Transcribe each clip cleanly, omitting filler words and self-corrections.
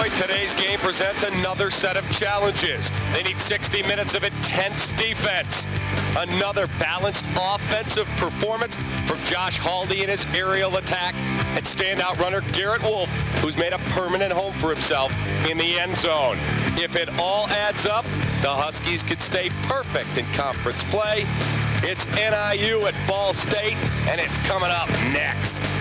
Illinois, today's game presents another set of challenges. They need 60 minutes of intense defense. Another balanced offensive performance from Josh Haldi in his aerial attack, and standout runner Garrett Wolf, who's made a permanent home for himself in the end zone. If it all adds up, the Huskies could stay perfect in conference play. It's NIU at Ball State, and it's coming up next.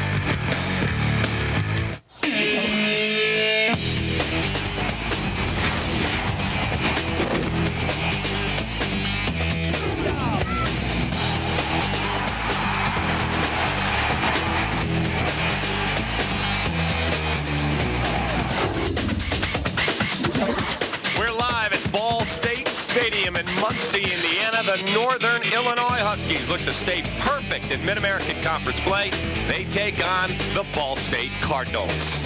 We're live at Ball State Stadium in Muncie, Indiana. The Northern Illinois Huskies look to stay perfect in Mid-American Conference play. They take on the Ball State Cardinals.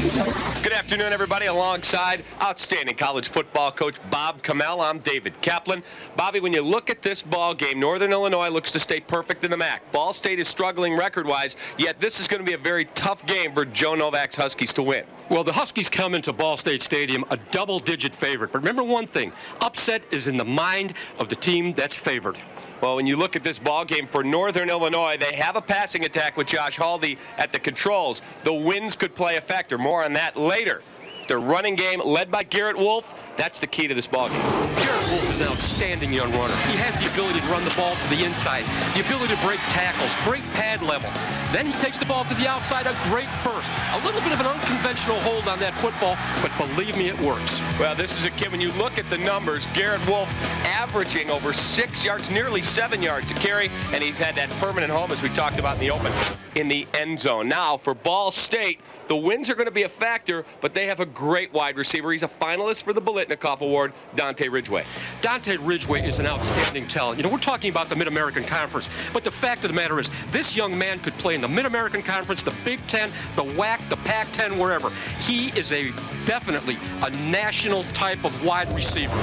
Good afternoon, everybody. Alongside outstanding college football coach Bob Kamel, I'm David Kaplan. Bobby, when you look at this ball game, Northern Illinois looks to stay perfect in the MAC. Ball State is struggling record-wise, yet this is going to be a very tough game for Joe Novak's Huskies to win. Well, the Huskies come into Ball State Stadium a double-digit favorite. But remember one thing, upset is in the mind of the team that's favored. Well, when you look at this ball game for Northern Illinois, they have a passing attack with Josh Haldi at the controls. The winds could play a factor. More on that later. Their running game, led by Garrett Wolf, that's the key to this ball game. Garrett Wolf is an outstanding young runner. He has the ability to run the ball to the inside, the ability to break tackles, great pad level. Then he takes the ball to the outside, a great burst. A little bit of an unconventional hold on that football, but believe me, it works. Well, this is a kid, when you look at the numbers, Garrett Wolf averaging over 6 yards, nearly 7 yards to carry, and he's had that permanent home, as we talked about in the open, in the end zone. Now, for Ball State, the wins are going to be a factor, but they have a great wide receiver. He's a finalist for the Biletnikoff Award, Dante Ridgway. Dante Ridgway is an outstanding talent. You know, we're talking about the Mid-American Conference, but the fact of the matter is this young man could play in the Mid-American Conference, the Big Ten, the WAC, the Pac-10, wherever. He is definitely a national type of wide receiver.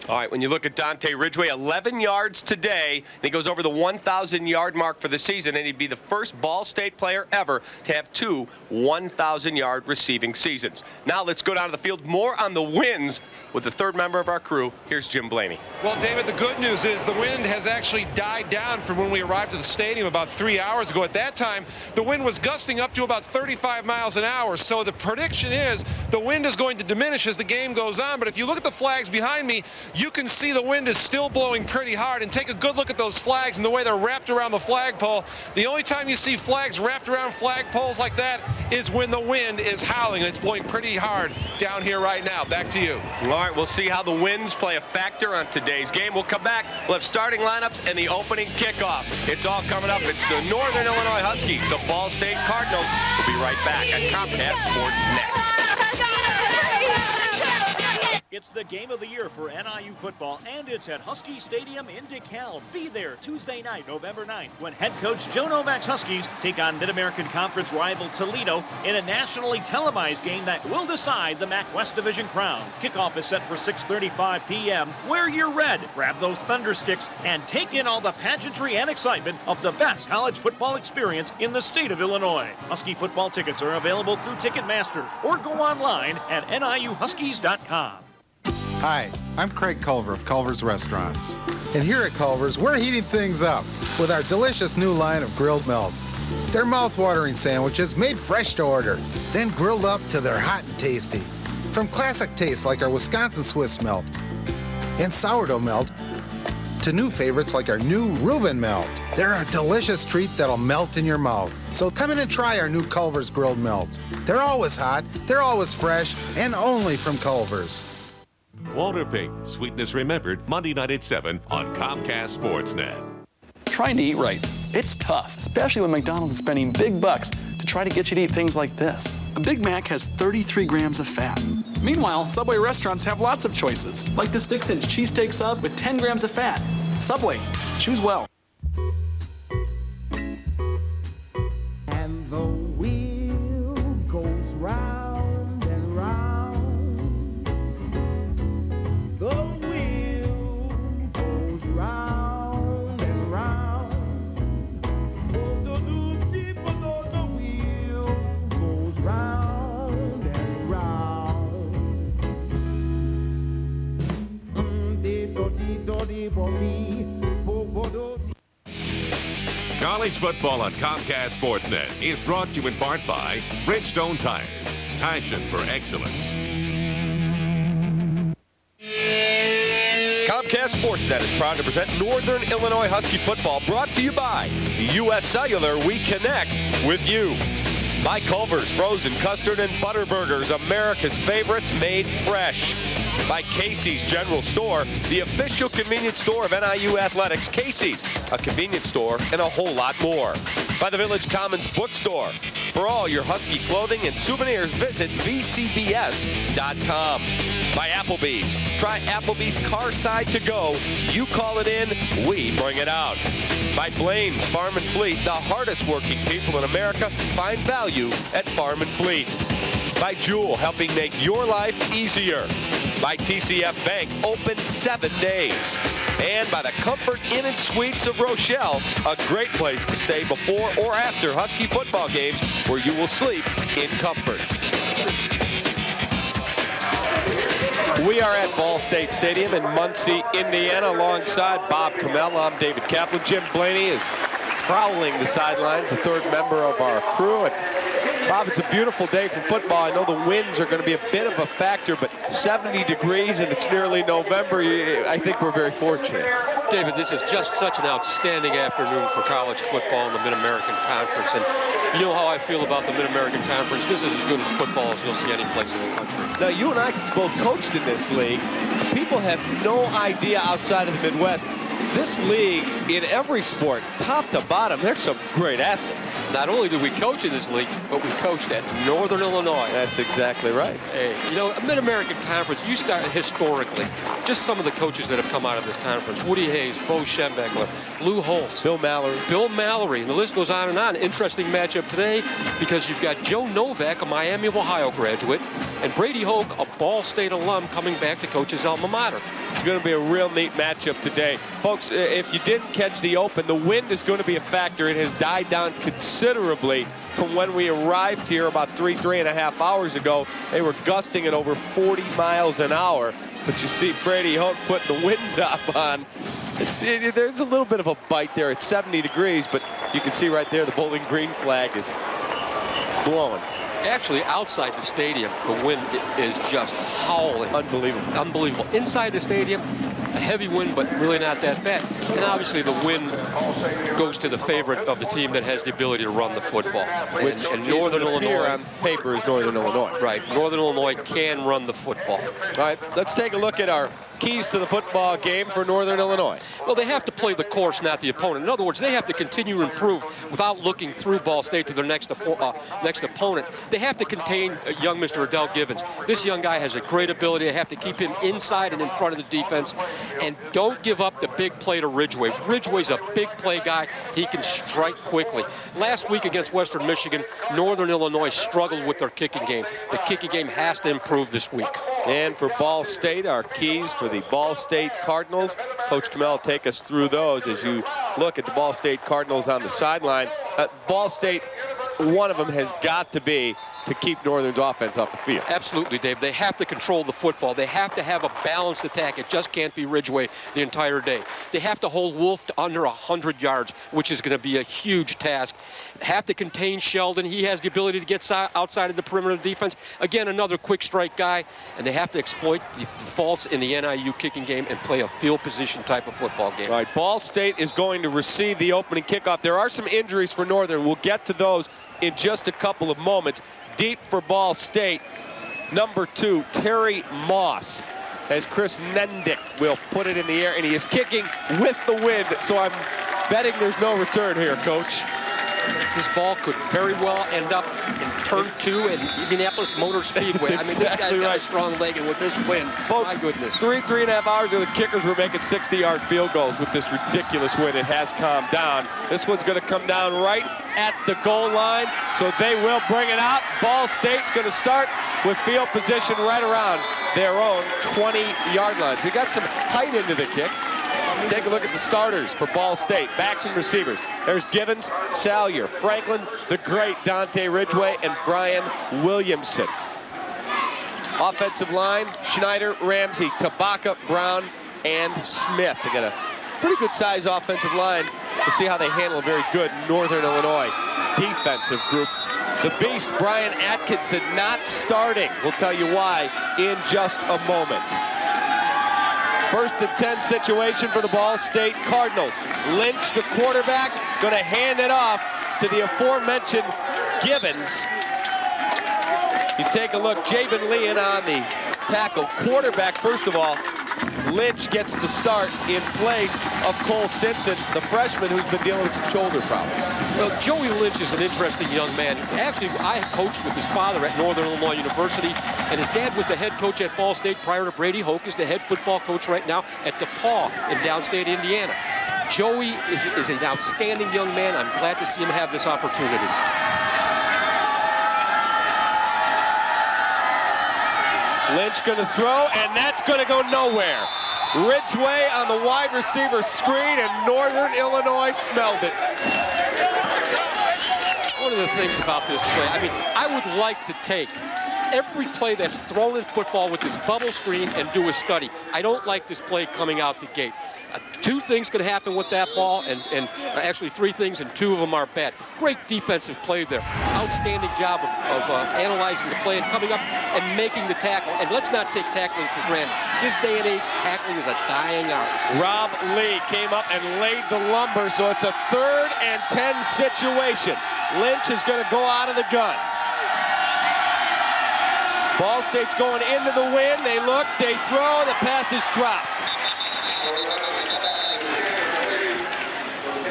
All right, when you look at Dante Ridgway, 11 yards today, and he goes over the 1,000-yard mark for the season, and he'd be the first Ball State player ever to have two 1,000-yard receiving seasons. Now let's go down to the field. More on the wins with the third member of our crew. Here's Jim Blaney. Well, David, the good news is the wind has actually died down from when we arrived at the stadium about 3 hours ago. At that time, the wind was gusting up to about 35 miles an hour. So the prediction is the wind is going to diminish as the game goes on. But if you look at the flags behind me, you can see the wind is still blowing pretty hard. And take a good look at those flags and the way they're wrapped around the flagpole. The only time you see flags wrapped around flagpoles like that is when the wind is howling, and it's blowing pretty hard down here right now. Back to you. All right, we'll see how the winds play a factor on today's game. We'll come back. We'll have starting lineups and the opening kickoff. It's all coming up. It's the Northern Illinois Huskies, the Ball State Cardinals. We'll be right back at Comcast Sports Net. It's the game of the year for NIU football, and it's at Husky Stadium in DeKalb. Be there Tuesday night, November 9th, when head coach Joe Novak's Huskies take on Mid-American Conference rival Toledo in a nationally televised game that will decide the MAC West Division crown. Kickoff is set for 6:35 p.m. Wear your red, grab those thunder sticks, and take in all the pageantry and excitement of the best college football experience in the state of Illinois. Husky football tickets are available through Ticketmaster or go online at NIUHuskies.com. Hi, I'm Craig Culver of Culver's Restaurants. And here at Culver's, we're heating things up with our delicious new line of grilled melts. They're mouth-watering sandwiches made fresh to order, then grilled up till they're hot and tasty. From classic tastes like our Wisconsin Swiss melt and sourdough melt to new favorites like our new Reuben melt. They're a delicious treat that'll melt in your mouth. So come in and try our new Culver's grilled melts. They're always hot, they're always fresh, and only from Culver's. Walter Payton, Sweetness Remembered, Monday night at 7 on Comcast Sportsnet. Trying to eat right, it's tough, especially when McDonald's is spending big bucks to try to get you to eat things like this. A Big Mac has 33 grams of fat. Meanwhile, Subway restaurants have lots of choices, like the 6-inch cheesesteak sub with 10 grams of fat. Subway, choose well. And the wheel goes round and round. The wheel goes round and round. The wheel goes round and round. College football on Comcast Sportsnet is brought to you in part by Bridgestone Tires. Passion for excellence. Comcast Sportsnet is proud to present Northern Illinois Husky football, brought to you by U.S. Cellular. We connect with you. By Culver's Frozen Custard and Butter Burgers, America's favorites made fresh. By Casey's General Store, the official convenience store of NIU Athletics. Casey's, a convenience store and a whole lot more. By the Village Commons Bookstore. For all your Husky clothing and souvenirs, visit vcbs.com. By Applebee's. Try Applebee's Carside to Go. You call it in, we bring it out. By Blaine's Farm and Fleet, the hardest working people in America find value at Farm and Fleet. By Jewel, helping make your life easier. By TCF Bank, open 7 days. And by the Comfort Inn and Suites of Rochelle, a great place to stay before or after Husky football games where you will sleep in comfort. We are at Ball State Stadium in Muncie, Indiana, alongside Bob Kamel. I'm David Kaplan. Jim Blaney is prowling the sidelines, the third member of our crew. And Bob, it's a beautiful day for football. I know the winds are going to be a bit of a factor, but 70 degrees and it's nearly November. I think we're very fortunate. David, this is just such an outstanding afternoon for college football in the Mid-American Conference. And you know how I feel about the Mid-American Conference. This is as good as football as you'll see any place in the country. Now, you and I both coached in this league. People have no idea outside of the Midwest. This league, in every sport, top to bottom, there's some great athletes. Not only did we coach in this league, but we coached at Northern Illinois. That's exactly right. Hey, you know, a Mid-American Conference, you start historically, just some of the coaches that have come out of this conference: Woody Hayes, Bo Schembechler, Lou Holtz, Bill Mallory, and the list goes on and on. Interesting matchup today because you've got Joe Novak, a Miami of Ohio graduate, and Brady Hoke, a Ball State alum, coming back to coach his alma mater. It's going to be a real neat matchup today. Folks, if you didn't catch the open, the wind is going to be a factor. It has died down considerably from when we arrived here about three and a half hours ago. They were gusting at over 40 miles an hour. But you see Brady Hoke putting the wind up on. There's a little bit of a bite there. It's 70 degrees, but you can see right there the Bowling Green flag is blowing. Actually, outside the stadium, the wind is just howling. Unbelievable. Inside the stadium, a heavy wind, but really not that bad. And obviously the wind goes to the favorite of the team that has the ability to run the football. And Northern Illinois, on paper, is Northern Illinois. Right. Northern Illinois can run the football. All right, let's take a look at our keys to the football game for Northern Illinois. Well, they have to play the course, not the opponent. In other words, they have to continue to improve without looking through Ball State to their next opponent. They have to contain young Mr. Adele Givens. This young guy has a great ability. They have to keep him inside and in front of the defense. And don't give up the big play to Ridgway. Ridgway's a big play guy. He can strike quickly. Last week against Western Michigan, Northern Illinois struggled with their kicking game. The kicking game has to improve this week. And for Ball State, our keys for the Ball State Cardinals. Coach Kamel will take us through those as you look at the Ball State Cardinals on the sideline. Ball State, one of them has got to be to keep Northern's offense off the field. Absolutely, Dave. They have to control the football. They have to have a balanced attack. It just can't be Ridgway the entire day. They have to hold Wolf to under 100 yards, which is going to be a huge task. Have to contain Sheldon. He has the ability to get outside of the perimeter defense. Again, another quick strike guy. And they have to exploit the faults in the NIU kicking game and play a field position type of football game. All right, Ball State is going to receive the opening kickoff. There are some injuries for Northern. We'll get to those in just a couple of moments. Deep for Ball State, number 2, Terry Moss, as Chris Nendick will put it in the air, and he is kicking with the wind, so I'm betting there's no return here, Coach. This ball could very well end up in turn 2 at Indianapolis Motor Speedway. That's exactly this guy's got a strong leg, and with this wind, folks, my goodness. 3.5 hours ago, the kickers were making 60-yard field goals with this ridiculous wind. It has calmed down. This one's going to come down right at the goal line, so they will bring it out. Ball State's going to start with field position right around their own 20-yard line. So we got some height into the kick. Take a look at the starters for Ball State, backs and receivers. There's Givens, Salyer, Franklin, the great Dante Ridgway, and Brian Williamson. Offensive line, Schneider, Ramsey, Tabaka, Brown, and Smith. They got a pretty good size offensive line. We'll see how they handle a very good Northern Illinois defensive group. The beast, Brian Atkinson, not starting. We'll tell you why in just a moment. 1st and 10 situation for the Ball State Cardinals. Lynch, the quarterback, going to hand it off to the aforementioned Gibbons. You take a look, Javen Lee in on the tackle. Quarterback, first of all, Lynch gets the start in place of Cole Stinson, the freshman who's been dealing with some shoulder problems. Well, Joey Lynch is an interesting young man. Actually, I coached with his father at Northern Illinois University, and his dad was the head coach at Ball State prior to Brady Hoke is the head football coach right now at DePaul in downstate Indiana. Joey is an outstanding young man. I'm glad to see him have this opportunity. Lynch going to throw, and that's going to go nowhere. Ridgeway on the wide receiver screen, and Northern Illinois smelled it. One of the things about this play, I mean, I would like to take every play that's thrown in football with this bubble screen and do a study. I don't like this play coming out the gate. 2 things can happen with that ball, and actually 3 things, and 2 of them are bad. Great defensive play there. Outstanding job of analyzing the play and coming up and making the tackle. And let's not take tackling for granted. This day and age, tackling is a dying art. Rob Lee came up and laid the lumber, so it's a 3rd and 10 situation. Lynch is going to go out of the gun. Ball State's going into the wind. They look, they throw, the pass is dropped.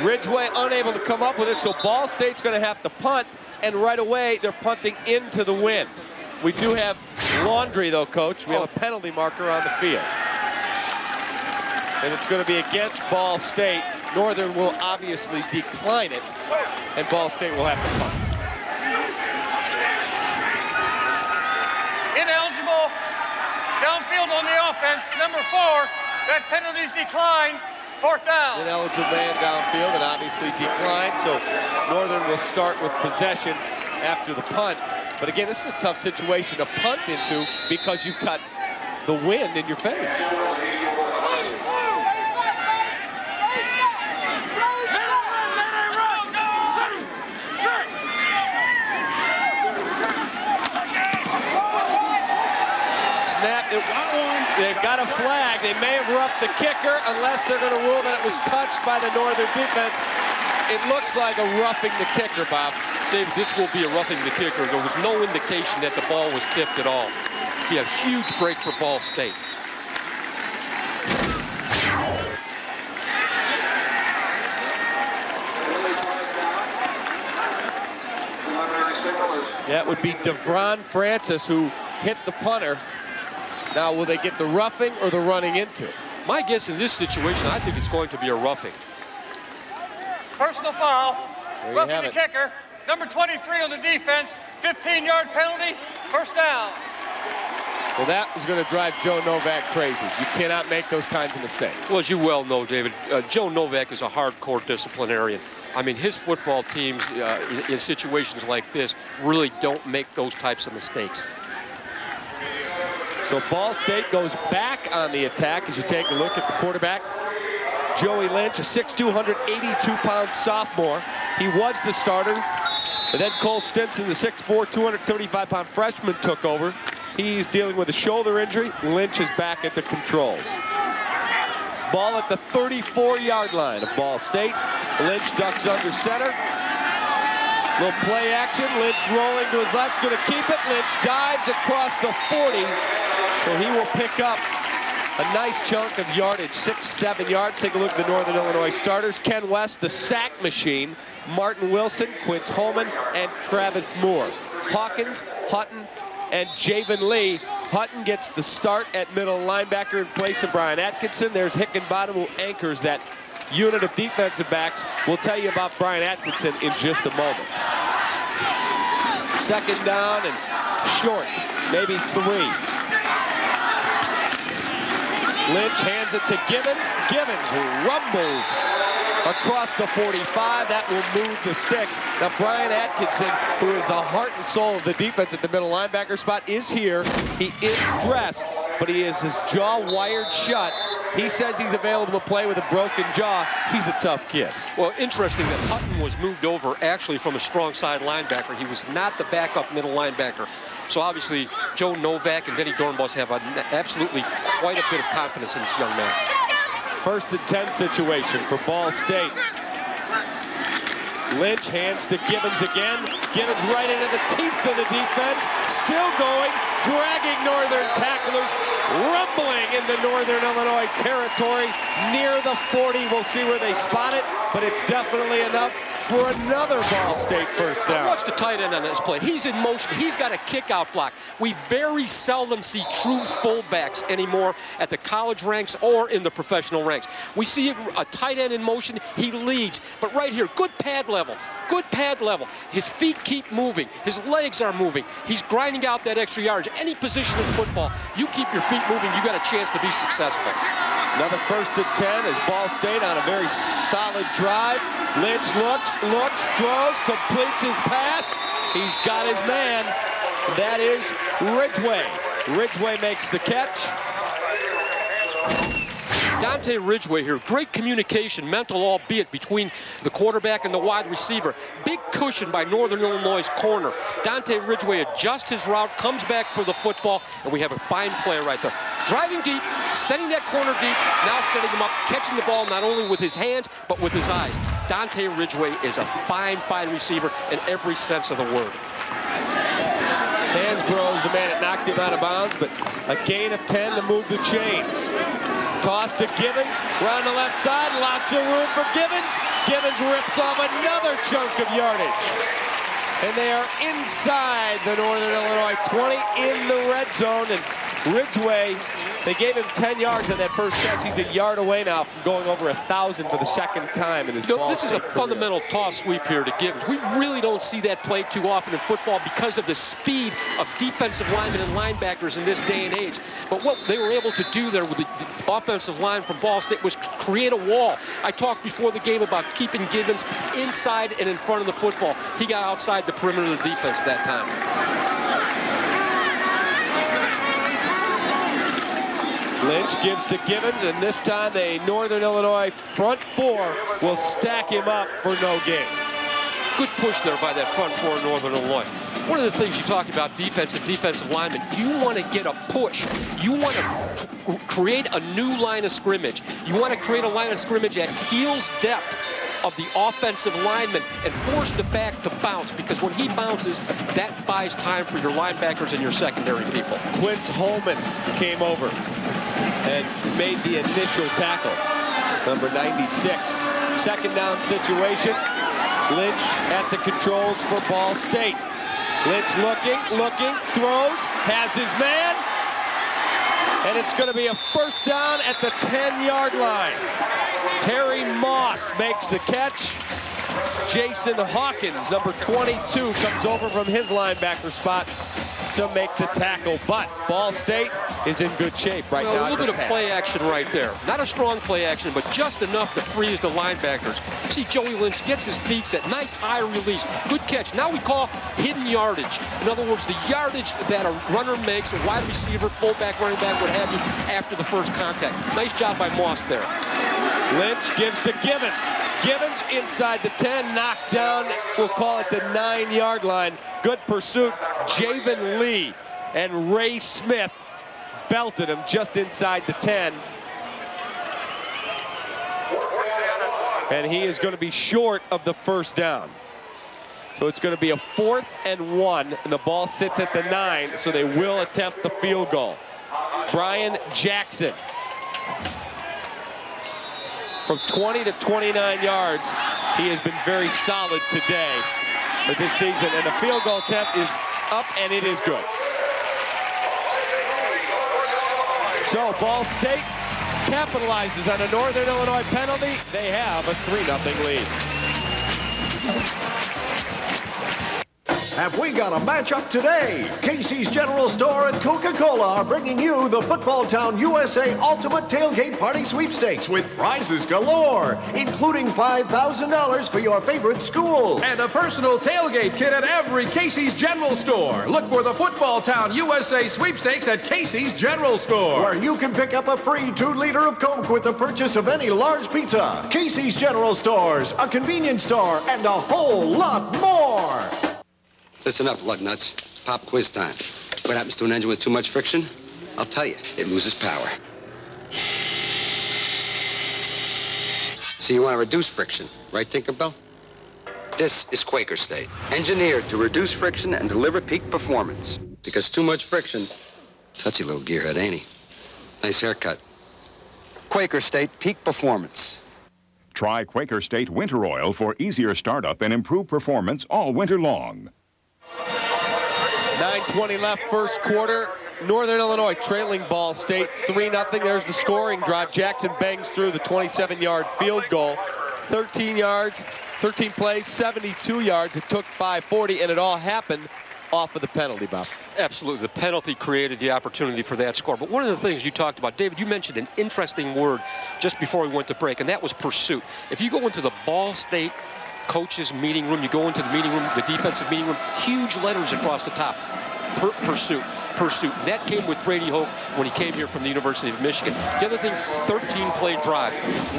Ridgeway unable to come up with it, so Ball State's going to have to punt, and right away they're punting into the wind. We do have laundry, though, Coach. We have a penalty marker on the field. And it's going to be against Ball State. Northern will obviously decline it, and Ball State will have to punt. Ineligible downfield on the offense, number 4. That penalty's declined. 4th down. Ineligible man downfield and obviously declined, so Northern will start with possession after the punt. But again, this is a tough situation to punt into because you've got the wind in your face. Snap. They've got a flag. They may have roughed the kicker unless they're going to rule that it was touched by the Northern defense. It looks like a roughing the kicker, Bob. Dave, this will be a roughing the kicker. There was no indication that the ball was tipped at all. Be a huge break for Ball State. That would be Devron Francis who hit the punter. Now, will they get the roughing or the running into? My guess in this situation, I think it's going to be a roughing. Personal foul. Roughing the it. kicker. Number 23 on the defense. 15-yard penalty. 1st down. Well, that is going to drive Joe Novak crazy. You cannot make those kinds of mistakes. Well, as you well know, David, Joe Novak is a hardcore disciplinarian. I mean, his football teams in situations like this really don't make those types of mistakes. So Ball State goes back on the attack as you take a look at the quarterback. Joey Lynch, a 6'2", 182-pound sophomore. He was the starter. But then Cole Stinson, the 6'4", 235-pound freshman, took over. He's dealing with a shoulder injury. Lynch is back at the controls. Ball at the 34-yard line of Ball State. Lynch ducks under center. Little play action. Lynch rolling to his left, going to keep it. Lynch dives across the 40. So he will pick up a nice chunk of yardage, 6-7 yards. Take a look at the Northern Illinois starters. Ken West, the sack machine. Martin Wilson, Quince Holman, and Travis Moore. Hawkins, Hutton, and Javen Lee. Hutton gets the start at middle linebacker in place of Brian Atkinson. There's Hickenbottom, who anchors that unit of defensive backs. We'll tell you about Brian Atkinson in just a moment. 2nd down and short, maybe 3. Lynch hands it to Gibbons. Gibbons rumbles across the 45. That will move the sticks. Now, Brian Atkinson, who is the heart and soul of the defense at the middle linebacker spot, is here. He is dressed, but he has his jaw wired shut He says he's available to play with a broken jaw. He's a tough kid. Well, interesting that Hutton was moved over actually from a strong side linebacker. He was not the backup middle linebacker. So obviously, Joe Novak and Vinny Dornbos have absolutely quite a bit of confidence in this young man. 1st and 10 situation for Ball State. Lynch hands to Givens again. Givens right into the teeth of the defense. Still going, dragging Northern tacklers, rumbling into Northern Illinois territory near the 40. We'll see where they spot it, but it's definitely enough for another Ball State first down. Watch the tight end on this play. He's in motion. He's got a kick-out block. We very seldom see true fullbacks anymore at the college ranks or in the professional ranks. We see a tight end in motion. He leads. But right here, good pad level. Good pad level. His feet keep moving. His legs are moving. He's grinding out that extra yardage. Any position in football, you keep your feet moving, you got a chance to be successful. Another 1st and 10 as Ball State on a very solid drive. Lynch looks, throws, completes his pass. He's got his man. That is Ridgway. Ridgway makes the catch. Dante Ridgway here, great communication, mental albeit, between the quarterback and the wide receiver. Big cushion by Northern Illinois' corner. Dante Ridgway adjusts his route, comes back for the football, and we have a fine play right there. Driving deep, sending that corner deep, now setting him up, catching the ball not only with his hands, but with his eyes. Dante Ridgway is a fine, fine receiver in every sense of the word. Hansbrough is the man that knocked him out of bounds, but a gain of 10 to move the chains. Toss to Givens, round the left side, lots of room for Givens. Givens rips off another chunk of yardage. And they are inside the Northern Illinois 20 in the red zone. And Ridgway, they gave him 10 yards on that first catch. He's a yard away now from going over 1,000 for the 2nd time in his ball. This is a fundamental toss sweep here to Givens. We really don't see that play too often in football because of the speed of defensive linemen and linebackers in this day and age. But what they were able to do there with the offensive line from Ball State was create a wall. I talked before the game about keeping Givens inside and in front of the football. He got outside the perimeter of the defense that time. Lynch gives to Givens, and this time the Northern Illinois front 4 will stack him up for no gain. Good push there by that front 4 in Northern Illinois. One of the things you talk about defensive linemen, you want to get a push. You want to create a new line of scrimmage. You want to create a line of scrimmage at heels depth of the offensive lineman and force the back to bounce, because when he bounces, that buys time for your linebackers and your secondary people. Quince Holman came over and made the initial tackle. Number 96. 2nd down situation. Lynch at the controls for Ball State. Lynch looking, throws, has his man, and it's going to be a first down at the 10-yard line. Terry Moss makes the catch. Jason Hawkins, number 22, comes over from his linebacker spot to make the tackle, but Ball State is in good shape right now. A little bit of play action right there. Not a strong play action, but just enough to freeze the linebackers. See, Joey Lynch gets his feet set. Nice high release. Good catch. Now we call hidden yardage. In other words, the yardage that a runner makes, a wide receiver, fullback, running back, what have you, after the first contact. Nice job by Moss there. Lynch gives to Givens. Givens inside the 10, knocked down, we'll call it the 9-yard line. Good pursuit. Javen Lee and Ray Smith belted him just inside the 10. And he is going to be short of the first down. So it's going to be a 4th and 1, and the ball sits at the 9, so they will attempt the field goal. Brian Jackson. From 20 to 29 yards, he has been very solid today for this season. And the field goal attempt is up, and it is good. So Ball State capitalizes on a Northern Illinois penalty. They have a 3-0 lead. have we got a matchup today. Casey's General Store and Coca-Cola are bringing you the Football Town USA Ultimate Tailgate Party Sweepstakes with prizes galore, including $5,000 for your favorite school. And a personal tailgate kit at every Casey's General Store. Look for the Football Town USA Sweepstakes at Casey's General Store, where you can pick up a free 2-liter of Coke with the purchase of any large pizza. Casey's General Stores, a convenience store, and a whole lot more. Listen up, lug nuts. It's pop quiz time. What happens to an engine with too much friction? I'll tell you, it loses power. So you want to reduce friction, right, Tinkerbell? This is Quaker State, engineered to reduce friction and deliver peak performance. Because too much friction, touchy little gearhead, ain't he? Nice haircut. Quaker State Peak Performance. Try Quaker State Winter Oil for easier startup and improved performance all winter long. 9:20 left, first quarter. Northern Illinois trailing Ball State 3-0. There's the scoring drive. Jackson bangs through the 27-yard field goal. 13 yards, 13 plays, 72 yards. It took 5:40, and it all happened off of the penalty, Bob. Absolutely. The penalty created the opportunity for that score. But one of the things you talked about, David, you mentioned an interesting word just before we went to break, and that was pursuit. If you go into the Ball State coaches meeting room, you go into the meeting room, the defensive meeting room, huge letters across the top. Pursuit. That came with Brady Hoke when he came here from the University of Michigan. The other thing, 13-play drive.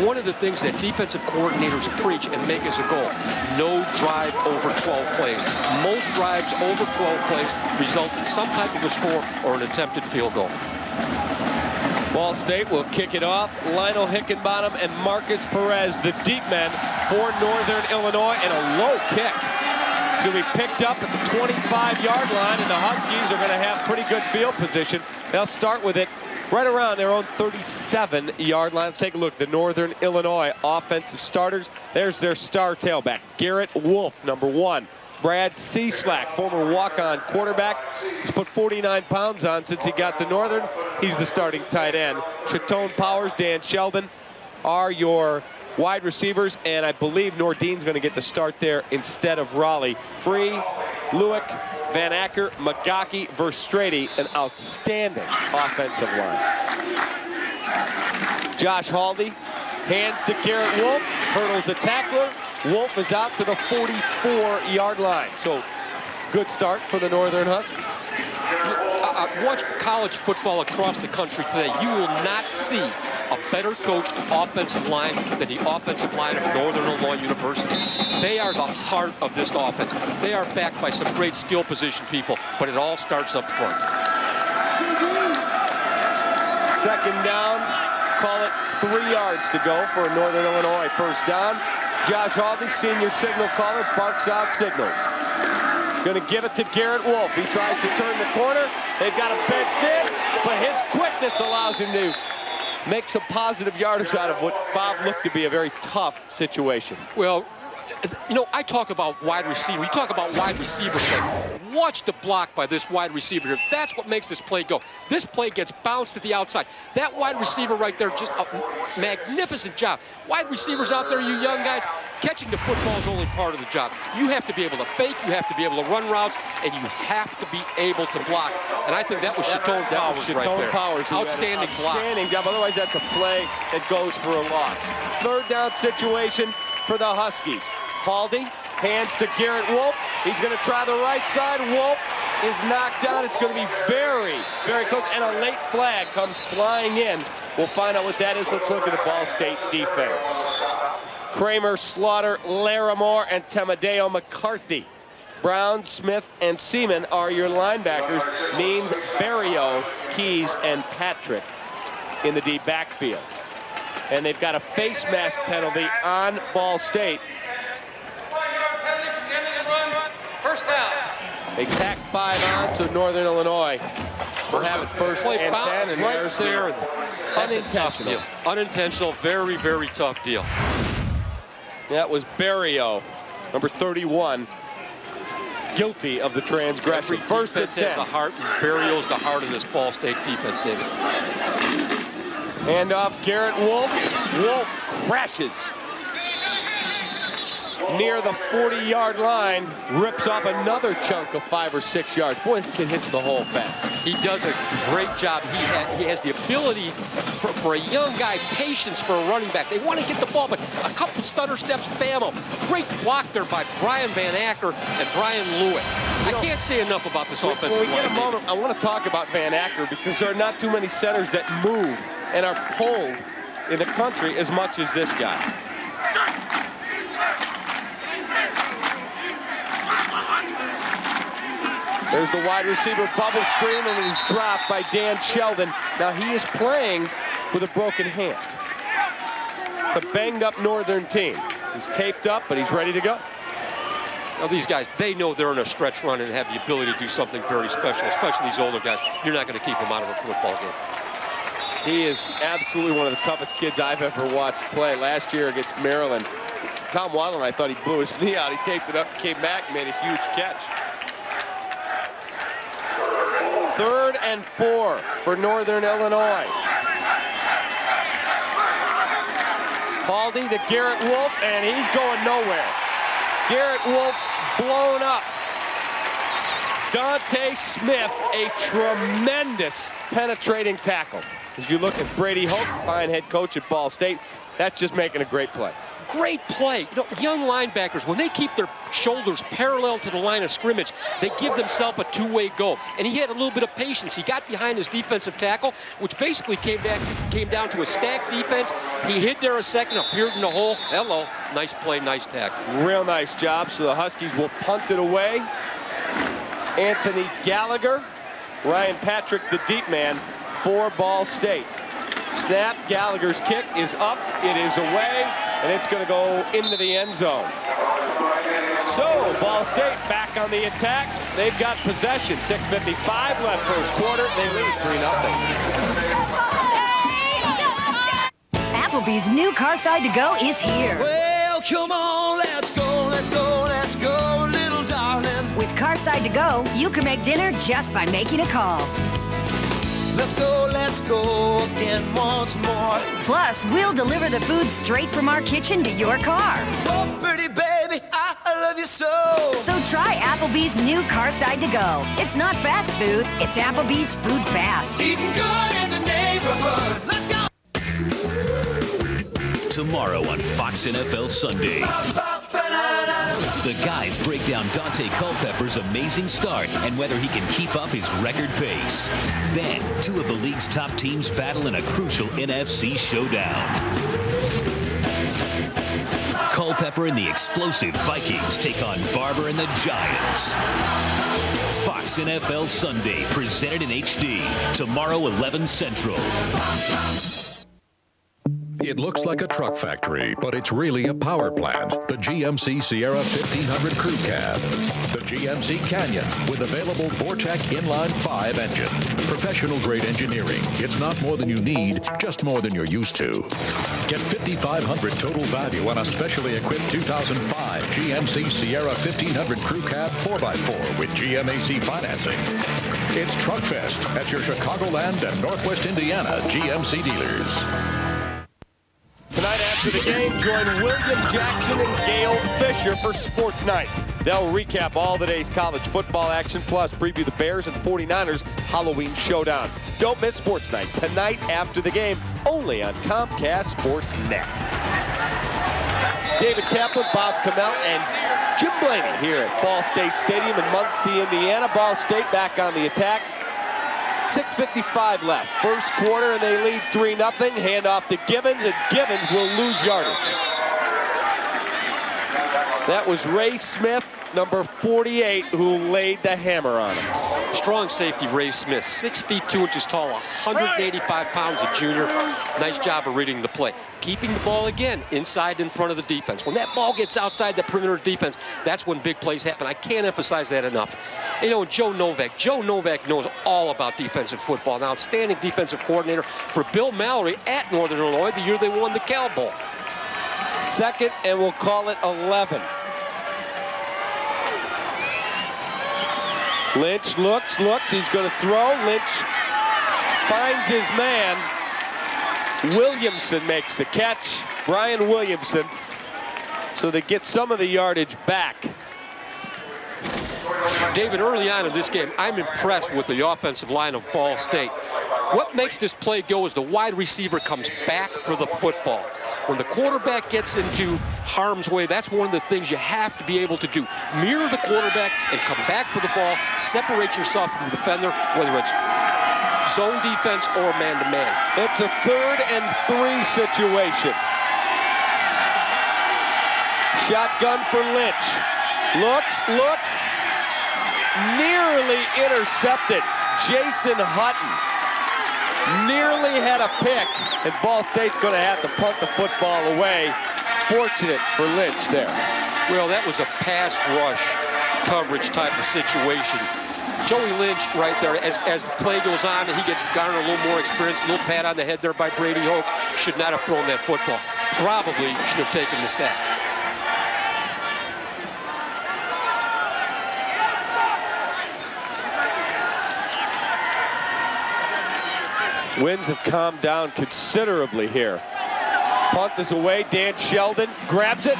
One of the things that defensive coordinators preach and make as a goal, no drive over 12 plays. Most drives over 12 plays result in some type of a score or an attempted field goal. Ball State will kick it off. Lionel Hickenbottom and Marcus Perez, the deep men for Northern Illinois, and a low kick. It's going to be picked up at the 25-yard line, and the Huskies are going to have pretty good field position. They'll start with it right around their own 37-yard line. Let's take a look. The Northern Illinois offensive starters. There's their star tailback, Garrett Wolf, number 1. Brad Cieslak, former walk-on quarterback. He's put 49 pounds on since he got to Northern. He's the starting tight end. Chatone Powers, Dan Sheldon are your wide receivers, and I believe Nordine's going to get the start there instead of Raleigh. Free, Lewick, Van Acker, Magaki, Verstrady, an outstanding offensive line. Josh Haldi hands to Garrett Wolf, hurdles the tackler. Wolf is out to the 44-yard line. So good start for the Northern Huskies. Watch college football across the country today. You will not see a better coached offensive line than the offensive line of Northern Illinois University. They are the heart of this offense. They are backed by some great skill position people, but it all starts up front. Second down, call it 3 yards to go for Northern Illinois first down. Josh Haldi, senior signal caller, barks out signals. Going to give it to Garrett Wolf. He tries to turn the corner. They've got him fenced in, but his quickness allows him to make some positive yardage out of what Bob looked to be a very tough situation. Well, you know, I talk about wide receiver. You talk about wide receiver play. Watch the block by this wide receiver here. That's what makes this play go. This play gets bounced to the outside. That wide receiver right there, just a magnificent job. Wide receivers out there, you young guys, catching the football is only part of the job. You have to be able to fake, you have to be able to run routes, and you have to be able to block. And I think that was Chatone Powers right there. Outstanding block. Outstanding job. Otherwise, that's a play that goes for a loss. Third down situation for the Huskies. Haldi hands to Garrett Wolf. He's going to try the right side. Wolf is knocked down. It's going to be very, very close. And a late flag comes flying in. We'll find out what that is. Let's look at the Ball State defense. Kramer, Slaughter, Larimore, and Tamadeo McCarthy. Brown, Smith, and Seaman are your linebackers. Means, Barrio, Keys, and Patrick in the deep backfield. And they've got a face mask penalty on Ball State. First down. They tack 5 on, so Northern Illinois will have it first and 10. And right there. That's a tough deal. Unintentional, very, very tough deal. That was Barrio, number 31, guilty of the transgression. First and 10. Has the heart, and Barrio's the heart of this Ball State defense, David. Hand off Garrett Wolf. Wolf crashes. near the 40-yard line, rips off another chunk of 5 or 6 yards. Boy, this kid hits the hole fast. He does a great job. He has the ability for a young guy, patience for a running back. They want to get the ball, but a couple stutter steps, bam. Great block there by Brian Van Acker and Brian Lewitt. I can't say enough about this offensive line. When we get a moment, I want to talk about Van Acker because there are not too many centers that move and are pulled in the country as much as this guy. There's the wide receiver bubble screen, and it is dropped by Dan Sheldon. Now he is playing with a broken hand. It's a banged-up Northern team. He's taped up, but he's ready to go. Now these guys, they know they're in a stretch run and have the ability to do something very special, especially these older guys. You're not going to keep them out of a football game. He is absolutely one of the toughest kids I've ever watched play. Last year against Maryland, Tom Waddle, I thought he blew his knee out. He taped it up, came back, made a huge catch. 3rd and 4 for Northern Illinois. Haldi to Garrett Wolf, and he's going nowhere. Garrett Wolf blown up. Dante Smith, a tremendous penetrating tackle. As you look at Brady Hoke, fine head coach at Ball State, that's just making a great play. Great play. You know, young linebackers, when they keep their shoulders parallel to the line of scrimmage, they give themselves a two-way go. And he had a little bit of patience. He got behind his defensive tackle, which basically came down to a stacked defense. He hid there a second, appeared in the hole. Hello. Nice play, nice tackle. Real nice job. So the Huskies will punt it away. Anthony Gallagher, Ryan Patrick, the deep man for Ball State. Snap, Gallagher's kick is up, it is away, and it's going to go into the end zone. So, Ball State back on the attack. They've got possession. 6:55 left first quarter. They lead 3-0. Applebee's new car side to go is here. Well, come on, let's go, let's go, let's go, little darling. With car side to go, you can make dinner just by making a call. Let's go again once more. Plus, we'll deliver the food straight from our kitchen to your car. Oh, pretty baby, I love you so. So try Applebee's new car side to go. It's not fast food, it's Applebee's Food Fast. Eating good in the neighborhood. Let's go. Tomorrow on Fox NFL Sunday. The guys break down Dante Culpepper's amazing start and whether he can keep up his record pace. Then, 2 of the league's top teams battle in a crucial NFC showdown. Culpepper and the explosive Vikings take on Barber and the Giants. Fox NFL Sunday, presented in HD. Tomorrow, 11 Central. It looks like a truck factory, but it's really a power plant. The GMC Sierra 1500 Crew Cab. The GMC Canyon with available Vortec Inline 5 engine. Professional grade engineering. It's not more than you need, just more than you're used to. Get $5,500 total value on a specially equipped 2005 GMC Sierra 1500 Crew Cab 4x4 with GMAC financing. It's Truck Fest at your Chicagoland and Northwest Indiana GMC dealers. Tonight after the game, join William Jackson and Gail Fisher for Sports Night. They'll recap all the day's college football action, plus preview the Bears and 49ers Halloween showdown. Don't miss Sports Night tonight after the game, only on Comcast Sports Net. David Kaplan, Bob Kamel, and Jim Blaney here at Ball State Stadium in Muncie, Indiana. Ball State back on the attack. 6:55 left. First quarter, and they lead 3-0. Hand off to Gibbons, and Gibbons will lose yardage. That was Ray Smith, number 48, who laid the hammer on him. Strong safety, Ray Smith. 6 feet 2 inches tall, 185 pounds, a junior. Nice job of reading the play. Keeping the ball again inside in front of the defense. When that ball gets outside the perimeter defense, that's when big plays happen. I can't emphasize that enough. You know, Joe Novak knows all about defensive football. An outstanding defensive coordinator for Bill Mallory at Northern Illinois the year they won the Cal Bowl. Second, and we'll call it 11. Lynch looks, he's going to throw. Lynch finds his man. Williamson makes the catch. Brian Williamson so they get some of the yardage back. David, early on in this game, I'm impressed with the offensive line of Ball State. What makes this play go is the wide receiver comes back for the football. When the quarterback gets into harm's way, that's one of the things you have to be able to do. Mirror the quarterback and come back for the ball. Separate yourself from the defender, whether it's zone defense or man-to-man. It's a 3rd and 3 situation. Shotgun for Lynch. Looks. Nearly intercepted. Jason Hutton nearly had a pick, and Ball State's going to have to punt the football away. Fortunate for Lynch there. Well, that was a pass rush coverage type of situation. Joey Lynch right there, as the play goes on, he gets garnered a little more experience, a little pat on the head there by Brady Hoke. Should not have thrown that football. Probably should have taken the sack. Winds have calmed down considerably here. Punt is away. Dan Sheldon grabs it,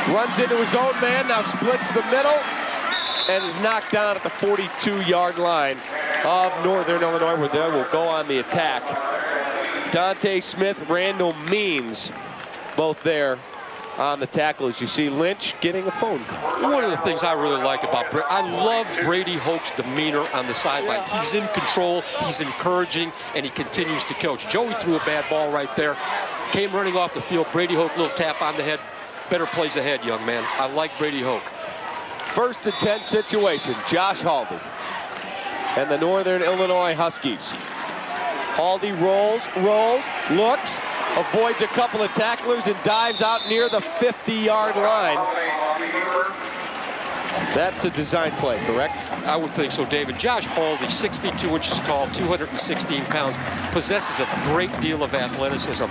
runs into his own man, now splits the middle, and is knocked down at the 42-yard line of Northern Illinois, where they will go on the attack. Dante Smith, Randall Means, both there on the tackle, as you see Lynch getting a phone call. One of the things I really like about Brady, I love Brady Hoke's demeanor on the sideline. He's in control, he's encouraging, and he continues to coach. Joey threw a bad ball right there, came running off the field. Brady Hoke, little tap on the head. Better plays ahead, young man. I like Brady Hoke. 1st and 10 situation. Josh Haldi and the Northern Illinois Huskies. Haldi rolls, looks, avoids a couple of tacklers and dives out near the 50-yard line. That's a design play, correct? I would think so, David. Josh Haldi, 6 feet 2 inches tall, 216 pounds, possesses a great deal of athleticism.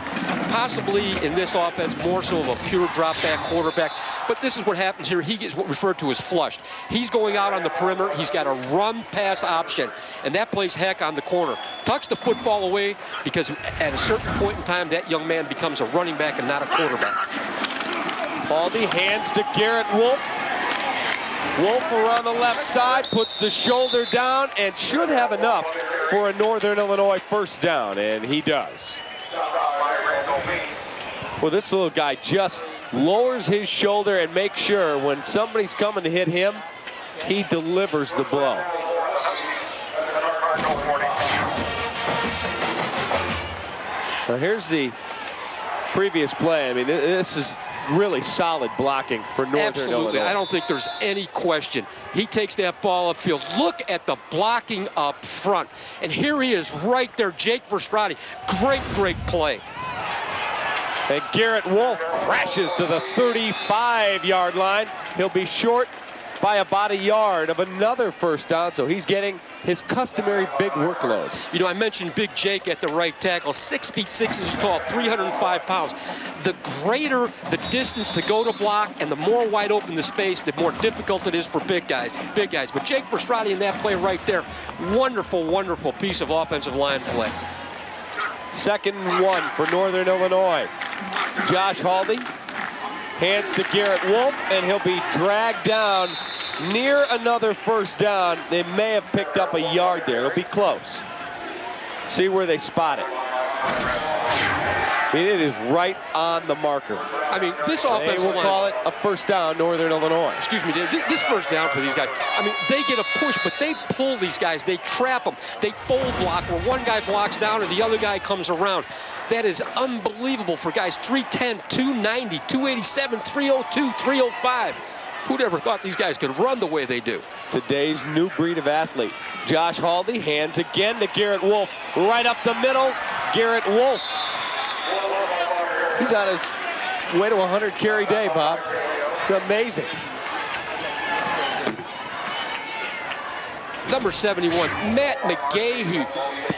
Possibly in this offense more so of a pure drop-back quarterback. But this is what happens here. He gets what referred to as flushed. He's going out on the perimeter. He's got a run-pass option, and that plays heck on the corner. Tucks the football away because at a certain point in time, that young man becomes a running back and not a quarterback. Haldi hands to Garrett Wolf. Wolf around the left side, puts the shoulder down, and should have enough for a Northern Illinois first down, and he does. Well, this little guy just lowers his shoulder and makes sure when somebody's coming to hit him, he delivers the blow. Now here's the previous play. I mean, this is really solid blocking for Northern Absolutely. Illinois. I don't think there's any question. He takes that ball upfield. Look at the blocking up front. And here he is right there, Jake Verstrati. Great play. And Garrett Wolf crashes to the 35-yard line. He'll be short by about a yard of another first down, so he's getting his customary big workload. You know, I mentioned Big Jake at the right tackle, 6 feet 6 inches tall, 305 pounds. The greater the distance to go to block and the more wide open the space, the more difficult it is for big guys. But Jake Verstrati in that play right there, wonderful piece of offensive line play. 2nd and 1 for Northern Illinois. Josh Haldi hands to Garrett Wolf, and he'll be dragged down near another first down. They may have picked up a yard there. It'll be close. See where they spot it. I mean, it is right on the marker. I mean, this offensive line. We'll call it a first down, Northern Illinois. Excuse me, Dave. This first down for these guys. I mean, they get a push, but they pull these guys. They trap them. They fold block where one guy blocks down and the other guy comes around. That is unbelievable for guys 310, 290, 287, 302, 305. Who'd ever thought these guys could run the way they do? Today's new breed of athlete. Josh Haldi hands again to Garrett Wolf. Right up the middle, Garrett Wolf. He's on his way to a 100-carry day, Bob. Amazing. Number 71, Matt McGahee,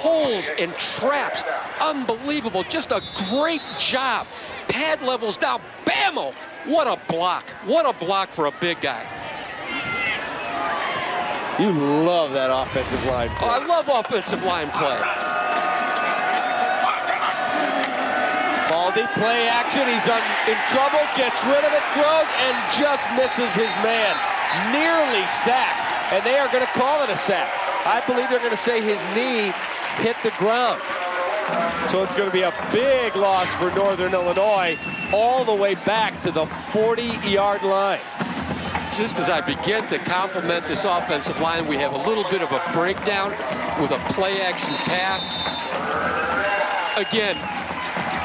pulls and traps. Unbelievable, just a great job. Pad levels down, bammo! What a block. What a block for a big guy. You love that offensive line play. Oh, I love offensive line play. Haldi, play action. He's in trouble, gets rid of it, throws, and just misses his man. Nearly sacked. And they are going to call it a sack. I believe they're going to say his knee hit the ground. So it's going to be a big loss for Northern Illinois all the way back to the 40-yard line. Just as I begin to compliment this offensive line, we have a little bit of a breakdown with a play-action pass. Again,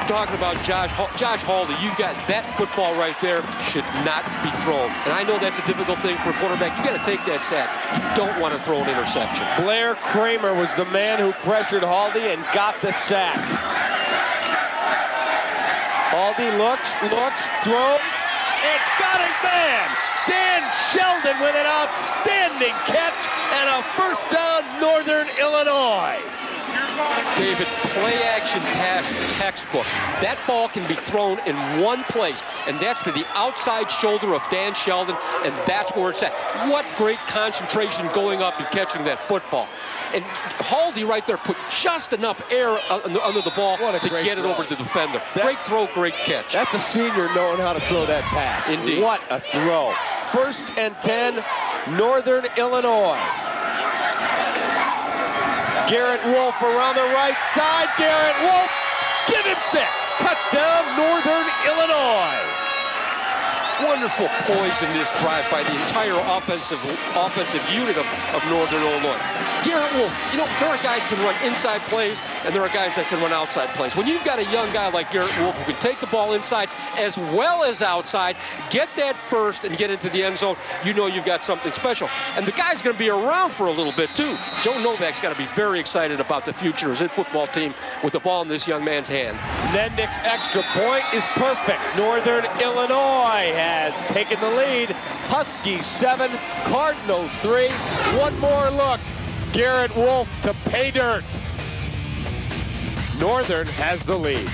talking about Josh Haldi, you've got that football right there should not be thrown. And I know that's a difficult thing for a quarterback. You got to take that sack. You don't want to throw an interception. Blair Kramer was the man who pressured Haldi and got the sack. Haldi looks, throws. It's got his man. Dan Sheldon with an outstanding catch and a first down, Northern Illinois. David, play-action pass textbook. That ball can be thrown in one place, and that's to the outside shoulder of Dan Sheldon, and that's where it's at. What great concentration going up and catching that football. And Haldi right there put just enough air under the ball to get it over to the defender. Great throw, great catch. That's a senior knowing how to throw that pass. Indeed. What a throw. 1st and 10, Northern Illinois. Garrett Wolf around the right side. Garrett Wolf, give him 6. Touchdown, Northern Illinois. Wonderful poise in this drive by the entire offensive unit of Northern Illinois. Garrett Wolf, you know, there are guys who can run inside plays, and there are guys that can run outside plays. When you've got a young guy like Garrett Wolf who can take the ball inside as well as outside, get that burst and get into the end zone, you know you've got something special. And the guy's going to be around for a little bit, too. Joe Novak's got to be very excited about the future of his football team with the ball in this young man's hand. Nendick's extra point is perfect. Northern Illinois has taken the lead. Huskies 7, Cardinals 3. One more look. Garrett Wolf to pay dirt. Northern has the lead.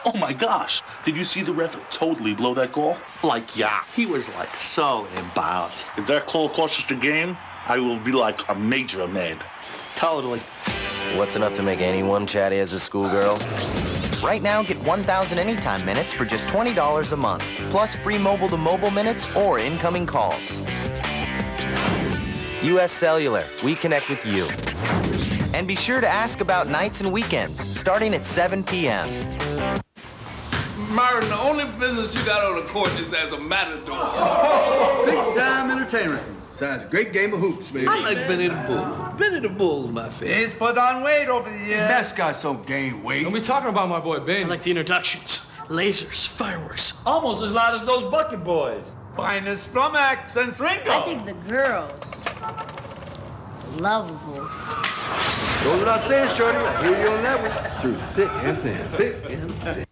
Oh my gosh, did you see the ref totally blow that call? Like, yeah, he was like so embarrassed. If that call costs us the game, I will be like a major mad. Totally. What's enough to make anyone chatty as a schoolgirl? Right now, get 1,000 anytime minutes for just $20 a month, plus free mobile-to-mobile minutes or incoming calls. US Cellular, we connect with you. And be sure to ask about nights and weekends, starting at 7 p.m. Martin, the only business you got on the court is as a matador. Big-time entertainment. Sounds a great game of hoops, baby. I like Benny the Bull. Benny the Bull's my favorite. He's put on weight over the years. Best guy so gain weight. Don't be talking about my boy Ben. I like the introductions. Lasers, fireworks. Almost as loud as those bucket boys. Finest stomach since Ringo. I dig the girls. Lovables. Goes without saying, Shorty. I hear you on that one. Through thick and thin. Thick and thin.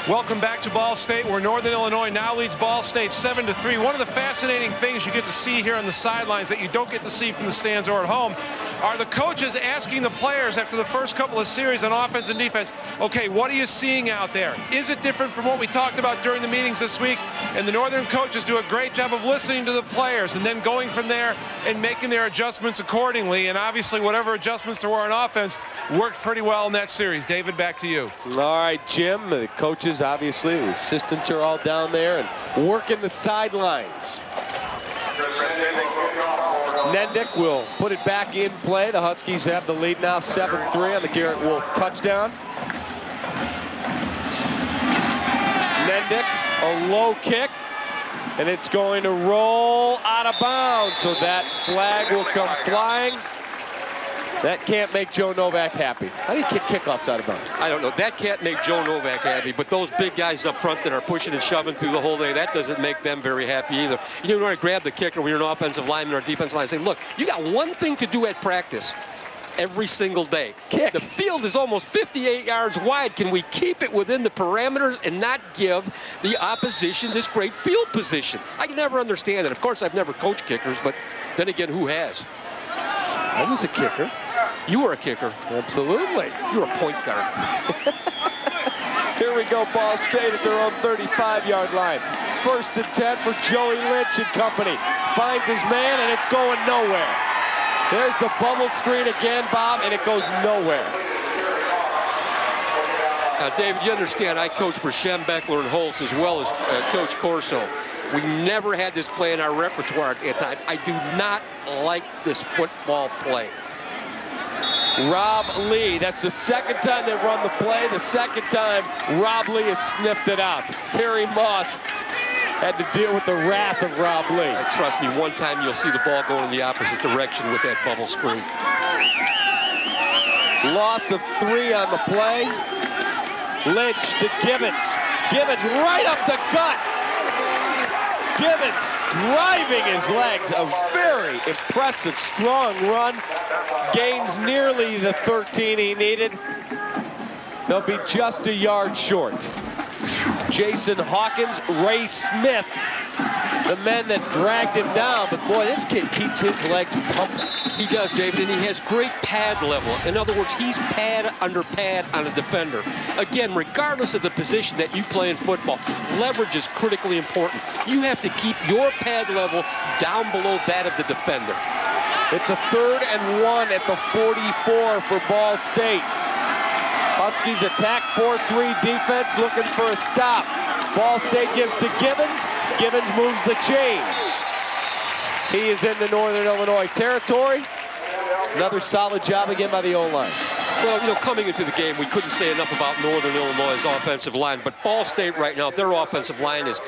Welcome back to Ball State, where Northern Illinois now leads Ball State 7-3. One of the fascinating things you get to see here on the sidelines that you don't get to see from the stands or at home are the coaches asking the players after the first couple of series on offense and defense, okay, what are you seeing out there? Is it different from what we talked about during the meetings this week? And the Northern coaches do a great job of listening to the players and then going from there and making their adjustments accordingly. And obviously, whatever adjustments there were on offense worked pretty well in that series. David, back to you. All right, Jim, the coaches, obviously, the assistants are all down there and working the sidelines. Nendick will put it back in play. The Huskies have the lead now, 7-3 on the Garrett Wolf touchdown. Nendick, a low kick, and it's going to roll out of bounds, so that flag will come flying. That can't make Joe Novak happy. How do you kick kickoffs out of bounds? I don't know. That can't make Joe Novak happy, but those big guys up front that are pushing and shoving through the whole day, that doesn't make them very happy either. You know, when I grab the kicker when you're an offensive lineman or a defensive line, I say, look, you got one thing to do at practice every single day. Kick. The field is almost 58 yards wide. Can we keep it within the parameters and not give the opposition this great field position? I can never understand it. Of course, I've never coached kickers, but then again, who has? I was a kicker. You were a kicker. Absolutely. You were a point guard. Here we go, Ball State at their own 35-yard line. 1st and 10 for Joey Lynch and company. Finds his man, and it's going nowhere. There's the bubble screen again, Bob, and it goes nowhere. David, you understand I coach for Shem, Beckler, and Holtz as well as Coach Corso. We never had this play in our repertoire at the time. I do not like this football play. Rob Lee, that's the second time they've run the play. The second time Rob Lee has sniffed it out. Terry Moss had to deal with the wrath of Rob Lee. Trust me, one time you'll see the ball going in the opposite direction with that bubble screen. Loss of 3 on the play. Lynch to Gibbons. Gibbons right up the gut. Gibbons driving his legs. A very impressive, strong run. Gains nearly the 13 he needed. They'll be just a yard short. Jason Hawkins, Ray Smith, the men that dragged him down. But boy, this kid keeps his legs pumping. He does, David, and he has great pad level. In other words, he's pad under pad on a defender. Again, regardless of the position that you play in football, leverage is critically important. You have to keep your pad level down below that of the defender. It's a 3rd and 1 at the 44 for Ball State. Huskies attack 4-3 defense, looking for a stop. Ball State gives to Gibbons. Gibbons moves the chains. He is in the Northern Illinois territory. Another solid job again by the O-line. Well, you know, coming into the game, we couldn't say enough about Northern Illinois' offensive line, but Ball State right now, their offensive line is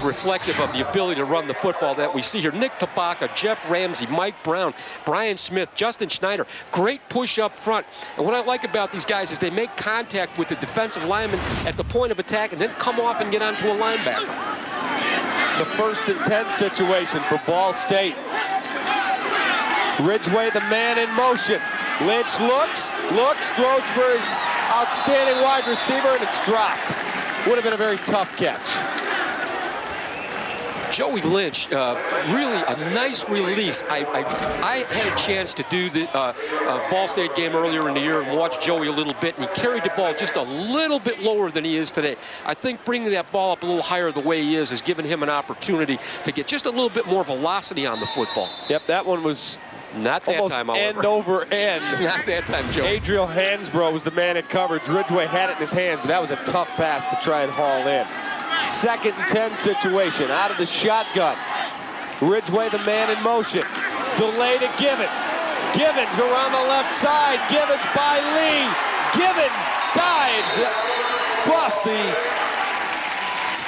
reflective of the ability to run the football that we see here. Nick Tabaka, Jeff Ramsey, Mike Brown, Brian Smith, Justin Schneider, great push up front. And what I like about these guys is they make contact with the defensive lineman at the point of attack and then come off and get onto a linebacker. It's a 1st and 10 situation for Ball State. Ridgway, the man in motion. Lynch looks, throws for his outstanding wide receiver, and it's dropped. Would have been a very tough catch. Joey Lynch, really a nice release. I had a chance to do the Ball State game earlier in the year and watch Joey a little bit, and he carried the ball just a little bit lower than he is today. I think bringing that ball up a little higher the way he is has given him an opportunity to get just a little bit more velocity on the football. Yep, that one was not that almost time, however. End over end. Not that time, Joe. Adriel Hansbrough was the man in coverage. Ridgway had it in his hands, but that was a tough pass to try and haul in. 2nd and 10 situation, out of the shotgun. Ridgway, the man in motion. Delay to Gibbons. Gibbons around the left side. Gibbons by Lee. Gibbons dives across the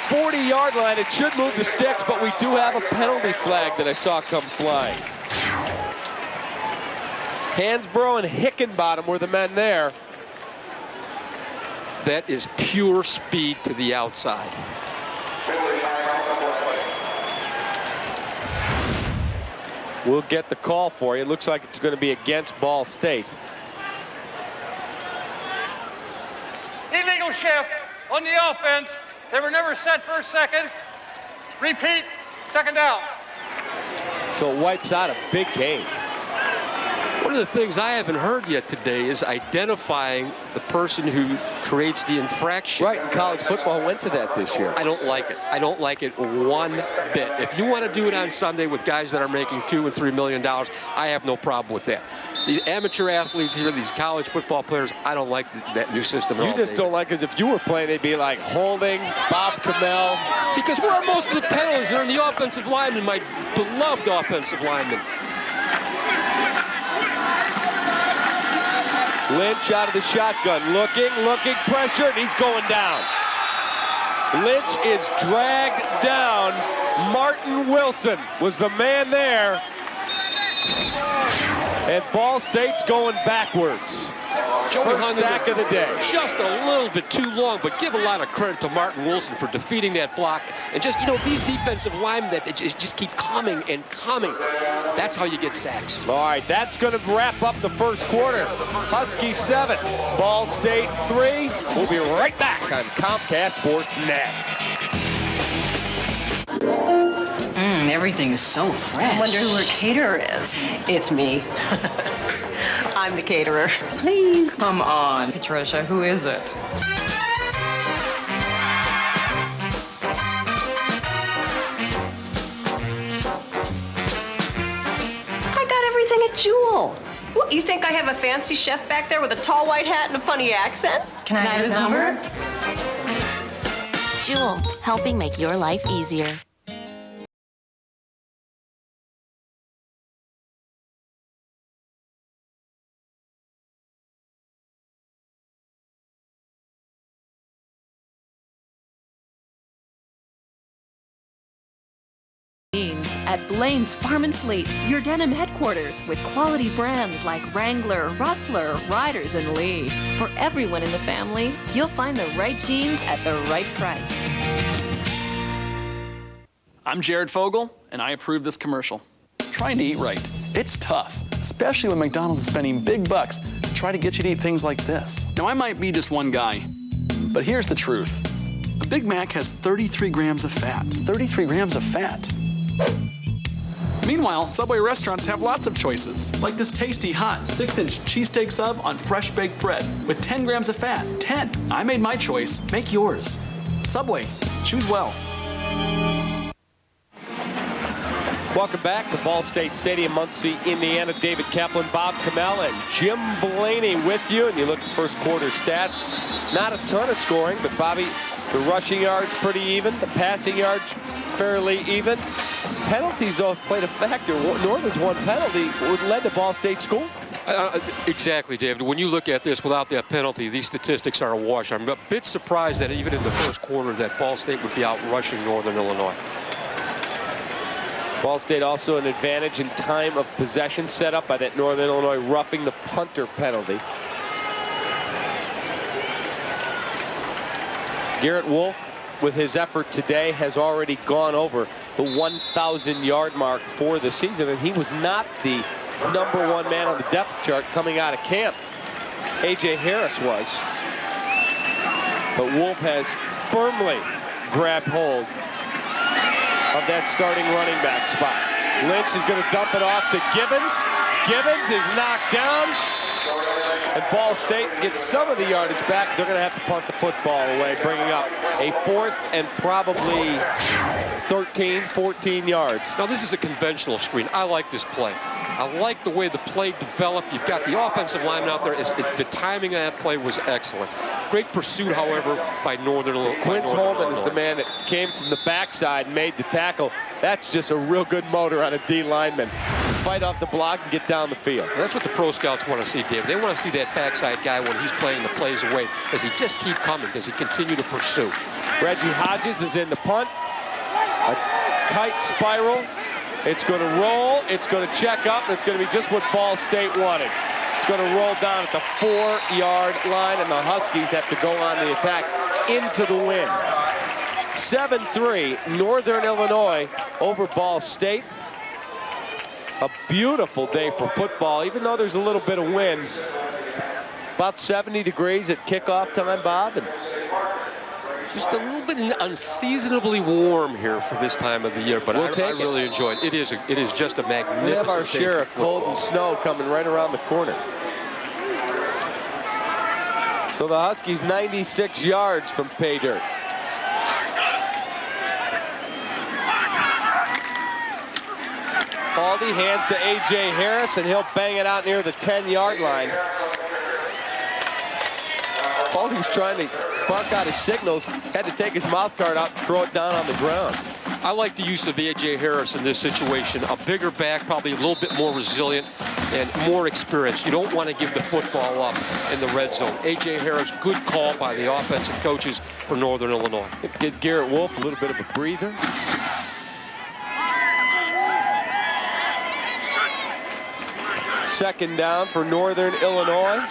40-yard line. It should move the sticks, but we do have a penalty flag that I saw come flying. Hansbrough and Hickenbottom were the men there. That is pure speed to the outside. We'll get the call for you. It looks like it's going to be against Ball State. Illegal shift on the offense. They were never set for a second. Repeat, 2nd down. So it wipes out a big gain. One of the things I haven't heard yet today is identifying the person who creates the infraction. Right, and college football went to that this year. I don't like it. I don't like it one bit. If you want to do it on Sunday with guys that are making $2 and $3 million, I have no problem with that. The amateur athletes here, these college football players, I don't like that new system at all. You just don't like, because if you were playing, they'd be like Holding, Bob Kamel. Because where are most of the penalties? They're in the offensive linemen, my beloved offensive linemen. Lynch out of the shotgun, looking, pressured, he's going down. Lynch is dragged down. Martin Wilson was the man there. And Ball State's going backwards. First sack of the day. Just a little bit too long, but give a lot of credit to Martin Wilson for defeating that block. And just, you know, these defensive linemen that just keep coming and coming. That's how you get sacks. All right, that's going to wrap up the first quarter. Huskies 7, Ball State 3. We'll be right back on Comcast Sports Net. Everything is so fresh. I wonder who her caterer is. It's me. I'm the caterer. Please, come on. Patricia, who is it? I got everything at Jewel. What, you think I have a fancy chef back there with a tall white hat and a funny accent? Can I have his number? Jewel, helping make your life easier. At Blaine's Farm and Fleet, your denim headquarters with quality brands like Wrangler, Rustler, Riders, and Lee. For everyone in the family, you'll find the right jeans at the right price. I'm Jared Fogle, and I approve this commercial. Trying to eat right, it's tough, especially when McDonald's is spending big bucks to try to get you to eat things like this. Now, I might be just one guy, but here's the truth. A Big Mac has 33 grams of fat. 33 grams of fat. Meanwhile, Subway restaurants have lots of choices, like this tasty, hot 6-inch cheesesteak sub on fresh baked bread with 10 grams of fat. 10. I made my choice. Make yours. Subway. Choose well. Welcome back to Ball State Stadium, Muncie, Indiana. David Kaplan, Bob Kamel, and Jim Blaney with you. And you look at first quarter stats. Not a ton of scoring, but Bobby, the rushing yards pretty even. The passing yards fairly even. Penalties, though, played a factor. Northern's one penalty led to Ball State school. Exactly, David. When you look at this without that penalty, these statistics are a wash. I'm a bit surprised that even in the first quarter that Ball State would be out rushing Northern Illinois. Ball State also an advantage in time of possession set up by that Northern Illinois roughing the punter penalty. Garrett Wolf, with his effort today, has already gone over the 1,000-yard mark for the season, and he was not the #1 man on the depth chart coming out of camp. A.J. Harris was. But Wolf has firmly grabbed hold of that starting running back spot. Lynch is going to dump it off to Gibbons. Gibbons is knocked down. And Ball State gets some of the yardage back. They're going to have to punt the football away, bringing up a 4th and probably 13, 14 yards. Now, this is a conventional screen. I like this play. I like the way the play developed. You've got the offensive lineman out there. The timing of that play was excellent. Great pursuit, however, by Northern Illinois. Quince Holman is the man that came from the backside and made the tackle. That's just a real good motor on a D lineman. Fight off the block and get down the field. That's what the pro scouts want to see, David. They want to see that backside guy when he's playing the plays away. Does he just keep coming? Does he continue to pursue? Reggie Hodges is in the punt. A tight spiral. It's going to roll. It's going to check up. And it's going to be just what Ball State wanted. It's going to roll down at the 4-yard line, and the Huskies have to go on the attack into the wind. 7-3, Northern Illinois over Ball State. A beautiful day for football, even though there's a little bit of wind. About 70 degrees at kickoff time, Bob. And just a little bit unseasonably warm here for this time of the year, but I really enjoy it. It is just a magnificent we have our day share of cold and snow coming right around the corner. So the Huskies 96 yards from pay dirt. Haldi hands to A.J. Harris, and he'll bang it out near the 10-yard line. Haldi was trying to bark out his signals, had to take his mouth guard out and throw it down on the ground. I like the use of A.J. Harris in this situation. A bigger back, probably a little bit more resilient and more experienced. You don't want to give the football up in the red zone. A.J. Harris, good call by the offensive coaches for Northern Illinois. Get Garrett Wolf a little bit of a breather. Second down for Northern Illinois.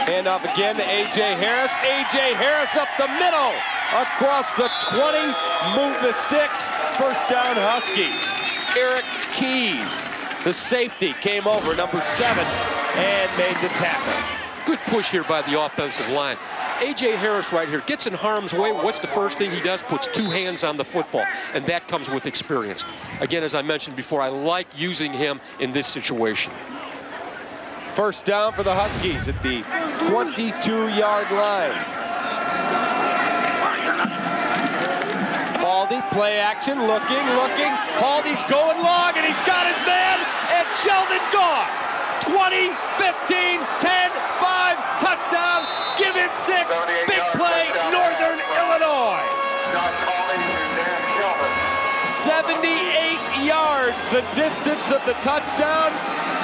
Hand off again to A.J. Harris. A.J. Harris up the middle. Across the 20. Move the sticks. First down Huskies. Eric Keys, the safety, came over, number 7, and made the tackle. Good push here by the offensive line. A.J. Harris right here gets in harm's way. What's the first thing he does? Puts 2 hands on the football, and that comes with experience. Again, as I mentioned before, I like using him in this situation. First down for the Huskies at the 22-yard line. Haldi, play action, looking. Haldi's going long, and he's got his man, and Sheldon's gone. 20, 15, 10, 5, touchdown. Give him 6. Big play, Northern Illinois. 78 yards, the distance of the touchdown.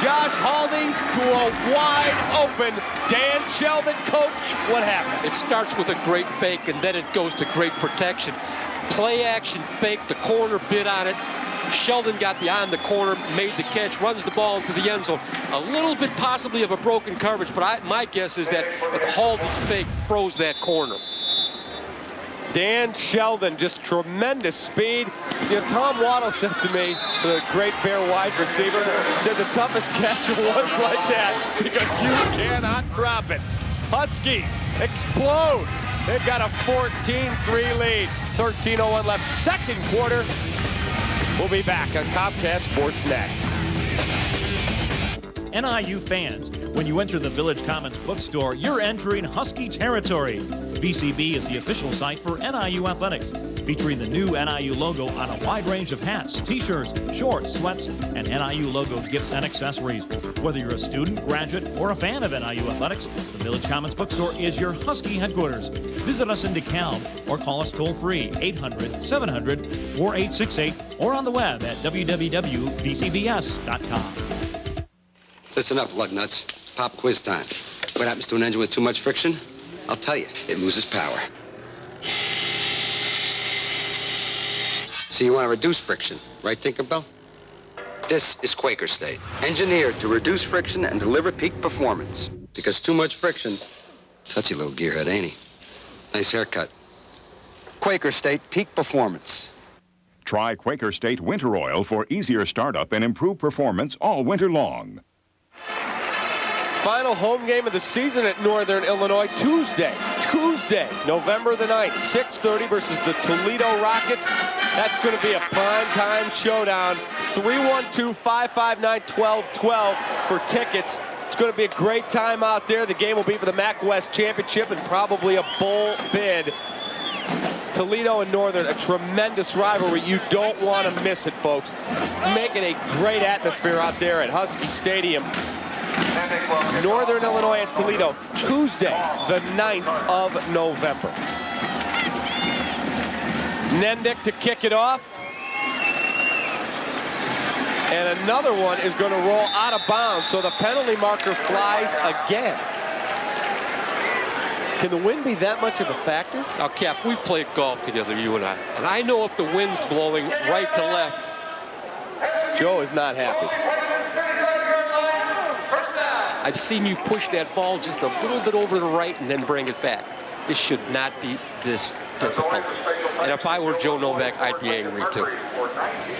Josh Haldi to a wide open Dan Sheldon. Coach, what happened? It starts with a great fake, and then it goes to great protection. Play action fake, the corner bid on it. Sheldon got the eye on the corner, made the catch, runs the ball into the end zone. A little bit possibly of a broken coverage, but my guess is that Haldi's fake froze that corner. Dan Sheldon, just tremendous speed. You know, Tom Waddle said to me, the great Bear wide receiver, said the toughest catch was like that because you cannot drop it. Huskies explode. They've got a 14-3 lead. 13:01 left, second quarter. We'll be back on Comcast Sportsnet. NIU fans, when you enter the Village Commons bookstore, you're entering Husky territory. VCB is the official site for NIU athletics, featuring the new NIU logo on a wide range of hats, t-shirts, shorts, sweats, and NIU logo gifts and accessories. Whether you're a student, graduate, or a fan of NIU athletics, the Village Commons bookstore is your Husky headquarters. Visit us in DeKalb or call us toll-free 800-700-4868 or on the web at www.vcbs.com. Listen up, lug nuts. Pop quiz time. What happens to an engine with too much friction? I'll tell you, it loses power. So you want to reduce friction, right, Tinkerbell? This is Quaker State, engineered to reduce friction and deliver peak performance. Because too much friction, touchy little gearhead, ain't he? Nice haircut. Quaker State peak performance. Try Quaker State Winter Oil for easier startup and improved performance all winter long. Final home game of the season at Northern Illinois, Tuesday, November the 9th, 6:30 versus the Toledo Rockets. That's going to be a primetime showdown. 312-559-1212 for tickets. It's going to be a great time out there. The game will be for the MAC West Championship and probably a bowl bid. Toledo and Northern, a tremendous rivalry. You don't want to miss it, folks. Making a great atmosphere out there at Husky Stadium. Northern Illinois and Toledo, Tuesday, the 9th of November. Nendick to kick it off. And another one is going to roll out of bounds, so the penalty marker flies again. Can the wind be that much of a factor? Now, Cap, we've played golf together, you and I know if the wind's blowing right to left. Joe is not happy. I've seen you push that ball just a little bit over the right and then bring it back. This should not be this difficult. And if I were Joe Novak, I'd be angry too.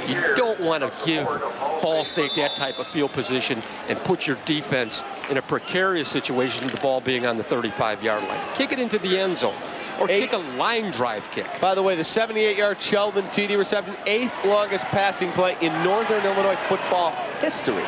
You don't want to give Ball State that type of field position and put your defense in a precarious situation with the ball being on the 35-yard line. Kick it into the end zone or kick a line drive kick. By the way, the 78-yard Sheldon TD reception, 8th longest passing play in Northern Illinois football history.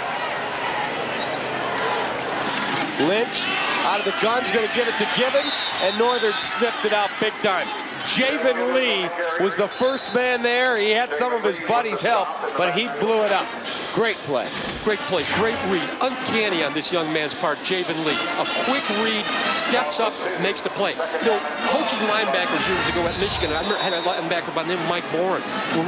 Lynch out of the gun's going to give it to Gibbons, and Northern sniffed it out big time. Javen Lee was the first man there. He had some of his buddies help, but he blew it up. Great play. Great play, great read. Uncanny on this young man's part, Javen Lee. A quick read, steps up, makes the play. You know, coaching linebackers years ago at Michigan, I had a linebacker by the name of Mike Boren. They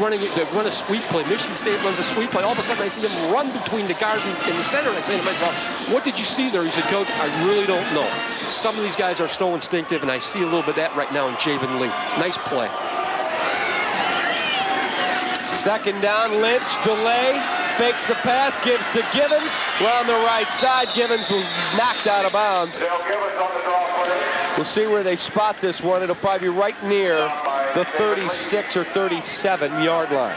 run a sweep play. Michigan State runs a sweep play. All of a sudden, I see him run between the guard and the center, and I say to myself, what did you see there? He said, Coach, I really don't know. Some of these guys are so instinctive, and I see a little bit of that right now in Javen Lee. Nice play. Second down, Lynch, delay, fakes the pass, gives to Gibbons. Well, on the right side, Gibbons was knocked out of bounds. We'll see where they spot this one. It'll probably be right near the 36 or 37-yard line.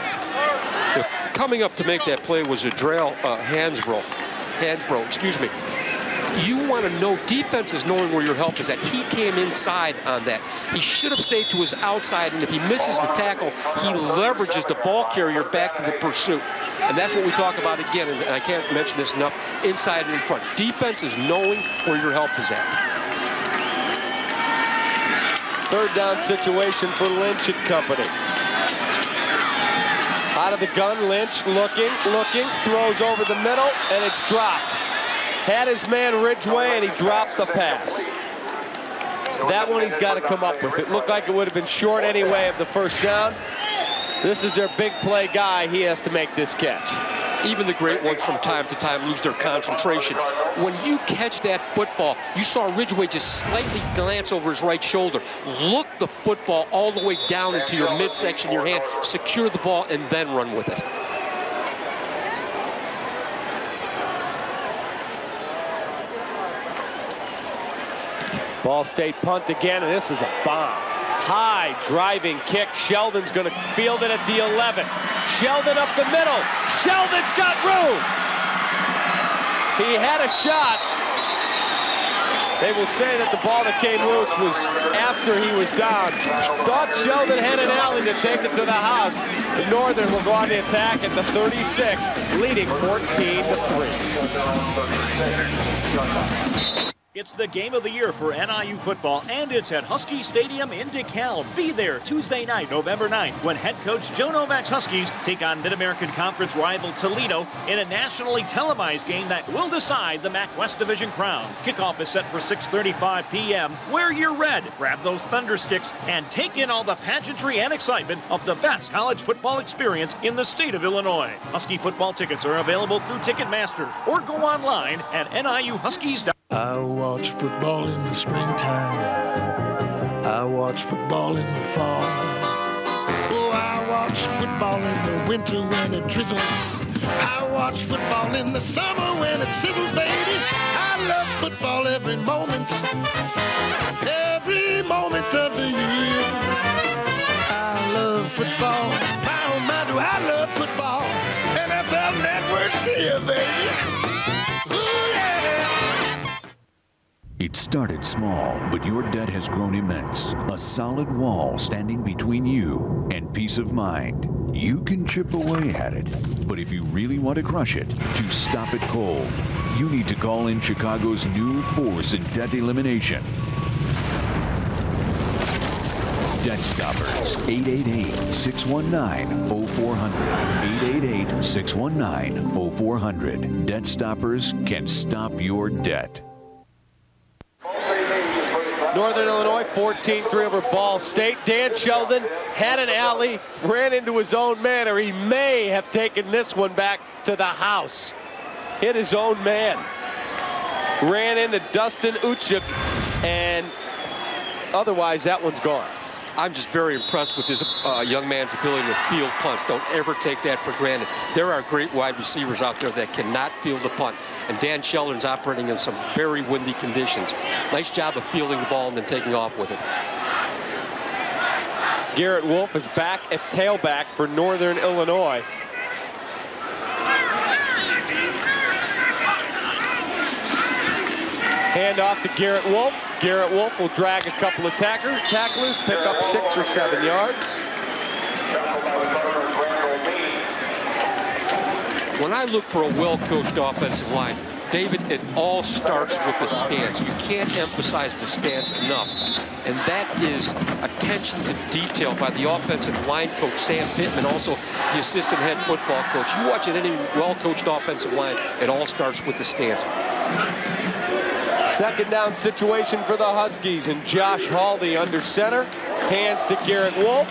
Coming up to make that play was Adrell Hansbrough, excuse me. You want to know, defense is knowing where your help is at. He came inside on that. He should have stayed to his outside, and if he misses the tackle, he leverages the ball carrier back to the pursuit. And that's what we talk about again, and I can't mention this enough, inside and in front. Defense is knowing where your help is at. Third down situation for Lynch and company. Out of the gun, Lynch looking, throws over the middle, and it's dropped. Had his man Ridgeway, and he dropped the pass. That one he's got to come up with. It looked like it would have been short anyway of the first down. This is their big play guy. He has to make this catch. Even the great ones from time to time lose their concentration. When you catch that football, you saw Ridgeway just slightly glance over his right shoulder. Look the football all the way down into your midsection of your hand, secure the ball, and then run with it. Ball State punt again, and this is a bomb. High driving kick. Sheldon's going to field it at the 11. Sheldon up the middle. Sheldon's got room. He had a shot. They will say that the ball that came loose was after he was down. Thought Sheldon had an alley to take it to the house. The Northern will go on the attack at the 36, leading 14-3. It's the game of the year for NIU football, and it's at Husky Stadium in DeKalb. Be there Tuesday night, November 9th, when head coach Joe Novak's Huskies take on Mid-American Conference rival Toledo in a nationally televised game that will decide the MAC West Division crown. Kickoff is set for 6:35 p.m. Wear your red, grab those thunder sticks, and take in all the pageantry and excitement of the best college football experience in the state of Illinois. Husky football tickets are available through Ticketmaster or go online at NIUHuskies.com. I watch football in the springtime. I watch football in the fall. Oh, I watch football in the winter when it drizzles. I watch football in the summer when it sizzles, baby. I love football every moment of the year. I love football. My, oh my, do I love football. NFL Network's here, baby. It started small, but your debt has grown immense. A solid wall standing between you and peace of mind. You can chip away at it, but if you really want to crush it, to stop it cold, you need to call in Chicago's new force in debt elimination. Debt Stoppers, 888-619-0400. 888-619-0400. Debt Stoppers can stop your debt. Northern Illinois, 14-3 over Ball State. Dan Sheldon had an alley, ran into his own man, or he may have taken this one back to the house. Hit his own man. Ran into Dustin Uchuk, and otherwise that one's gone. I'm just very impressed with this young man's ability to field punts. Don't ever take that for granted. There are great wide receivers out there that cannot field a punt, and Dan Sheldon's operating in some very windy conditions. Nice job of fielding the ball and then taking off with it. Garrett Wolf is back at tailback for Northern Illinois. Hand off to Garrett Wolf. Garrett Wolf will drag a couple of tacklers, pick up 6 or 7 yards. When I look for a well-coached offensive line, David, it all starts with the stance. You can't emphasize the stance enough. And that is attention to detail by the offensive line coach, Sam Pittman, also the assistant head football coach. You watch any well-coached offensive line, it all starts with the stance. Second down situation for the Huskies, and Josh Haldi under center. Hands to Garrett Wolf.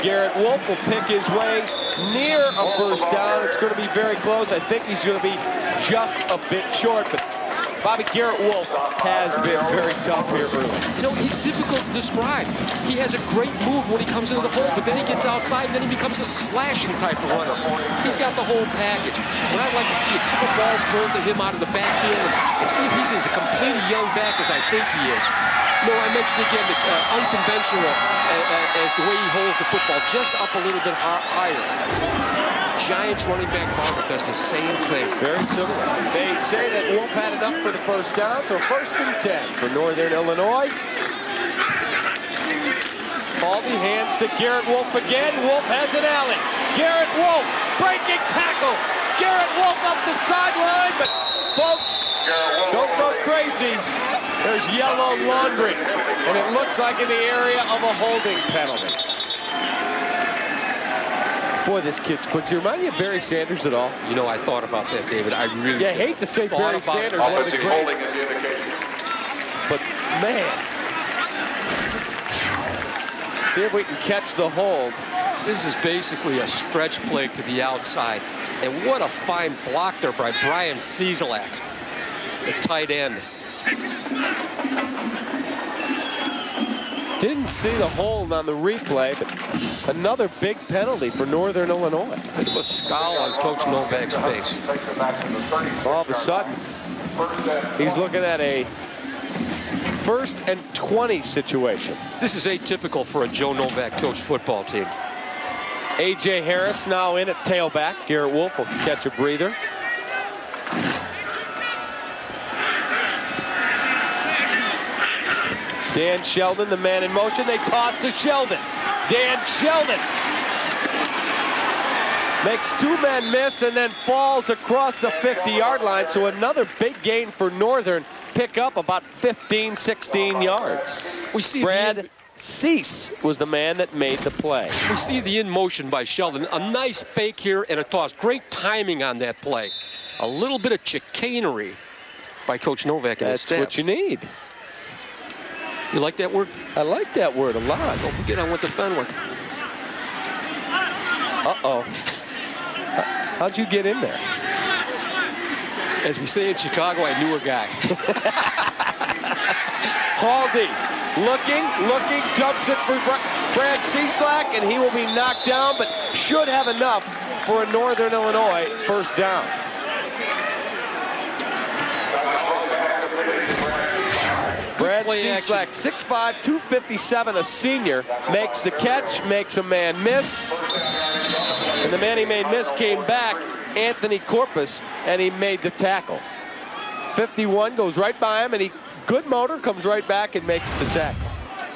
Garrett Wolf will pick his way near a first down. It's going to be very close. I think he's going to be just a bit short, but Bobby, Garrett Wolf has been very tough here early. You know, he's difficult to describe. He has a great move when he comes into the hole, but then he gets outside, and then he becomes a slashing type of runner. He's got the whole package. But I'd like to see a couple balls thrown to him out of the backfield and see if he's as a complete young back as I think he is. No, I mentioned again the unconventional as the way he holds the football, just up a little bit higher. Giants running back Barber does the same thing. Very similar. They say that Wolf had enough for the first down, so 1st and 10 for Northern Illinois. Haldi hands to Garrett Wolf again. Wolf has an alley. Garrett Wolf breaking tackles. Garrett Wolf up the sideline, but folks, don't go crazy. There's yellow laundry, and it looks like in the area of a holding penalty. Boy, this kid's quick. Does he remind you of Barry Sanders at all? You know, I thought about that, David. I really I hate to say Barry Sanders wasn't great. But, man. See if we can catch the hold. This is basically a stretch play to the outside. And what a fine block there by Brian Cieslak, the tight end. Didn't see the hold on the replay, but another big penalty for Northern Illinois. Look at the scowl on Coach Novak's face. All of a sudden, he's looking at a 1st and 20 situation. This is atypical for a Joe Novak coached football team. A.J. Harris now in at tailback. Garrett Wolf will catch a breather. Dan Sheldon, the man in motion. They toss to Sheldon. Dan Sheldon makes 2 men miss and then falls across the 50-yard line. So another big gain for Northern. Pick up about 15, 16 yards. We see Brad Cease was the man that made the play. We see the in motion by Sheldon. A nice fake here and a toss. Great timing on that play. A little bit of chicanery by Coach Novak and his staff. That's what you need. You like that word? I like that word a lot. Don't forget I went to Fenwick. Uh-oh. How'd you get in there? As we say in Chicago, I knew a guy. Haldi looking, dumps it for Brad Cieslak, and he will be knocked down, but should have enough for a Northern Illinois first down. Brad Cieslak, 6'5", 257, a senior, makes the catch, makes a man miss. And the man he made miss came back, Anthony Corpus, and he made the tackle. 51 goes right by him, and he, good motor, comes right back and makes the tackle.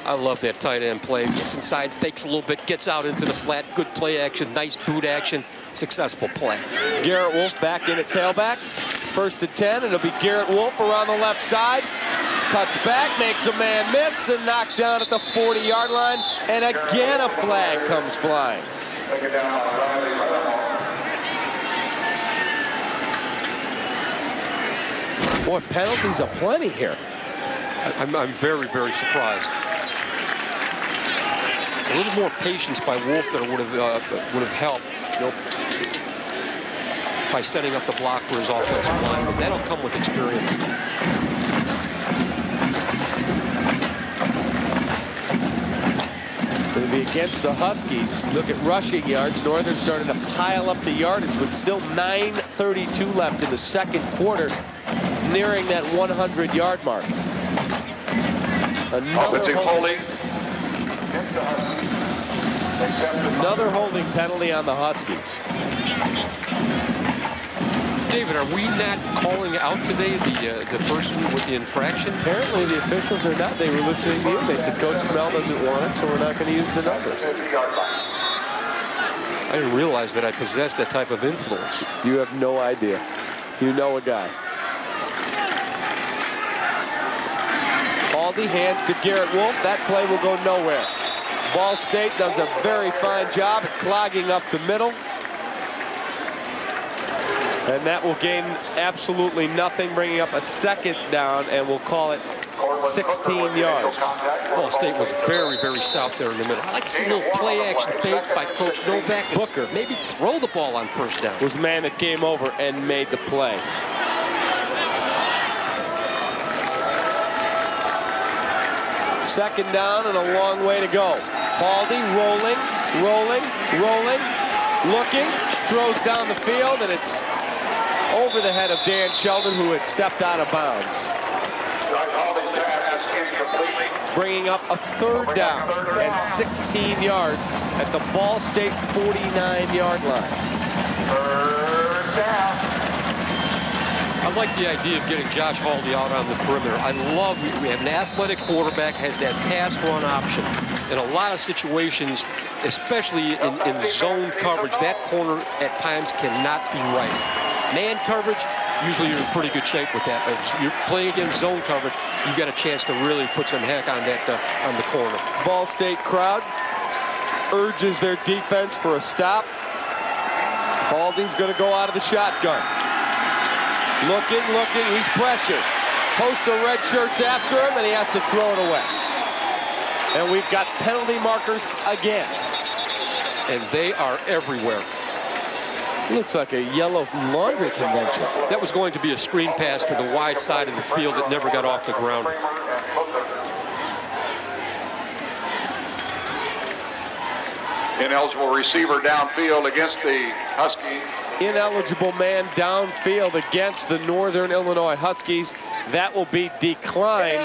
I love that tight end play. Gets inside, fakes a little bit, gets out into the flat. Good play action, nice boot action, successful play. Garrett Wolf back in at tailback. 1st and 10, it'll be Garrett Wolf around the left side. Cuts back, makes a man miss, and knocked down at the 40-yard line. And again, a flag comes flying. Boy, penalties aplenty here. I'm very, very surprised. A little more patience by Wolf there would have helped, you know, by setting up the block for his offensive line. But that'll come with experience. Going to be against the Huskies. Look at rushing yards. Northern starting to pile up the yardage with still 9:32 left in the 2nd quarter, nearing that 100-yard mark. Another holding penalty on the Huskies. David, are we not calling out today the person with the infraction? Apparently the officials are not. They were listening to you. They said Coach Kamel doesn't want it, so we're not going to use the numbers. I didn't realize that I possessed that type of influence. You have no idea. You know a guy. Haldi hands to Garrett Wolf. That play will go nowhere. Ball State does a very fine job at clogging up the middle. And that will gain absolutely nothing, bringing up a 2nd down, and we'll call it 16 yards. Ball State was very, very stout there in the middle. I like to see a little play action fake by Coach Novak. Booker maybe throw the ball on 1st down. Was the man that came over and made the play. Second down and a long way to go. Haldi rolling, looking, throws down the field, and it's over the head of Dan Sheldon, who had stepped out of bounds. Bringing up a 3rd down and 16 yards at the Ball State 49-yard line. 3rd down. I like the idea of getting Josh Haldi out on the perimeter. I love, we have an athletic quarterback, has that pass run option. In a lot of situations, especially in zone coverage, that corner at times cannot be right. Man coverage, usually you're in pretty good shape with that. But you're playing against zone coverage, you've got a chance to really put some heck on that on the corner. Ball State crowd urges their defense for a stop. Haldi's going to go out of the shotgun. Looking, he's pressured. Post of red shirts after him, and he has to throw it away. And we've got penalty markers again. And they are everywhere. Looks like a yellow laundry convention. That was going to be a screen pass to the wide side of the field that never got off the ground. Ineligible receiver downfield against the Huskies. Ineligible man downfield against the Northern Illinois Huskies. That will be declined.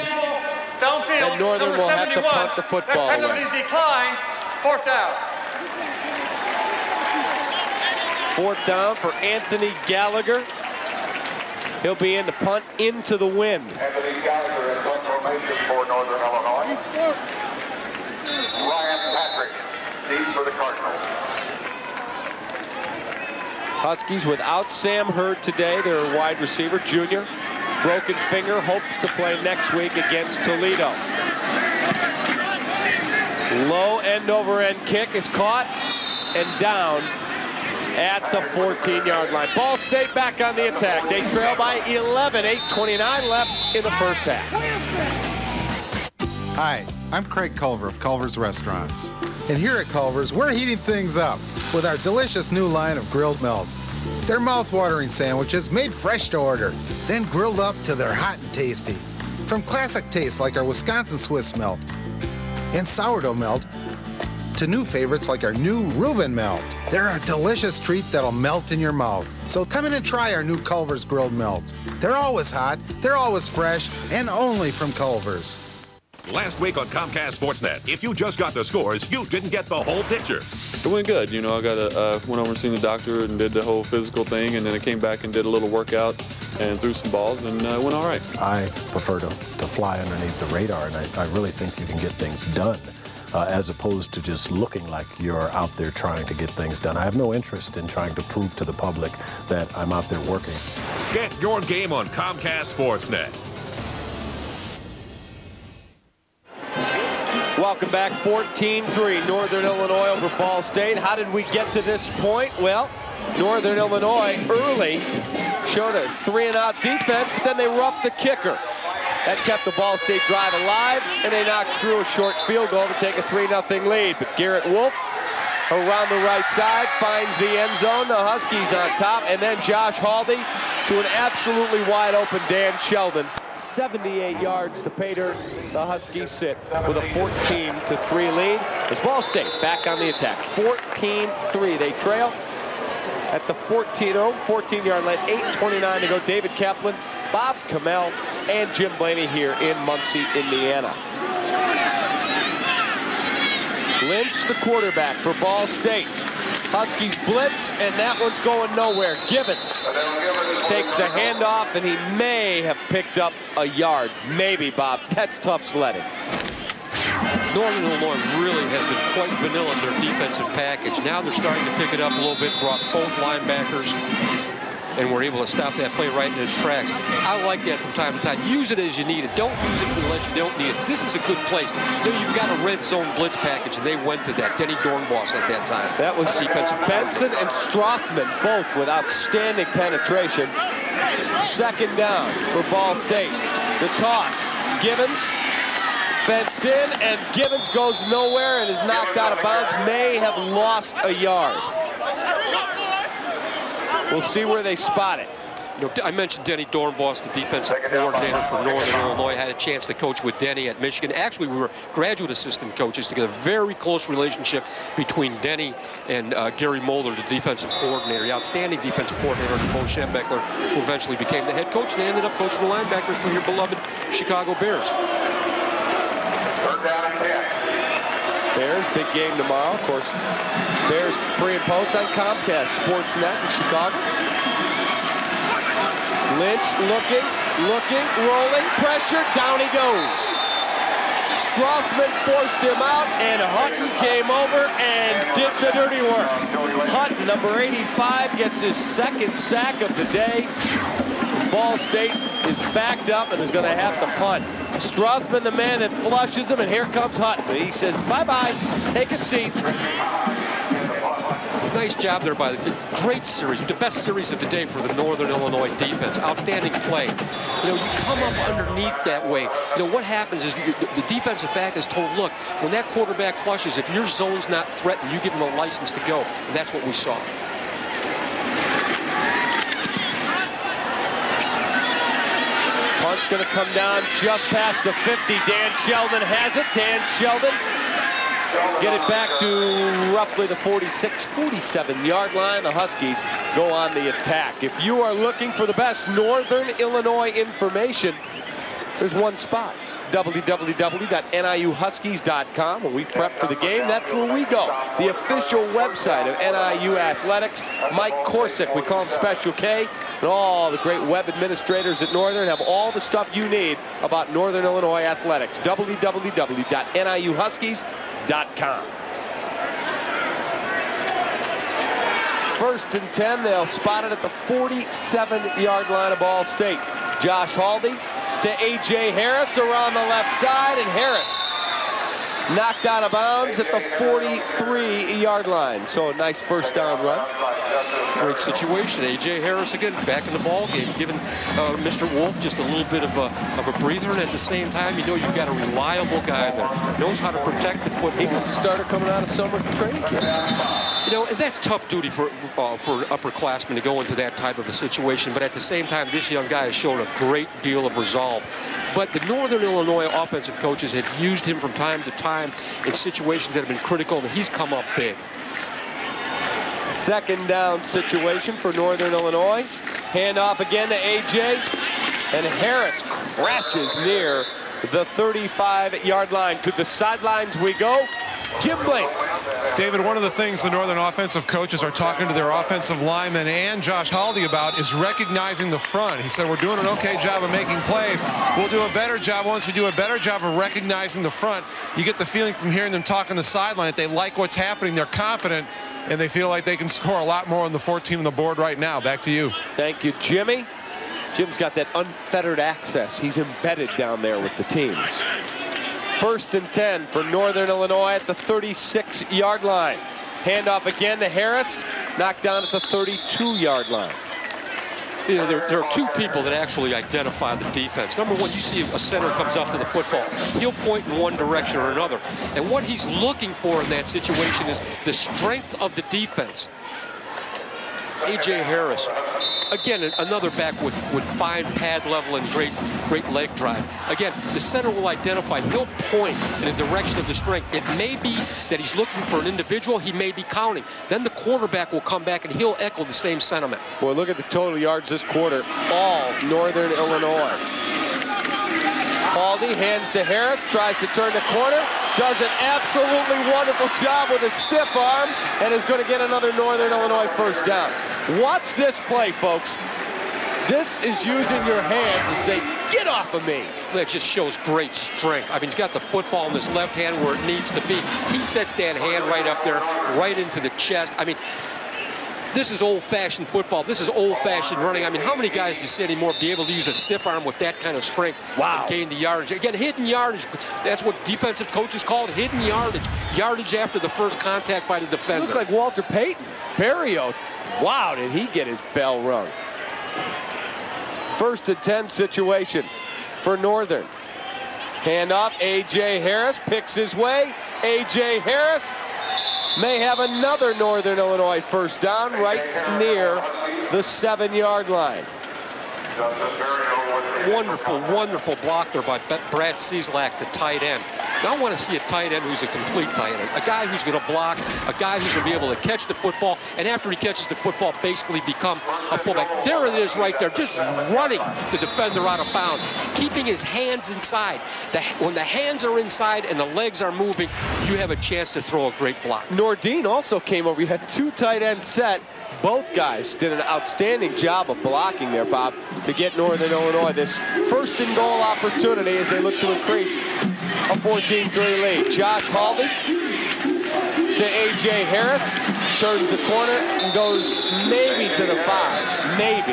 Downfield, and Northern will have to punt the football that away. penalty's declined. 4th down. 4th down for Anthony Gallagher. He'll be in to punt into the wind. Anthony Gallagher in punt formation for Northern Illinois. Ryan Patrick, deep for the Cardinals. Huskies without Sam Hurd today, their wide receiver, junior. Broken finger, hopes to play next week against Toledo. Low end-over-end kick is caught and down at the 14-yard line. Ball State back on the attack. They trail by 11, 8:29 left in the first half. Hi, I'm Craig Culver of Culver's Restaurants. And here at Culver's, we're heating things up with our delicious new line of grilled melts. They're mouth-watering sandwiches made fresh to order, then grilled up till they're hot and tasty. From classic tastes like our Wisconsin Swiss melt and sourdough melt to new favorites like our new Reuben melt. They're a delicious treat that'll melt in your mouth. So come in and try our new Culver's grilled melts. They're always hot, they're always fresh, and only from Culver's. Last week on Comcast Sportsnet, if you just got the scores, you didn't get the whole picture. It went good. You know, I got went over and seen the doctor and did the whole physical thing, and then I came back and did a little workout and threw some balls, and it went all right. I prefer to fly underneath the radar, and I really think you can get things done as opposed to just looking like you're out there trying to get things done. I have no interest in trying to prove to the public that I'm out there working. Get your game on Comcast Sportsnet. Welcome back, 14-3, Northern Illinois over Ball State. How did we get to this point? Well, Northern Illinois early showed a 3-and-out defense, but then they roughed the kicker. That kept the Ball State drive alive, and they knocked through a short field goal to take a 3-0 lead. But Garrett Wolf around the right side finds the end zone. The Huskies on top, and then Josh Haldi to an absolutely wide open Dan Sheldon. 78 yards to Pater. The Huskies sit with a 14-3 lead as Ball State back on the attack. 14-3. They trail at the 14-yard line. 8:29 to go. David Kaplan, Bob Kamel, and Jim Blaney here in Muncie, Indiana. Lynch, the quarterback for Ball State. Huskies blitz, and that one's going nowhere. Givens takes the handoff, and he may have picked up a yard. Maybe, Bob. That's tough sledding. Northern Illinois really has been quite vanilla in their defensive package. Now they're starting to pick it up a little bit, brought both linebackers, and were able to stop that play right in its tracks. I like that from time to time. Use it as you need it. Don't use it unless you don't need it. This is a good place. You know, you've got a red zone blitz package, and they went to that. Denny Dornbos at that time. That was defensive. Benson and Strothman both with outstanding penetration. 2nd down for Ball State. The toss. Givens fenced in, and Givens goes nowhere and is knocked out of bounds. May have lost a yard. We'll see where they spot it. You know, I mentioned Denny Dornbos, the defensive coordinator for Northern Illinois. Had a chance to coach with Denny at Michigan. Actually, we were graduate assistant coaches together. Very close relationship between Denny and Gary Moeller, the defensive coordinator. The outstanding defensive coordinator under Bo Schembechler, who eventually became the head coach and ended up coaching the linebackers for your beloved Chicago Bears. Bears, big game tomorrow. Of course, Bears pre and post on Comcast Sportsnet in Chicago. Lynch looking, rolling, pressure, down he goes. Strothman forced him out, and Hutton came over and did the dirty work. Hutton, number 85, gets his 2nd sack of the day. Ball State is backed up and is going to have to punt. Strothman, the man that flushes him, and here comes Hutton. He says, bye-bye, take a seat. nice job there by the great series, the best series of the day for the Northern Illinois defense. Outstanding play. You know, you come up underneath that way. You know, what happens is the defensive back is told, look, when that quarterback flushes, if your zone's not threatened, you give him a license to go. And that's what we saw. Punt's going to come down just past the 50. Dan Sheldon has it. Dan Sheldon get it back to roughly the 46, 47-yard line. The Huskies go on the attack. If you are looking for the best Northern Illinois information, there's one spot. www.niuhuskies.com. When we prep for the game, that's where we go. The official website of NIU Athletics. Mike Korsick, we call him Special K, and all the great web administrators at Northern have all the stuff you need about Northern Illinois athletics. www.niuhuskies.com. 1st and 10, they'll spot it at the 47-yard line of Ball State. Josh Haldi to A.J. Harris around the left side, and Harris knocked out of bounds at the 43-yard line. So a nice first down run. Great situation. A.J. Harris again back in the ball game, giving Mr. Wolf just a little bit of a breather, and at the same time, you know you've got a reliable guy there. Knows how to protect the football. He was the starter coming out of summer training camp. You know, and that's tough duty for upperclassmen to go into that type of a situation. But at the same time, this young guy has shown a great deal of resolve. But the Northern Illinois offensive coaches have used him from time to time in situations that have been critical, and he's come up big. 2nd down situation for Northern Illinois. Handoff again to A.J. And Harris crashes near the 35-yard line. To the sidelines we go. Jim Blake. David, one of the things the Northern offensive coaches are talking to their offensive linemen and Josh Haldi about is recognizing the front. He said, we're doing an okay job of making plays. We'll do a better job once we do a better job of recognizing the front. You get the feeling from hearing them talk on the sideline that they like what's happening. They're confident, and they feel like they can score a lot more on the 14 on the board right now. Back to you. Thank you, Jimmy. Jim's got that unfettered access. He's embedded down there with the teams. 1st and 10 for Northern Illinois at the 36-yard line. Handoff again to Harris. Knocked down at the 32-yard line. You know, there are two people that actually identify the defense. Number one, you see a center comes up to the football. He'll point in one direction or another. And what he's looking for in that situation is the strength of the defense. A.J. Harris, again, another back with fine pad level and great leg drive. Again, the center will identify. He'll point in the direction of the strength. It may be that he's looking for an individual. He may be counting. Then the quarterback will come back and he'll echo the same sentiment. Boy, look at the total yards this quarter. All Northern Illinois. Haldi hands to Harris, tries to turn the corner, does an absolutely wonderful job with a stiff arm, and is going to get another Northern Illinois first down. Watch this play, folks. This is using your hands to say, get off of me. That just shows great strength. I mean, he's got the football in his left hand where it needs to be. He sets that hand right up there, right into the chest. I mean, this is old-fashioned football. This is old-fashioned running. I mean, how many guys do you see anymore be able to use a stiff arm with that kind of strength and gain the yardage? Again, hidden yardage. That's what defensive coaches call it, hidden yardage. Yardage after the first contact by the defender. Looks like Walter Payton. Barrio. Wow, did he get his bell rung. 1st and 10 situation for Northern. Handoff, A.J. Harris picks his way. A.J. Harris may have another Northern Illinois first down right near the 7-yard line. Wonderful, wonderful block there by Brad Cieslak, the tight end. Now I want to see a tight end who's a complete tight end. A guy who's going to block, a guy who's going to be able to catch the football, and after he catches the football, basically become a fullback. There it is right there, just running the defender out of bounds, keeping his hands inside. When the hands are inside and the legs are moving, you have a chance to throw a great block. Nordine also came over. You had 2 tight ends set. Both guys did an outstanding job of blocking there, Bob, to get Northern Illinois this 1st and goal opportunity as they look to increase a 14-3 lead. Josh Haldi to A.J. Harris, turns the corner and goes maybe to the 5, maybe.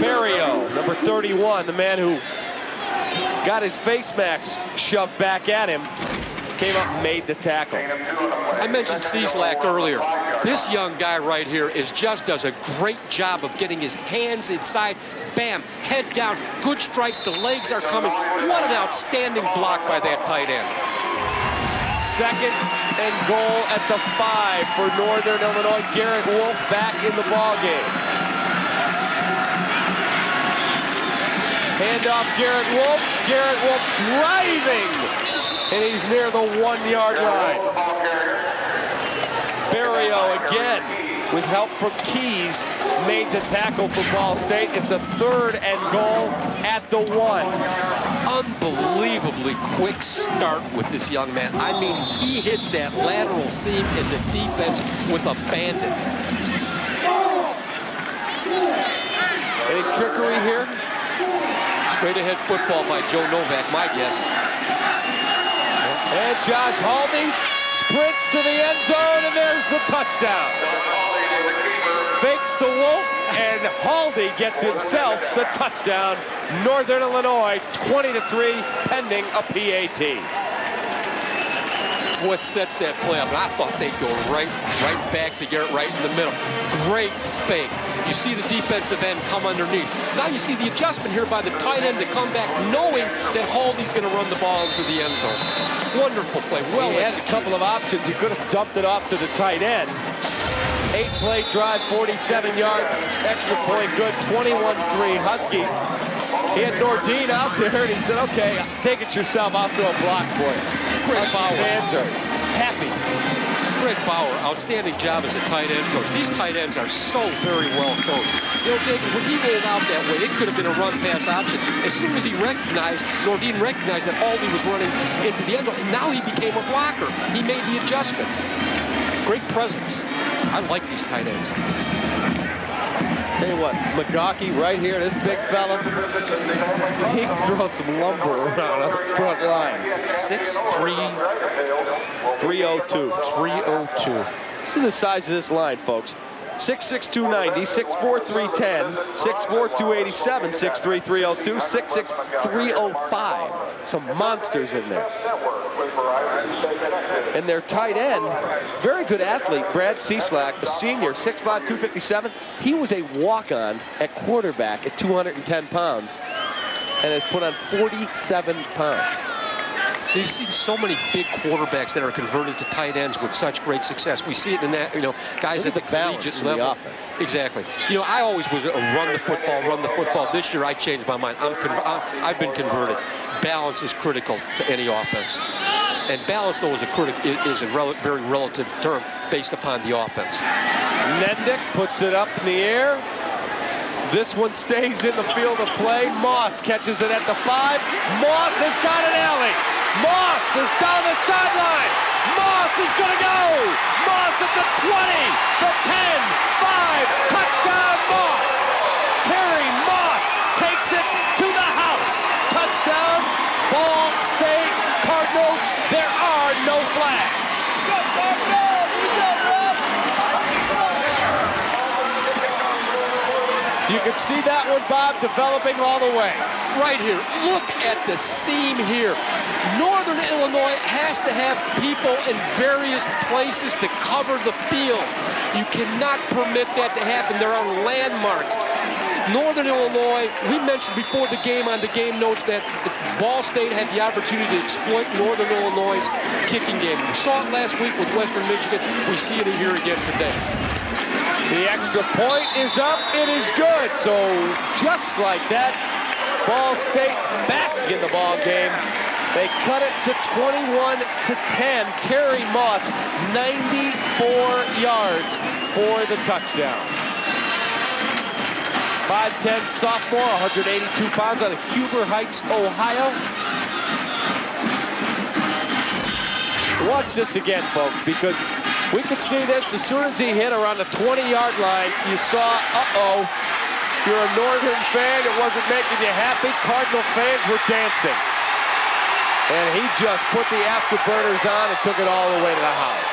Barrio, number 31, the man who got his face mask shoved back at him, came up and made the tackle. I mentioned Cieslak earlier. This young guy right here does a great job of getting his hands inside. Bam, head down, good strike, the legs are coming. What an outstanding block by that tight end. 2nd and goal at the 5 for Northern Illinois. Garrett Wolf back in the ball game. Hand off Garrett Wolf. Garrett Wolf driving, and he's near the 1-yard line. Barrio again, with help from Keys, made the tackle for Ball State. It's a 3rd and goal at the 1. Unbelievably quick start with this young man. I mean, he hits that lateral seam in the defense with abandon. Any trickery here? Straight ahead football by Joe Novak, my guess. And Josh Haldi sprints to the end zone, and there's the touchdown. Fakes to Wolf, and Haldi gets himself the touchdown. Northern Illinois 20-3, pending a PAT. What sets that play up? And I thought they'd go right back to Garrett, right in the middle. Great fake. You see the defensive end come underneath. Now you see the adjustment here by the tight end to come back, knowing that Haldi's going to run the ball into the end zone. Wonderful play. Well executed. He had a couple of options. He could have dumped it off to the tight end. 8-play drive, 47 yards, extra point good, 21-3 Huskies. He had Nordine out there, and he said, okay, take it yourself, I'll throw a block for you. Greg Bauer. Fans are happy. Greg Bauer, outstanding job as a tight end coach. These tight ends are so very well coached. You know, David, when he rolled out that way, it could have been a run-pass option. As soon as Nordine recognized that Haldi was running into the end zone, and now he became a blocker. He made the adjustment. Great presence. I like these tight ends. Tell you what, McGawkey right here, this big fella, he can throw some lumber around on the front line. 6'3", 302. 302. See the size of this line, folks. 6'6", 290, 6'4", 310, 6'4", 287, 6'3", 302, 6'6", 305. Some monsters in there. And their tight end, very good athlete, Brad Cieslak, a senior, 6'5", 257. He was a walk-on at quarterback at 210 pounds and has put on 47 pounds. You see so many big quarterbacks that are converted to tight ends with such great success. We see it in that, guys at the collegiate level. Exactly. I always was a run the football. This year I changed my mind. I've been converted. Balance is critical to any offense. And balance, though, is a very relative term based upon the offense. Nendick puts it up in the air. This one stays in the field of play. Moss catches it at the 5. Moss has got an alley. Moss is down the sideline. Moss is going to go. Moss at the 20, the 10, 5, touchdown Moss. Terry Moss takes it to the house. Touchdown, Ball State Cardinals. There are no flags. You can see that one, Bob, developing all the way. Right here. Look at the seam here. Northern Illinois has to have people in various places to cover the field. You cannot permit that to happen. There are landmarks. Northern Illinois, we mentioned before the game on the game notes that Ball State had the opportunity to exploit Northern Illinois' kicking game. We saw it last week with Western Michigan. We see it here again today. The extra point is up. It is good. So just like that, Ball State back in the ball game. They cut it to 21-10. Terry Moss, 94 yards for the touchdown. 5'10" sophomore, 182 pounds out of Huber Heights, Ohio. Watch this again, folks, because we could see this as soon as he hit around the 20-yard line. You saw, if you're a Northern fan, it wasn't making you happy. Cardinal fans were dancing. And he just put the afterburners on and took it all the way to the house.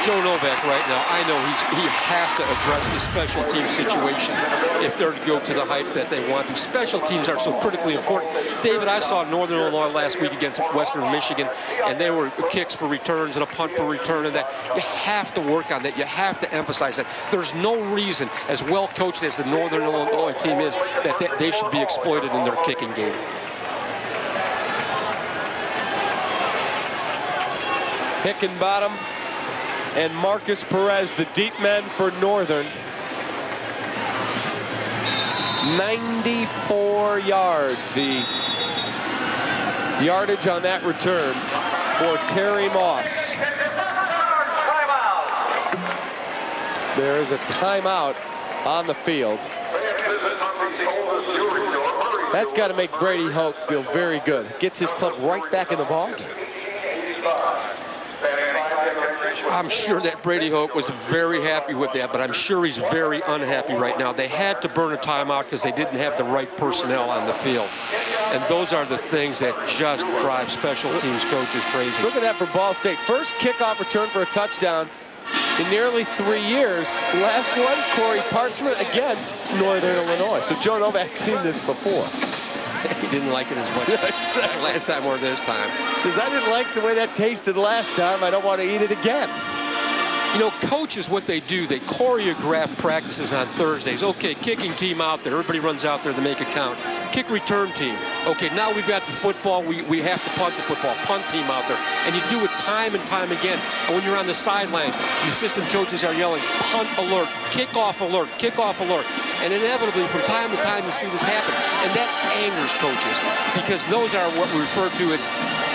Joe Novak right now, I know he has to address the special team situation if they're to go to the heights that they want to. Special teams are so critically important. David, I saw Northern Illinois last week against Western Michigan, and they were kicks for returns and a punt for return, and that you have to work on that. You have to emphasize that. There's no reason, as well coached as the Northern Illinois team is, that they should be exploited in their kicking game. Hickenbottom and Marcus Perez, the deep men for Northern. 94 yards, the yardage on that return for Terry Moss. There is a timeout on the field. That's got to make Brady Hoke feel very good. Gets his club right back in the ballgame. I'm sure that Brady Hoke was very happy with that, but I'm sure he's very unhappy right now. They had to burn a timeout because they didn't have the right personnel on the field. And those are the things that just drive special teams coaches crazy. Look at that for Ball State. First kickoff return for a touchdown in nearly 3 years. Last one, Corey Parchment against Northern Illinois. So Joe Novak's seen this before. He didn't like it as much last time or this time. Says, I didn't like the way that tasted last time. I don't want to eat it again. You know, coaches, what they do, they choreograph practices on Thursdays. Okay, kicking team out there. Everybody runs out there to make it count. Kick return team. Okay, now we've got the football. We have to punt the football. Punt team out there. And you do it time and time again. And when you're on the sideline, the assistant coaches are yelling, punt alert, kickoff alert, kickoff alert. And inevitably, from time to time, you see this happen. And that angers coaches because those are what we refer to in,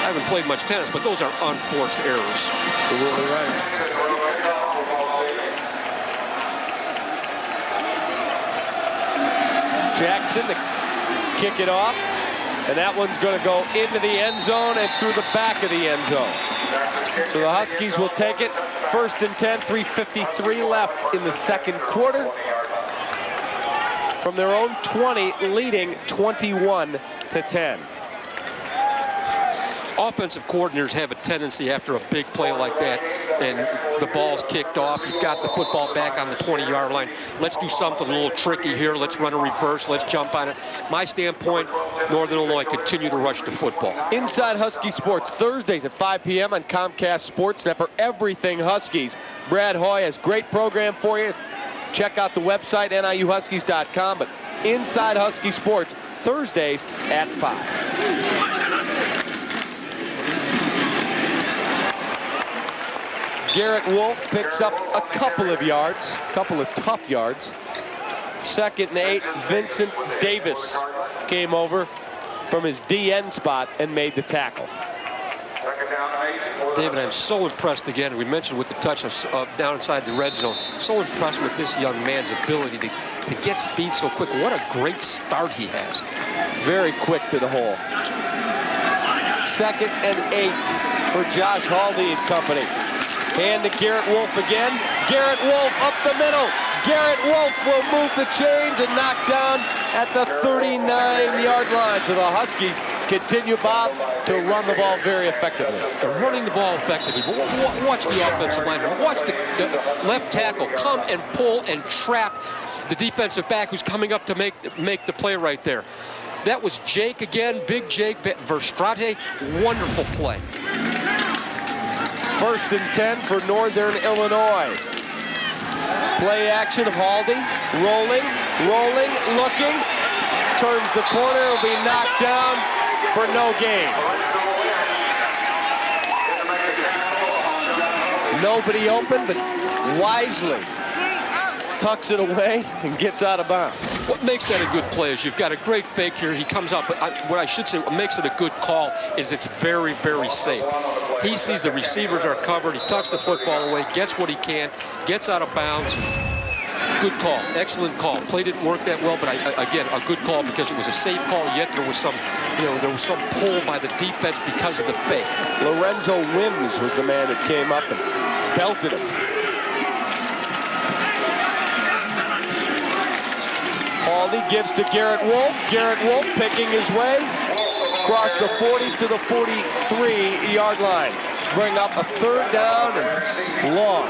I haven't played much tennis, but those are unforced errors. You're really right. Jackson to kick it off, and that one's going to go into the end zone and through the back of the end zone. So the Huskies will take it. 1st and 10, 3:53 left in the second quarter. From their own 20, leading 21-10. Offensive coordinators have a tendency after a big play like that and the ball's kicked off, you've got the football back on the 20-yard line. Let's do something a little tricky here. Let's run a reverse. Let's jump on it. My standpoint, Northern Illinois continue to rush the football. Inside Husky Sports, Thursdays at 5 p.m. on Comcast Sportsnet for everything Huskies. Brad Hoy has great program for you. Check out the website, NIUHuskies.com. But Inside Husky Sports, Thursdays at 5. Garrett Wolf picks up a couple of yards, couple of tough yards. 2nd and 8, Vincent Davis came over from his DN spot and made the tackle. David, I'm so impressed again. We mentioned with the touch down inside the red zone. So impressed with this young man's ability to get speed so quick. What a great start he has. Very quick to the hole. 2nd and 8 for Josh Haldi and company. Hand to Garrett Wolf again. Garrett Wolf up the middle. Garrett Wolf will move the chains and knock down at the 39-yard line. So the Huskies continue, Bob, to run the ball very effectively. They're running the ball effectively, but watch the offensive line. Watch the left tackle come and pull and trap the defensive back who's coming up to make the play right there. That was Jake again, big Jake Verstrate. Wonderful play. 1st and 10 for Northern Illinois. Play action of Haldi, rolling, looking, turns the corner, will be knocked down for no gain. Nobody open, but wisely tucks it away and gets out of bounds. What makes that a good play is you've got a great fake here. He comes up, but what I should say, what makes it a good call is it's very, very safe. He sees the receivers are covered. He tucks the football away, gets what he can, gets out of bounds. Good call, excellent call. Play didn't work that well, but again, a good call because it was a safe call. Yet there was some, there was some pull by the defense because of the fake. Lorenzo Wims was the man that came up and belted him. Haldi gives to Garrett Wolf. Garrett Wolf picking his way across the 40 to the 43-yard line. bring up a 3rd down and long.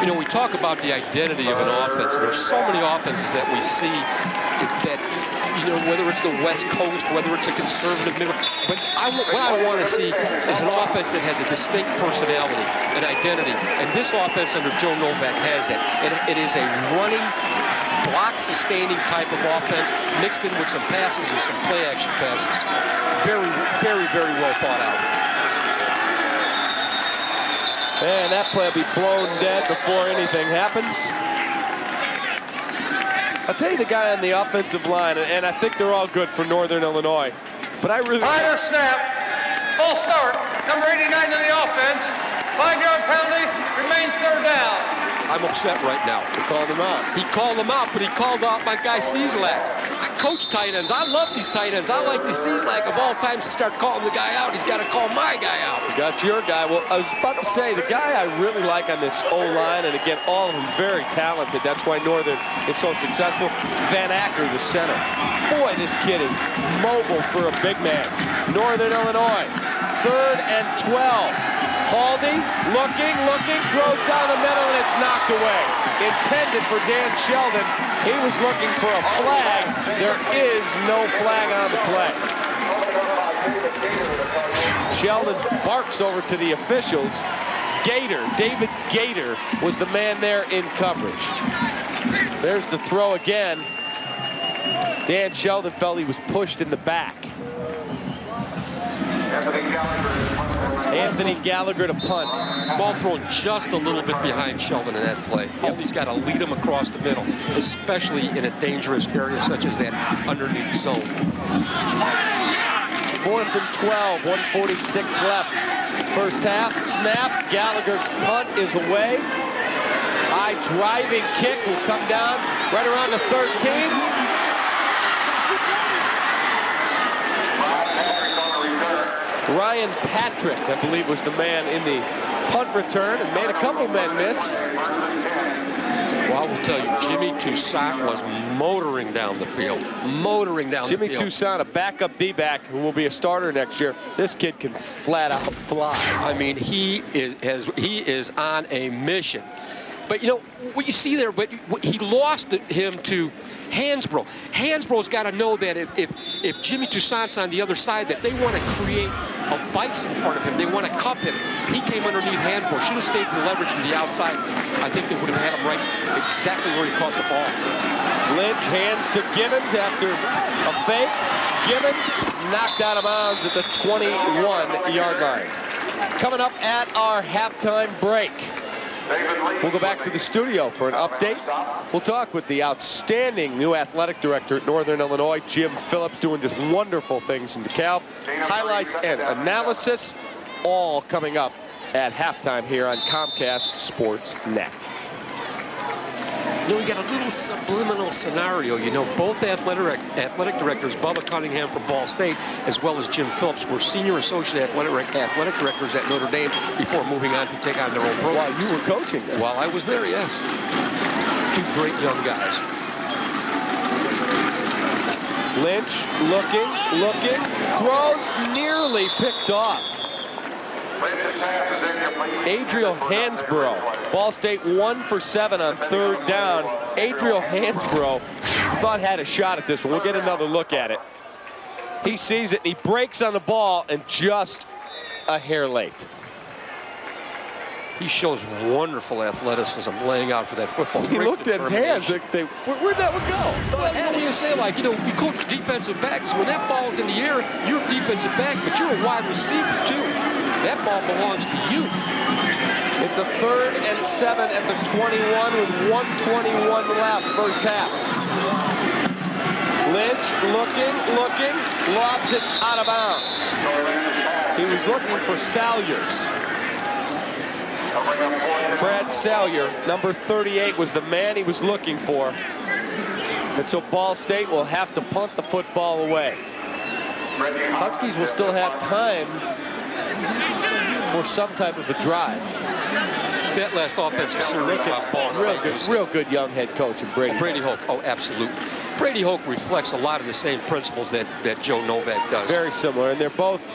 You know, we talk about the identity of an offense. There's so many offenses that we see that, you know, whether it's the West Coast, whether it's a conservative middle, but what I want to see is an offense that has a distinct personality, an identity, and this offense under Joe Novak has that. It is a running, block-sustaining type of offense mixed in with some passes and some play-action passes. Very, very, very well thought out. And that play will be blown dead before anything happens. I'll tell you the guy on the offensive line, and I think they're all good for Northern Illinois, but I really... Final snap, full start, number 89 to the offense, 5-yard penalty, remains 3rd down. I'm upset right now. He called him out. He called him out, but he called out my guy Cieslak. I coach tight ends. I love these tight ends. I like the Cieslak of all times to start calling the guy out. He's got to call my guy out. You got your guy. Well, I was about to say, the guy I really like on this O-line, and again, all of them very talented. That's why Northern is so successful. Van Acker, the center. Boy, this kid is mobile for a big man. Northern Illinois, 3rd and 12. Haldi, looking, throws down the middle, and it's knocked away. Intended for Dan Sheldon. He was looking for a flag. There is no flag on the play. Sheldon barks over to the officials. David Gator was the man there in coverage. There's the throw again. Dan Sheldon felt he was pushed in the back. Anthony Gallagher to punt. Ball thrown just a little bit behind Sheldon in that play. Haldi's got to lead him across the middle, especially in a dangerous area such as that underneath zone. 4th and 12, 1:46 left. First half, snap, Gallagher punt is away. High driving kick will come down right around the 13. Ryan Patrick, I believe, was the man in the punt return and made a couple men miss. Well, I will tell you, Jimmy Toussaint was motoring down the field. Jimmy Toussaint, a backup D-back who will be a starter next year. This kid can flat out fly. I mean, he is on a mission. But, you know, what you see there, but he lost him to Hansbrough. Hansbrough's got to know that if Jimmy Toussaint's on the other side, that they want to create a vice in front of him. They want to cup him. He came underneath Hansbrough. Should have stayed the leverage to the outside. I think they would have had him right exactly where he caught the ball. Lynch hands to Gibbons after a fake. Gibbons knocked out of bounds at the 21-yard lines. Coming up at our halftime break, we'll go back to the studio for an update. We'll talk with the outstanding new athletic director at Northern Illinois, Jim Phillips, doing just wonderful things in DeKalb. Highlights and analysis, all coming up at halftime here on Comcast Sports Net. You know, we got a little subliminal scenario. You know, both athletic directors, Bubba Cunningham from Ball State, as well as Jim Phillips, were senior associate athletic directors at Notre Dame before moving on to take on their own programs. While you were coaching there. While I was there, yes. Two great young guys. Lynch looking, throws, nearly picked off. Adriel Hansbrough, Ball State 1 for 7 on 3rd down. Adriel Hansbrough thought had a shot at this one. We'll get another look at it. He sees it, and he breaks on the ball, and just a hair late. He shows wonderful athleticism laying out for that football. He looked at his hands. Where'd that one go? Well, you know what you say, like, you know, you coach defensive backs. When that ball's in the air, you're a defensive back, but you're a wide receiver, too. That ball belongs to you. It's a 3rd and 7 at the 21 with 1:21 left, first half. Lynch looking, lobs it out of bounds. He was looking for Salyers. Brad Salyer, number 38, was the man he was looking for. And so Ball State will have to punt the football away. Huskies will still have time for some type of a drive. That last offensive series by Ball State. Real good young head coach in Brady. Brady Hoke, oh, absolutely. Brady Hoke reflects a lot of the same principles that Joe Novak does. Very similar, and they're both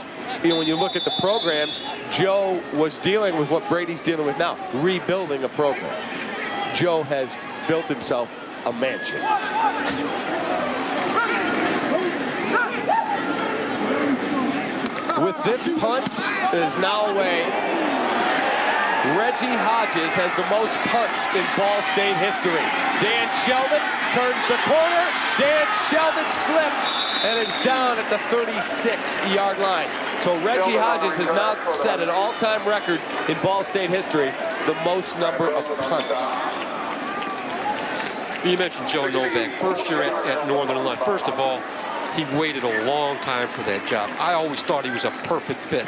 when you look at the programs, Joe was dealing with what Brady's dealing with now, rebuilding a program. Joe has built himself a mansion. With this punt, it is now away. Reggie Hodges has the most punts in Ball State history. Dan Sheldon turns the corner. Dan Sheldon slipped and is down at the 36-yard line. So Reggie Hodges has now set an all-time record in Ball State history, the most number of punts. You mentioned Joe Novak, first year at Northern Illinois. First of all, he waited a long time for that job. I always thought he was a perfect fit.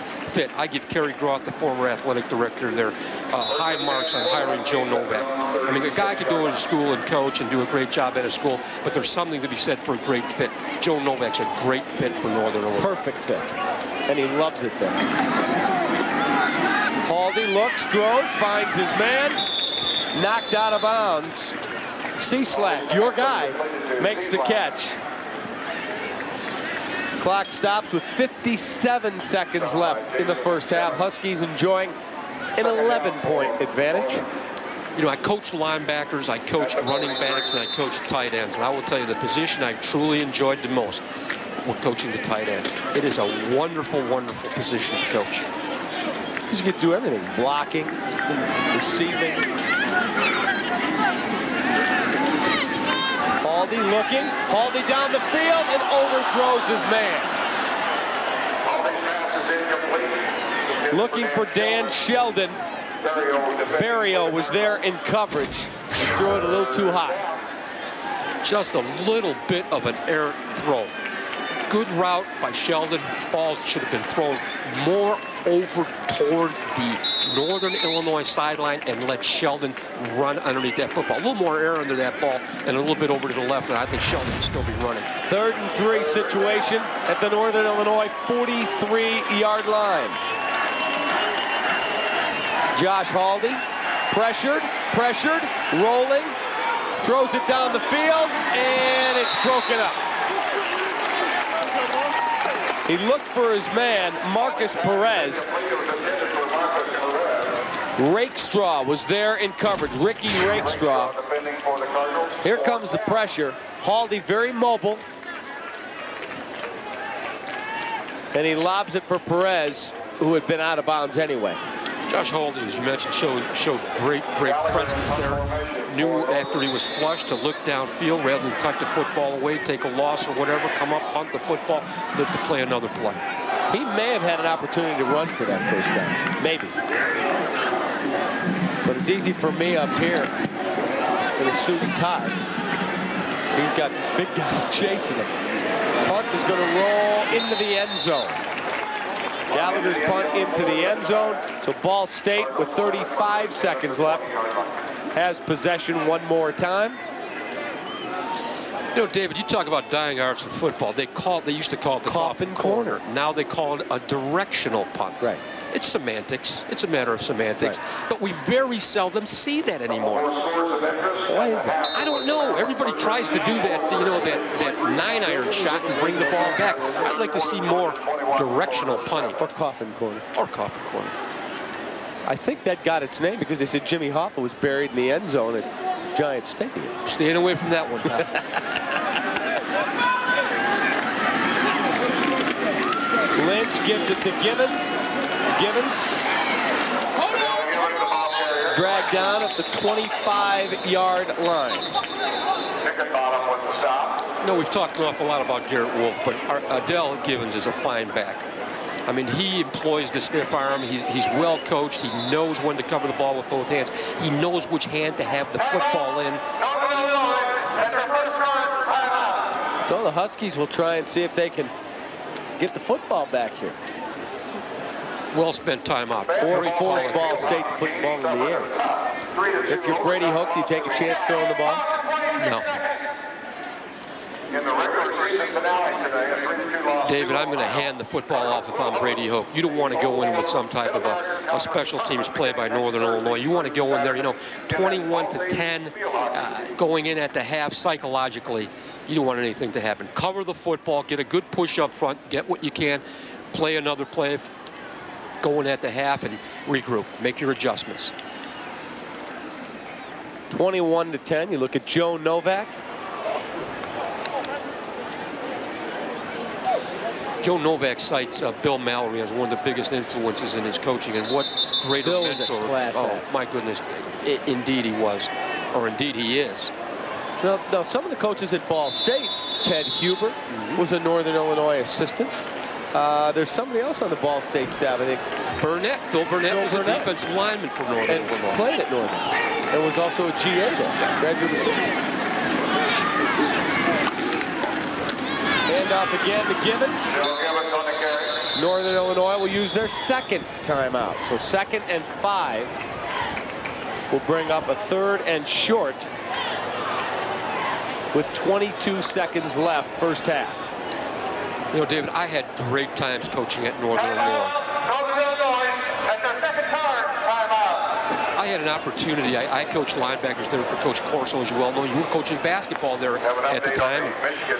I give Kerry Groth, the former athletic director there, high marks on hiring Joe Novak. I mean, a guy could go into school and coach and do a great job at a school, but there's something to be said for a great fit. Joe Novak's a great fit for Northern Illinois. Perfect fit, and he loves it there. Haldi looks, throws, finds his man, knocked out of bounds. Cieslak, your guy, makes the catch. Clock stops with 57 seconds left in the first half. Huskies enjoying an 11-point advantage. You know, I coached linebackers, I coached running backs, and I coached tight ends. And I will tell you, the position I truly enjoyed the most was coaching the tight ends. It is a wonderful, wonderful position to coach. Because you get to do everything, blocking, receiving. Haldi looking, Haldi down the field and overthrows his man. Looking for Dan Sheldon. Barrio was there in coverage. Threw it a little too high. Just a little bit of an errant throw. Good route by Sheldon. Balls should have been thrown more over toward the Northern Illinois sideline and let Sheldon run underneath that football. A little more air under that ball and a little bit over to the left, and I think Sheldon will still be running. 3rd and 3 situation at the Northern Illinois 43-yard line. Josh Haldi, pressured, rolling, throws it down the field, and it's broken up. He looked for his man, Marcus Perez. Rakestraw was there in coverage, Ricky Rakestraw. Here comes the pressure. Haldi very mobile. And he lobs it for Perez, who had been out of bounds anyway. Josh Haldi, as you mentioned, showed great presence there. Knew after he was flushed to look downfield rather than tuck the football away, take a loss or whatever, come up, punt the football, live to play another play. He may have had an opportunity to run for that first down, maybe. But it's easy for me up here in a suit and tie. He's got big guys chasing him. Punt is going to roll into the end zone. Gallagher's punt into the end zone. So Ball State, with 35 seconds left, has possession one more time. You know, David, you talk about dying arts in football. They used to call it the coffin corner. Now they call it a directional punt. Right. It's semantics. It's a matter of semantics. Right. But we very seldom see that anymore. Why is that? I don't know. Everybody tries to do that, you know, that 9-iron shot and bring the ball back. I'd like to see more directional punting. Or coffin corner. Or coffin corner. I think that got its name because they said Jimmy Hoffa was buried in the end zone at Giant Stadium. Staying away from that one, pal. Lynch gives it to Givens. Dragged down at the 25-yard line. No, we've talked an awful lot about Garrett Wolf, but Adele Givens is a fine back. I mean, he employs the stiff arm. He's well coached. He knows when to cover the ball with both hands. He knows which hand to have the football in. So the Huskies will try and see if they can get the football back here. Well spent timeout. Or force Ball State to put the ball in the air. If you're Brady Hoke, do you take a chance throwing the ball? No. David, I'm going to hand the football off if I'm Brady Hoke. You don't want to go in with some type of a special teams play by Northern Illinois. You want to go in there, you know, 21-10, going in at the half psychologically. You don't want anything to happen. Cover the football, get a good push up front, get what you can, play another play, go in at the half and regroup, make your adjustments. 21-10. You look at Joe Novak. Joe Novak cites Bill Mallory as one of the biggest influences in his coaching, and what great Bill mentor. was a class oh, act. my goodness. Indeed he was, or indeed he is. Now, some of the coaches at Ball State, Ted Huber was a Northern Illinois assistant. There's somebody else on the Ball State staff, I think. Phil Burnett was a defensive lineman for Northern Illinois. Played at Northern. And was also a GA there, graduate assistant. Hand off again to Gibbons. Northern Illinois will use their second timeout. So 2nd and 5 will bring up a 3rd and short with 22 seconds left, first half. You know, David, I had great times coaching at Northern Illinois. Northern Illinois at their second timeout. I had an opportunity. I coached linebackers there for Coach Corso, as you well know. You were coaching basketball there at the time.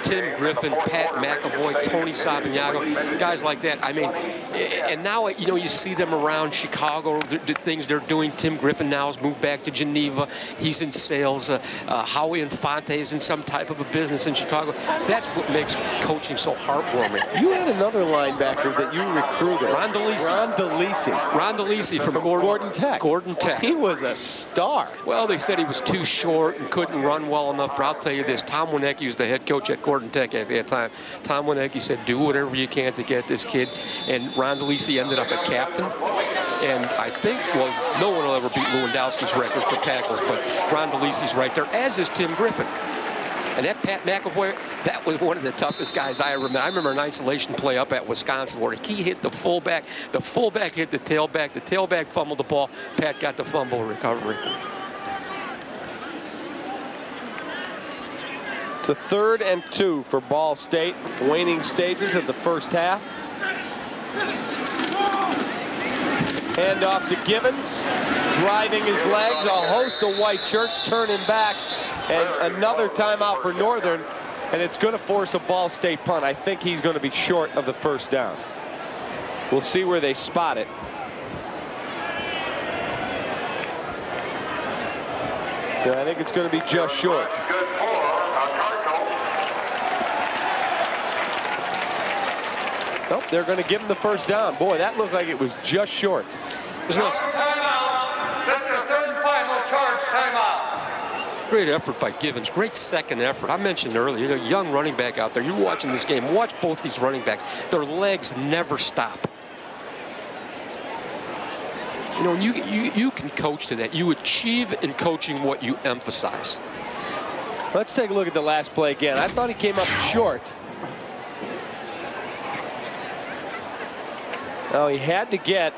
Tim Griffin, Pat McAvoy, Tony Sabignano, guys like that. I mean, and now, you know, you see them around Chicago, the things they're doing. Tim Griffin now has moved back to Geneva. He's in sales. Howie Infante is in some type of a business in Chicago. That's what makes coaching so heartwarming. You had another linebacker that you recruited. Ron DeLisi from Gordon Tech. He was a star. Well, they said he was too short and couldn't run well enough, but I'll tell you this, Tom Wienecke was the head coach at Gordon Tech at that time. Tom Wienecke said, do whatever you can to get this kid, and Ron DeLisi ended up a captain. And I think, well, no one will ever beat Lewandowski's record for tackles, but Ron DeLisi's right there, as is Tim Griffin. And that Pat McAvoy, that was one of the toughest guys I remember. I remember an isolation play up at Wisconsin where he hit the fullback hit the tailback fumbled the ball, Pat got the fumble recovery. It's a 3rd and 2 for Ball State, waning stages of the first half. Hand off to Gibbons, driving his legs, a host of white shirts turning back, and another timeout for Northern, and it's going to force a Ball State punt. I think he's going to be short of the first down. We'll see where they spot it. Yeah, I think it's going to be just short. Nope, they're going to give him the first down. Boy, that looked like it was just short. There's no timeout. That's your 3rd and final charge timeout. Great effort by Gibbons. Great second effort. I mentioned earlier, a young running back out there. You're watching this game. Watch both these running backs. Their legs never stop. You know, and you can coach to that. You achieve in coaching what you emphasize. Let's take a look at the last play again. I thought he came up short. Oh, he had to get.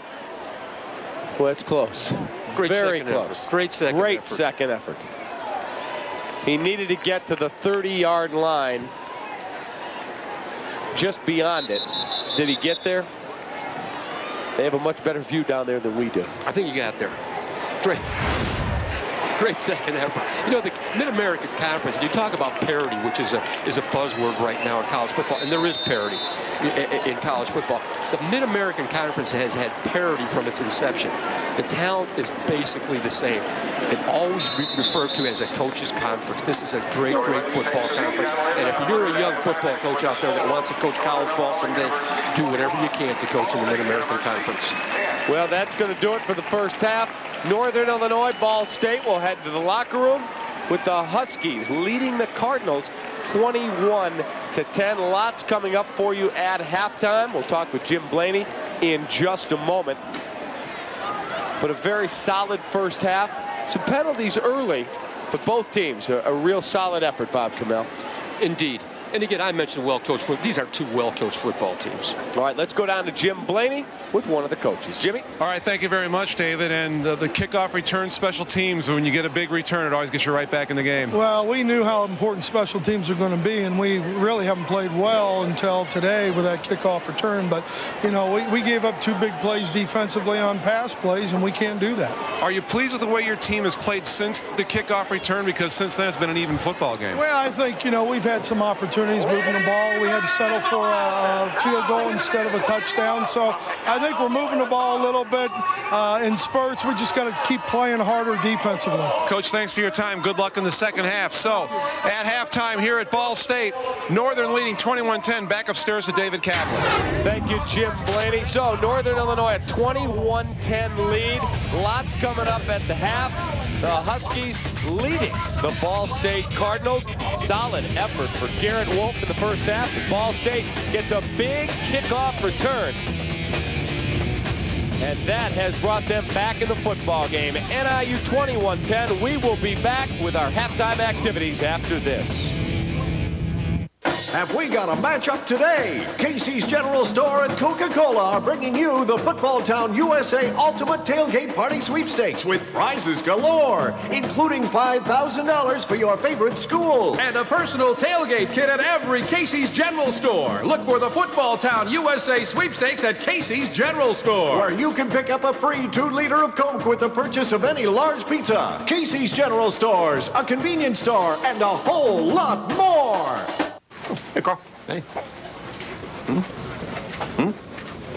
Well, it's close. Very close. Great second effort. He needed to get to the 30-yard line, just beyond it. Did he get there? They have a much better view down there than we do. I think he got there. Great second effort. You know, the Mid-American Conference, and you talk about parity, which is a buzzword right now in college football, and there is parity in college football. The Mid-American Conference has had parity from its inception. The talent is basically the same. It always referred to as a coach's conference. This is a great football conference. And if you're a young football coach out there that wants to coach college ball someday, do whatever you can to coach in the Mid-American Conference. Well, that's going to do it for the first half. Northern Illinois, Ball State will head to the locker room with the Huskies leading the Cardinals 21-10. Lots coming up for you at halftime. We'll talk with Jim Blaney in just a moment. But a very solid first half. Some penalties early, but both teams a real solid effort, Bob Kamel. Indeed. And again, I mentioned well-coached football. These are two well-coached football teams. All right, let's go down to Jim Blaney with one of the coaches. Jimmy? All right, thank you very much, David. And the kickoff return special teams, when you get a big return, it always gets you right back in the game. Well, we knew how important special teams are going to be, and we really haven't played well until today with that kickoff return. But, you know, we gave up 2 big plays defensively on pass plays, and we can't do that. Are you pleased with the way your team has played since the kickoff return? Because since then, it's been an even football game. Well, I think, you know, we've had some opportunities opportunities moving the ball. We had to settle for a field goal instead of a touchdown. So I think we're moving the ball a little bit in spurts. We just got to keep playing harder defensively. Coach, thanks for your time. Good luck in the second half. So at halftime here at Ball State, Northern leading 21-10. Back upstairs to David Kaplan. Thank you, Jim Blaney. So Northern Illinois a 21-10 lead. Lots coming up at the half. The Huskies leading the Ball State Cardinals. Solid effort for Garrett Wolf in the first half. Ball State gets a big kickoff return. And that has brought them back in the football game. NIU 21-10. We will be back with our halftime activities after this. Have we got a matchup today? Casey's General Store and Coca-Cola are bringing you the Football Town USA Ultimate Tailgate Party Sweepstakes with prizes galore, including $5,000 for your favorite school. And a personal tailgate kit at every Casey's General Store. Look for the Football Town USA Sweepstakes at Casey's General Store, where you can pick up a free 2-liter of Coke with the purchase of any large pizza. Casey's General Stores, a convenience store, and a whole lot more. Hey, Carl. Hey.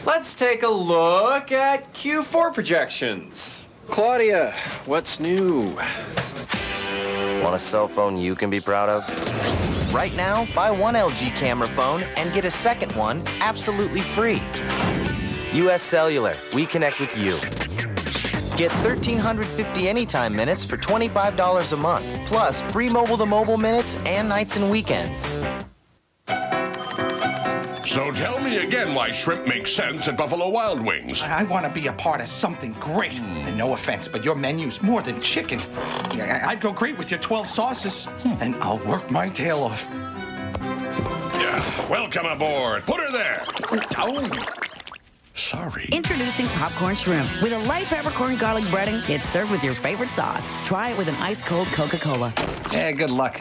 Let's take a look at Q4 projections. Claudia, what's new? Want a cell phone you can be proud of? Right now, buy one LG camera phone and get a second one absolutely free. US Cellular, we connect with you. Get 1,350 anytime minutes for $25 a month, plus free mobile-to-mobile minutes and nights and weekends. So tell me again why shrimp makes sense at Buffalo Wild Wings. I want to be a part of something great. And no offense, but your menu's more than chicken. I'd go great with your 12 sauces, and I'll work my tail off. Yeah, welcome aboard. Put her there. Oh. Sorry. Introducing popcorn shrimp. With a light peppercorn garlic breading, it's served with your favorite sauce. Try it with an ice-cold Coca-Cola. Yeah, good luck.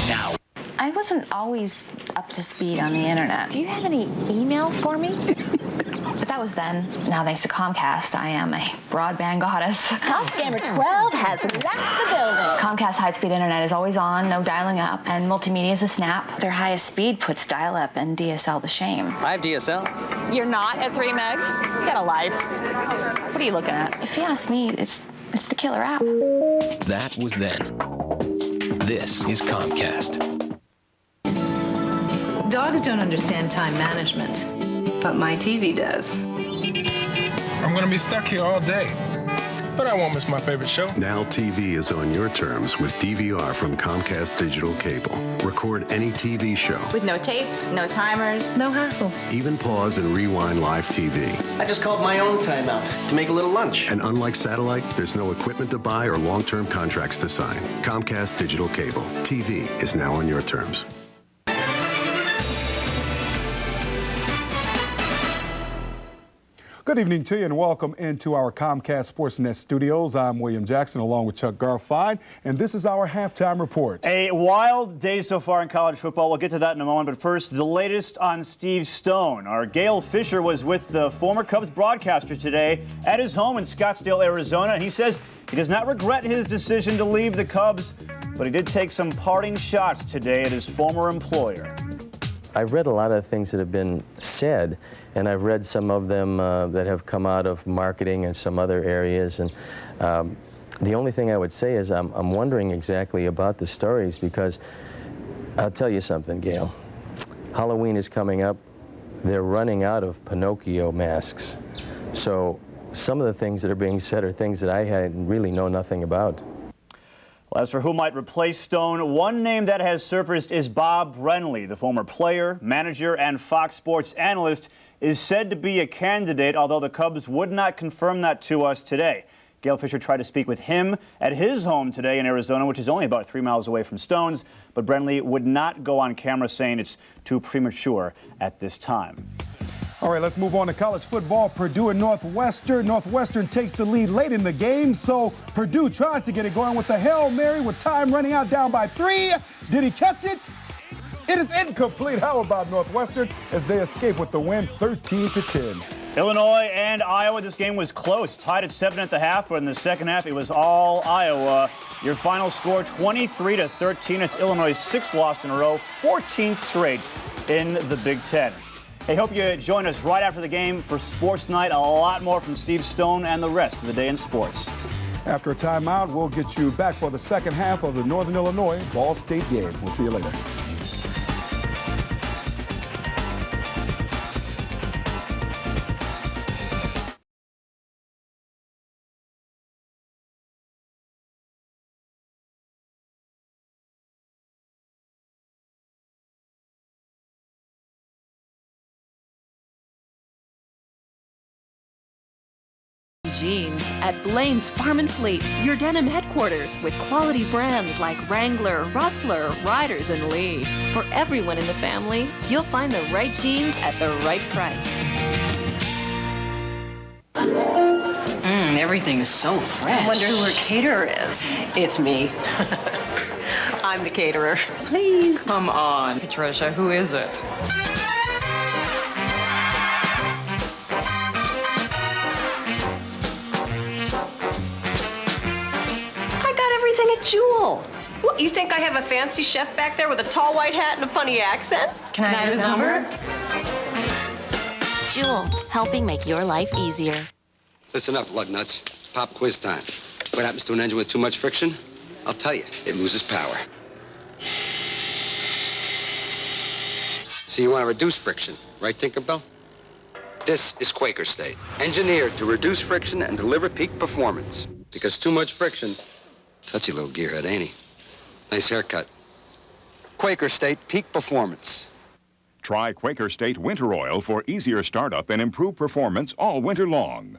Now. I wasn't always up to speed on the internet. Do you have any email for me? But that was then. Now, thanks to Comcast, I am a broadband goddess. Comp Gamer 12 has left the building. Comcast high-speed internet is always on, no dialing up, and multimedia is a snap. Their highest speed puts dial-up and DSL to shame. I have DSL. You're not at 3 megs? Get a life. What are you looking at? If you ask me, it's the killer app. That was then. This is Comcast. Dogs don't understand time management, but my TV does. I'm gonna be stuck here all day, but I won't miss my favorite show. Now TV is on your terms with DVR from Comcast Digital Cable. Record any TV show. With no tapes, no timers, no hassles. Even pause and rewind live TV. I just called my own timeout to make a little lunch. And unlike satellite, there's no equipment to buy or long-term contracts to sign. Comcast Digital Cable. TV is now on your terms. Good evening to you and welcome into our Comcast Sportsnet studios. I'm William Jackson along with Chuck Garfine, and this is our halftime report. A wild day so far in college football. We'll get to that in a moment, but first, the latest on Steve Stone. Our Gail Fisher was with the former Cubs broadcaster today at his home in Scottsdale, Arizona, and he says he does not regret his decision to leave the Cubs, but he did take some parting shots today at his former employer. I've read a lot of things that have been said, and I've read some of them that have come out of marketing and some other areas. And the only thing I would say is I'm wondering exactly about the stories, because I'll tell you something, Gail. Halloween is coming up. They're running out of Pinocchio masks. So some of the things that are being said are things that I really know nothing about. Well, as for who might replace Stone, one name that has surfaced is Bob Brenly. The former player, manager, and Fox Sports analyst is said to be a candidate, although the Cubs would not confirm that to us today. Gail Fisher tried to speak with him at his home today in Arizona, which is only about 3 miles away from Stone's, but Brenly would not go on camera, saying it's too premature at this time. All right, let's move on to college football. Purdue and Northwestern. Northwestern takes the lead late in the game, so Purdue tries to get it going with the Hail Mary with time running out, down by 3. Did he catch it? It is incomplete. How about Northwestern as they escape with the win 13-10? Illinois and Iowa, this game was close, tied at 7 at the half, but in the second half, it was all Iowa. Your final score, 23-13. It's Illinois' 6th loss in a row, 14th straight in the Big Ten. Hey, hope you join us right after the game for Sports Night. A lot more from Steve Stone and the rest of the day in sports. After a timeout, we'll get you back for the second half of the Northern Illinois Ball State game. We'll see you later. Jeans at Blaine's Farm and Fleet, your denim headquarters with quality brands like Wrangler, Rustler, Riders, and Lee. For everyone in the family, you'll find the right jeans at the right price. Everything is so fresh. I wonder who her caterer is. It's me. I'm the caterer. Please. Come on, Patricia, who is it? Jewel. What, you think I have a fancy chef back there with a tall white hat and a funny accent? Can I have his number? Jewel, helping make your life easier. Listen up, lug nuts. Pop quiz time. What happens to an engine with too much friction? I'll tell you, it loses power. So you want to reduce friction, right, Tinkerbell? This is Quaker State, engineered to reduce friction and deliver peak performance. Because too much friction. Touchy little gearhead, ain't he? Nice haircut. Quaker State Peak Performance. Try Quaker State Winter Oil for easier startup and improved performance all winter long.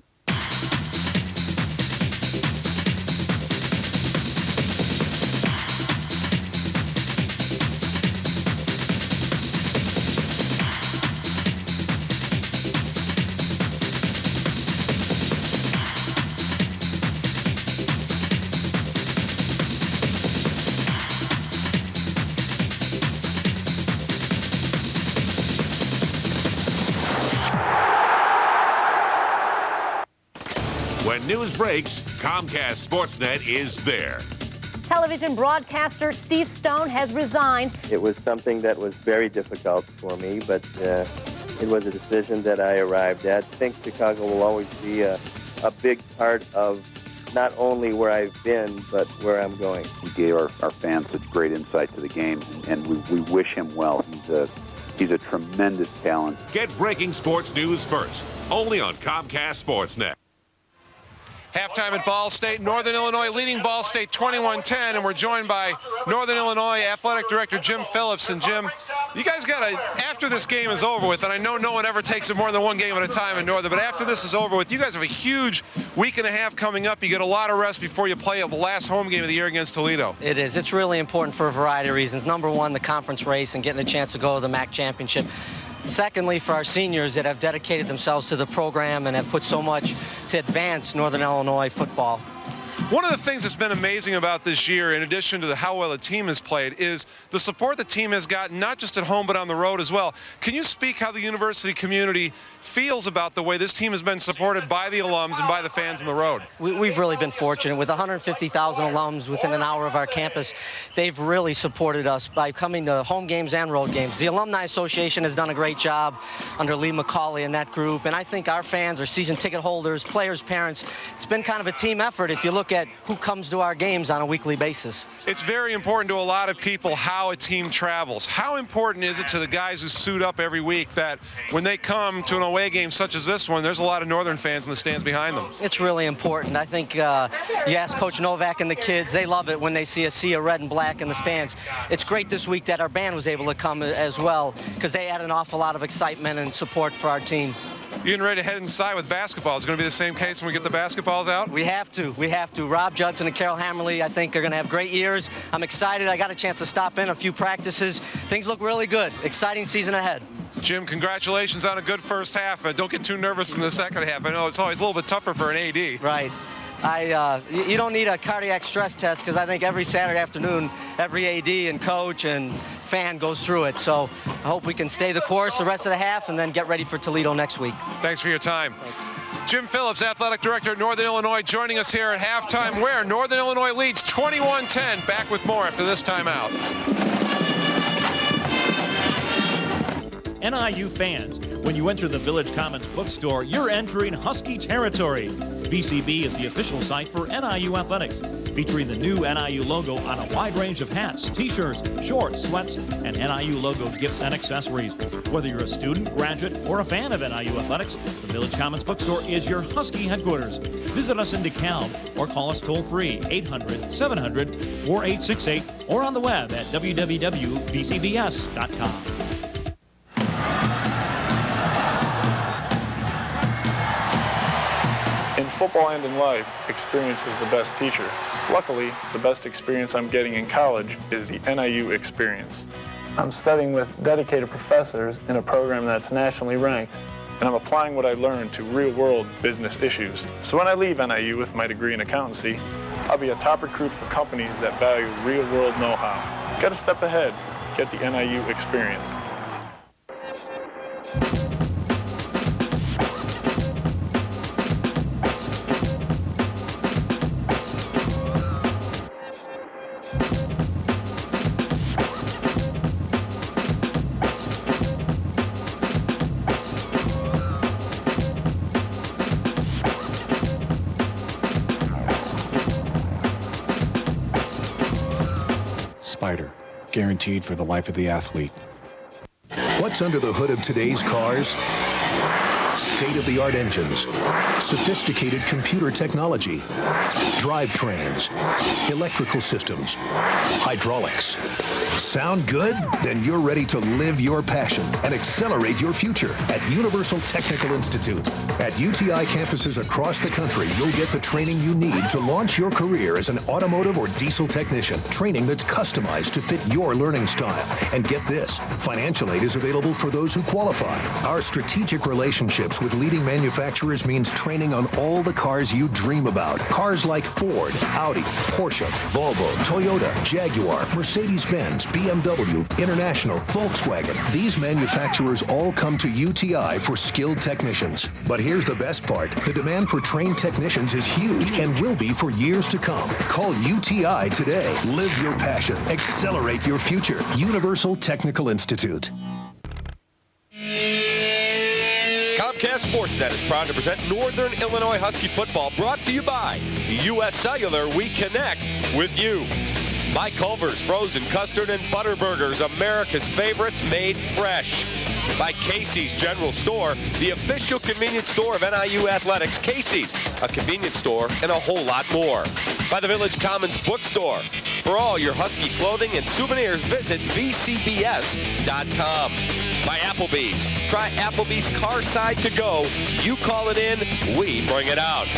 When news breaks, Comcast Sportsnet is there. Television broadcaster Steve Stone has resigned. It was something that was very difficult for me, but it was a decision that I arrived at. I think Chicago will always be a big part of not only where I've been, but where I'm going. He gave our fans such great insight to the game, and we wish him well. He's a tremendous talent. Get breaking sports news first, only on Comcast Sportsnet. Halftime at Ball State. Northern Illinois leading Ball State 21-10, and we're joined by Northern Illinois Athletic Director Jim Phillips. And Jim, you guys got to, after this game is over with, and I know no one ever takes it more than one game at a time in Northern, but after this is over with, you guys have a huge week and a half coming up. You get a lot of rest before you play the last home game of the year against Toledo. It is. It's really important for a variety of reasons. Number one, the conference race and getting a chance to go to the MAC championship. Secondly, for our seniors that have dedicated themselves to the program and have put so much to advance Northern Illinois football. One of the things that's been amazing about this year, in addition to how well the team has played, is the support the team has gotten, not just at home, but on the road as well. Can you speak how the university community feels about the way this team has been supported by the alums and by the fans on the road? We've really been fortunate. With 150,000 alums within an hour of our campus, they've really supported us by coming to home games and road games. The Alumni Association has done a great job under Lee McCauley and that group, and I think our fans, our season ticket holders, players, parents, it's been kind of a team effort if you look at who comes to our games on a weekly basis. It's very important to a lot of people how a team travels. How important is it to the guys who suit up every week that when they come to an away game such as this one, there's a lot of Northern fans in the stands behind them? It's really important. I think you ask Coach Novak and the kids, they love it when they see a sea of red and black in the stands. It's great this week that our band was able to come as well because they had an awful lot of excitement and support for our team. You getting ready to head inside with basketball? Is it going to be the same case when we get the basketballs out? We have to. We have to. Rob Judson and Carol Hammerly, I think, are going to have great years. I'm excited. I got a chance to stop in a few practices. Things look really good. Exciting season ahead. Jim, congratulations on a good first half. Don't get too nervous in the second half. I know it's always a little bit tougher for an AD. Right. You don't need a cardiac stress test because I think every Saturday afternoon, every AD and coach and fan goes through it. So I hope we can stay the course the rest of the half and then get ready for Toledo next week. Thanks for your time. Thanks. Jim Phillips, athletic director at Northern Illinois, joining us here at halftime where Northern Illinois leads 21-10. Back with more after this timeout. NIU fans, when you enter the Village Commons bookstore, you're entering Husky territory. VCB is the official site for NIU athletics, featuring the new NIU logo on a wide range of hats, t-shirts, shorts, sweats, and NIU logo gifts and accessories. Whether you're a student, graduate, or a fan of NIU athletics, the Village Commons bookstore is your Husky headquarters. Visit us in DeKalb or call us toll-free 800-700-4868 or on the web at www.vcbs.com. In football and in life, experience is the best teacher. Luckily, the best experience I'm getting in college is the NIU experience. I'm studying with dedicated professors in a program that's nationally ranked, and I'm applying what I learned to real-world business issues. So when I leave NIU with my degree in accountancy, I'll be a top recruit for companies that value real-world know-how. Get a step ahead. Get the NIU experience. Spider, guaranteed for the life of the athlete. What's under the hood of today's cars? State-of-the-art engines, sophisticated computer technology, drivetrains, electrical systems, hydraulics. Sound good? Then you're ready to live your passion and accelerate your future at Universal Technical Institute. At UTI campuses across the country, you'll get the training you need to launch your career as an automotive or diesel technician. Training that's customized to fit your learning style. And get this, financial aid is available for those who qualify. Our strategic relationships with leading manufacturers means training on all the cars you dream about. Cars like Ford, Audi, Porsche, Volvo, Toyota, Jaguar, Mercedes-Benz, BMW, International, Volkswagen. These manufacturers all come to UTI for skilled technicians. But here's the best part. The demand for trained technicians is huge and will be for years to come. Call UTI today. Live your passion. Accelerate your future. Universal Technical Institute. Comcast Sportsnet is proud to present Northern Illinois Husky football, brought to you by U.S. Cellular. We connect with you. By Culver's Frozen Custard and Butter Burgers, America's favorites made fresh. By Casey's General Store, the official convenience store of NIU Athletics. Casey's, a convenience store and a whole lot more. By the Village Commons Bookstore. For all your Husky clothing and souvenirs, visit vcbs.com. By Applebee's. Try Applebee's Carside to Go. You call it in, we bring it out.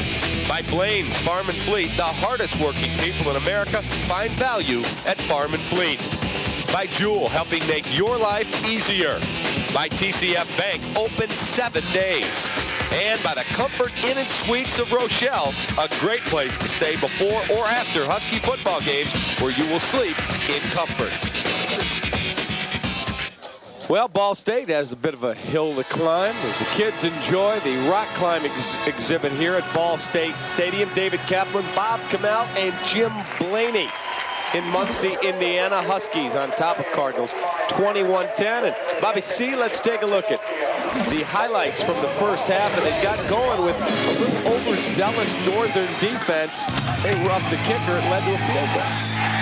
By Blaine's Farm and Fleet. The hardest working people in America find value at Farm and Fleet. By Jewel, helping make your life easier. By TCF Bank, open 7 days. And by the Comfort Inn and Suites of Rochelle, a great place to stay before or after Husky football games where you will sleep in comfort. Well, Ball State has a bit of a hill to climb as the kids enjoy the rock climbing exhibit here at Ball State Stadium. David Kaplan, Bob Kamel, and Jim Blaney in Muncie, Indiana. Huskies on top of Cardinals, 21-10. And Bobby C., let's take a look at the highlights from the first half. And it got going with a little overzealous Northern defense. They roughed the kicker. It led to a field goal.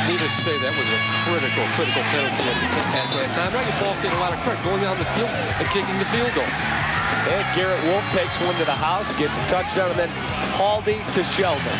Needless to say, that was a critical penalty at that time. I give Ball State a lot of credit going down the field and kicking the field goal. And Garrett Wolf takes one to the house, gets a touchdown, and then Haldi to Sheldon.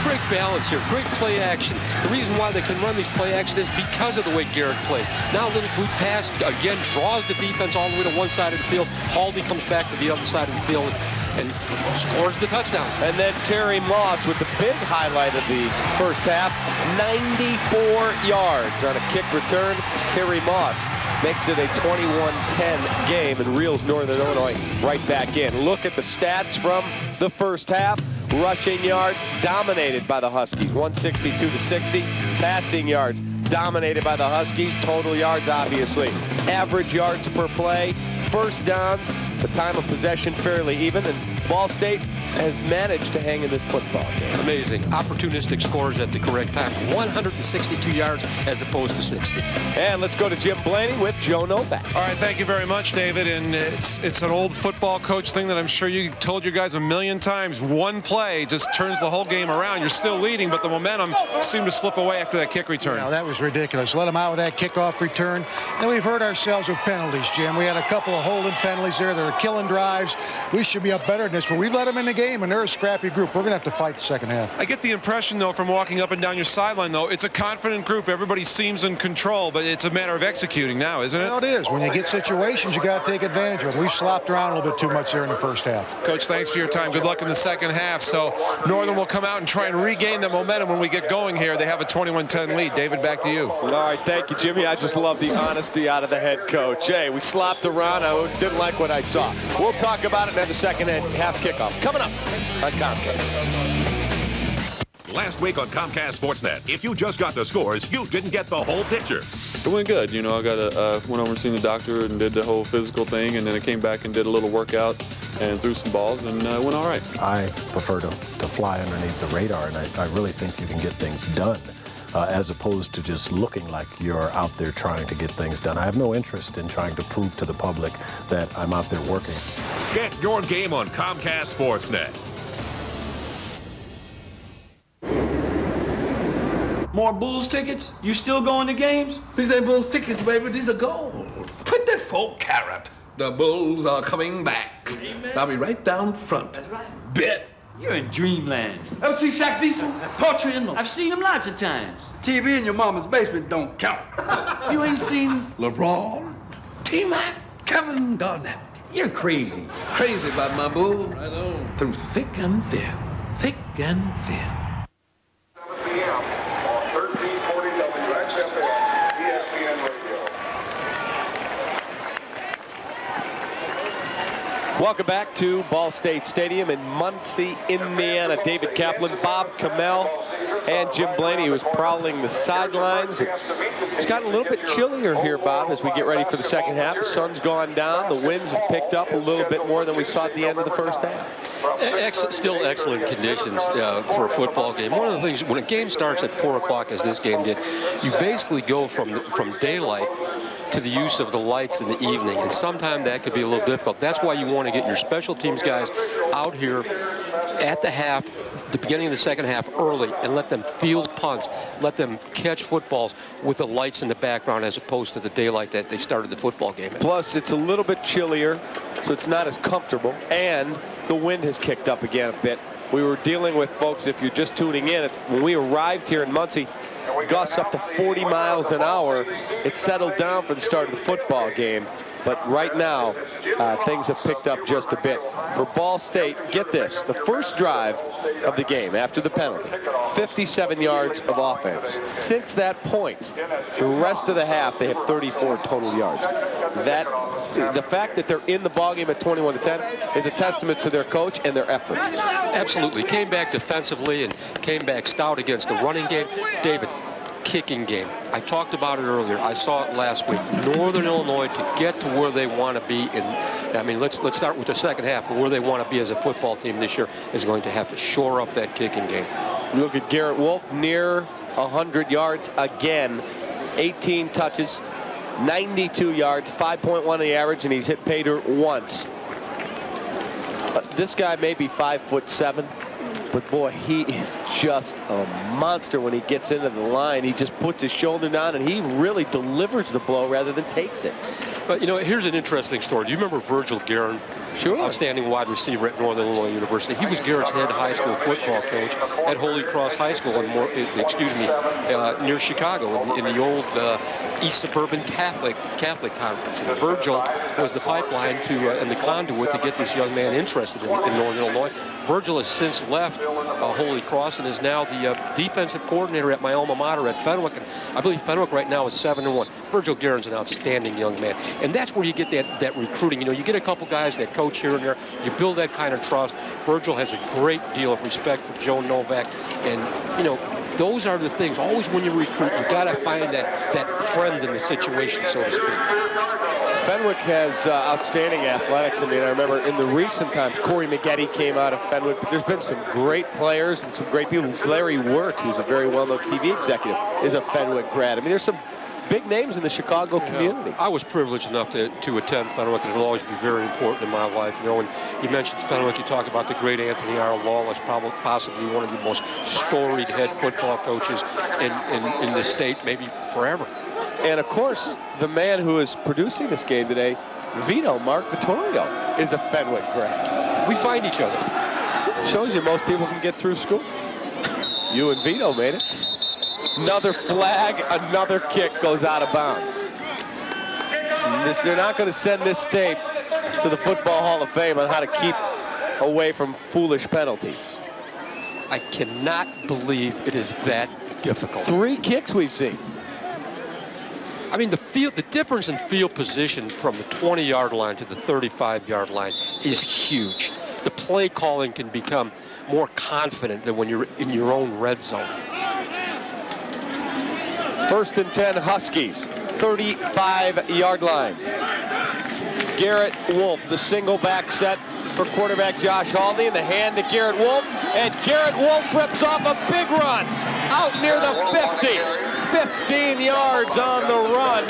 Great balance here, great play action. The reason why they can run these play action is because of the way Garrett plays. Now a little boot pass, again, draws the defense all the way to one side of the field. Haldi comes back to the other side of the field and scores the touchdown. And then Terry Moss with the big highlight of the first half, 94 yards on a kick return. Terry Moss makes it a 21-10 game and reels Northern Illinois right back in. Look at the stats from the first half. Rushing yards dominated by the Huskies, 162 to 60. Passing yards dominated by the Huskies. Total yards, obviously. Average yards per play. First downs. The time of possession fairly even. And Ball State has managed to hang in this football game. Amazing. Opportunistic scores at the correct time. 162 yards as opposed to 60. And let's go to Jim Blaney with Joe Novak. All right, thank you very much, David. And it's an old football coach thing that I'm sure you told your guys a million times. One play just turns the whole game around. You're still leading, but the momentum seemed to slip away after that kick return. That was ridiculous. Let them out with that kickoff return. Then we've hurt ourselves with penalties, Jim. We had a couple of holding penalties there that are killing drives. We should be up better than this, but we've let them in the game, and they're a scrappy group. We're going to have to fight the second half. I get the impression, though, from walking up and down your sideline, though, it's a confident group. Everybody seems in control, but it's a matter of executing now, isn't it? Well, it is. When you get situations, you got to take advantage of them. We've slopped around a little bit too much there in the first half. Coach, thanks for your time. Good luck in the second half. So Northern will come out and try and regain the momentum when we get going here. They have a 21-10 lead. David, back to you. All right, thank you, Jimmy. I just love the honesty out of the head coach. Hey, we slopped around. I didn't like what I saw. We'll talk about it in the second half kickoff. Coming up on Comcast. Last week on Comcast Sportsnet, if you just got the scores, you didn't get the whole picture. It went good. You know, I got went over and seen the doctor and did the whole physical thing, and then I came back and did a little workout and threw some balls, and it went all right. I prefer to fly underneath the radar, and I really think you can get things done. As opposed to just looking like you're out there trying to get things done. I have no interest in trying to prove to the public that I'm out there working. Get your game on Comcast Sportsnet. More Bulls tickets? You still going to games? These ain't Bulls tickets, baby. These are gold. 24 karat. The Bulls are coming back. Amen. I'll be right down front. That's right. Bet. You're in dreamland. Ever see Shaq Diesel? Poetry in them. I've seen him lots of times. TV in your mama's basement don't count. You ain't seen LeBron, T-Mac, Kevin Garnett. You're crazy. Crazy about my Bull. Right on. Through thick and thin. Thick and thin. 7 p.m. on 1340 WXFM, ESPN Radio. Welcome back to Ball State Stadium in Muncie, Indiana. David Kaplan, Bob Kamel, and Jim Blaney, who is prowling the sidelines. It's gotten a little bit chillier here, Bob, as we get ready for the second half. The sun's gone down. The winds have picked up a little bit more than we saw at the end of the first half. Still excellent conditions for a football game. One of the things, when a game starts at 4 o'clock, as this game did, you basically go from daylight to the use of the lights in the evening, and sometimes that could be a little difficult. That's why you want to get your special teams guys out here at the half, the beginning of the second half early, and let them field punts, let them catch footballs with the lights in the background as opposed to the daylight that they started the football game in. Plus, it's a little bit chillier, so it's not as comfortable, and the wind has kicked up again a bit. We were dealing with, folks, if you're just tuning in, when we arrived here in Muncie, gusts up to 40 miles an hour. It settled down for the start of the football game, but right now things have picked up just a bit. For Ball State, get this, the first drive of the game after the penalty, 57 yards of offense. Since that point, the rest of the half, they have 34 total yards. The fact that they're in the ballgame at 21-10 is a testament to their coach and their effort. Absolutely. Came back defensively and came back stout against the running game. David, kicking game. I talked about it earlier. I saw it last week. Northern Illinois, to get to where they want to be let's start with the second half, but where they want to be as a football team this year is going to have to shore up that kicking game. Look at Garrett Wolf, near 100 yards again. 18 touches, 92 yards, 5.1 the average, and he's hit pay dirt once. This guy may be 5'7", but boy, he is just a monster when he gets into the line. He just puts his shoulder down, and he really delivers the blow rather than takes it. But, here's an interesting story. Do you remember Virgil Guerin? Sure. Outstanding wide receiver at Northern Illinois University. He was Guerin's head high school football coach at Holy Cross High School near Chicago in the old East Suburban Catholic Conference. And Virgil was the pipeline and the conduit to get this young man interested in Northern Illinois. Virgil has since left Holy Cross and is now the defensive coordinator at my alma mater at Fenwick. And I believe Fenwick right now is 7-1. Virgil Guerin's an outstanding young man. And that's where you get that recruiting. You get a couple guys that coach here and there. You build that kind of trust. Virgil has a great deal of respect for Joe Novak. And, Those are the things. Always when you recruit, you got to find that friend in the situation, so to speak. Fenwick has outstanding athletics. I mean, I remember in the recent times, Corey Maggette came out of Fenwick, but there's been some great players and some great people. Larry Wirt, who's a very well-known TV executive, is a Fenwick grad. I mean, there's some big names in the Chicago community. I was privileged enough to attend Fenwick, and it'll always be very important in my life. You know, when you mentioned Fenwick, you talk about the great Anthony R. Lawless, possibly one of the most storied head football coaches in the state, maybe forever. And, of course, the man who is producing this game today, Mark Vittorio, is a Fenwick grad. We find each other. Shows you most people can get through school. You and Vito made it. Another flag, another kick goes out of bounds. They're not going to send this tape to the Football Hall of Fame on how to keep away from foolish penalties. I cannot believe it is that difficult. 3 kicks we've seen. I mean, the difference in field position from the 20-yard line to the 35-yard line is huge. The play calling can become more confident than when you're in your own red zone. 1st and 10 Huskies, 35-yard line. Garrett Wolf, the single back set for quarterback Josh Haldi, and the hand to Garrett Wolf, and Garrett Wolf rips off a big run out near the 50. 15 yards on the run.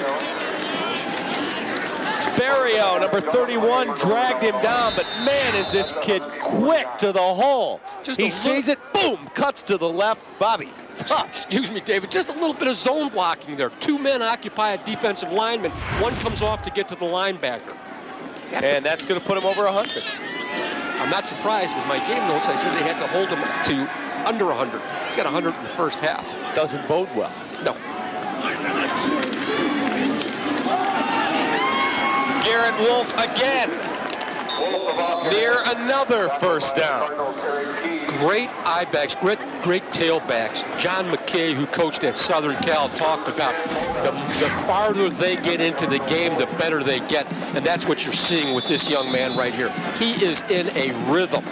Barrio, number 31, dragged him down, but man, is this kid quick to the hole. He sees it, boom, cuts to the left. Bobby, tough. Excuse me, David, just a little bit of zone blocking there. 2 men occupy a defensive lineman. One comes off to get to the linebacker. And that's going to put him over 100. I'm not surprised. In my game notes, I said they had to hold him to under 100. He's got 100 in the first half. Doesn't bode well. No. Garrett Wolf again. Near another first down. Great eye-backs, great tailbacks. John McKay, who coached at Southern Cal, talked about the farther they get into the game, the better they get. And that's what you're seeing with this young man right here. He is in a rhythm.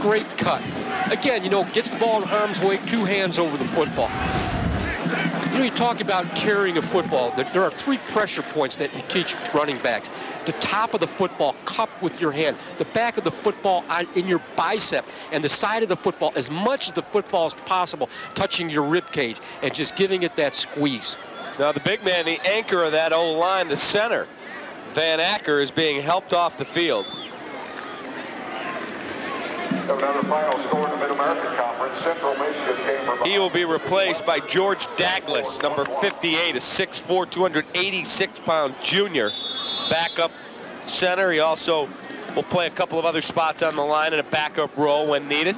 Great cut. Again, you know, gets the ball in harm's way, 2 hands over the football. You know, you talk about carrying a football. There are 3 pressure points that you teach running backs. The top of the football cupped with your hand, the back of the football in your bicep, and the side of the football, as much of the football as possible, touching your rib cage and just giving it that squeeze. Now the big man, the anchor of that O-line, the center, Van Acker, is being helped off the field. Another final score in the Mid-American Conference. Central Michigan came from... He will be replaced by George Douglas, number 58, a 6'4", 286-pound junior. Backup center. He also will play a couple of other spots on the line in a backup role when needed.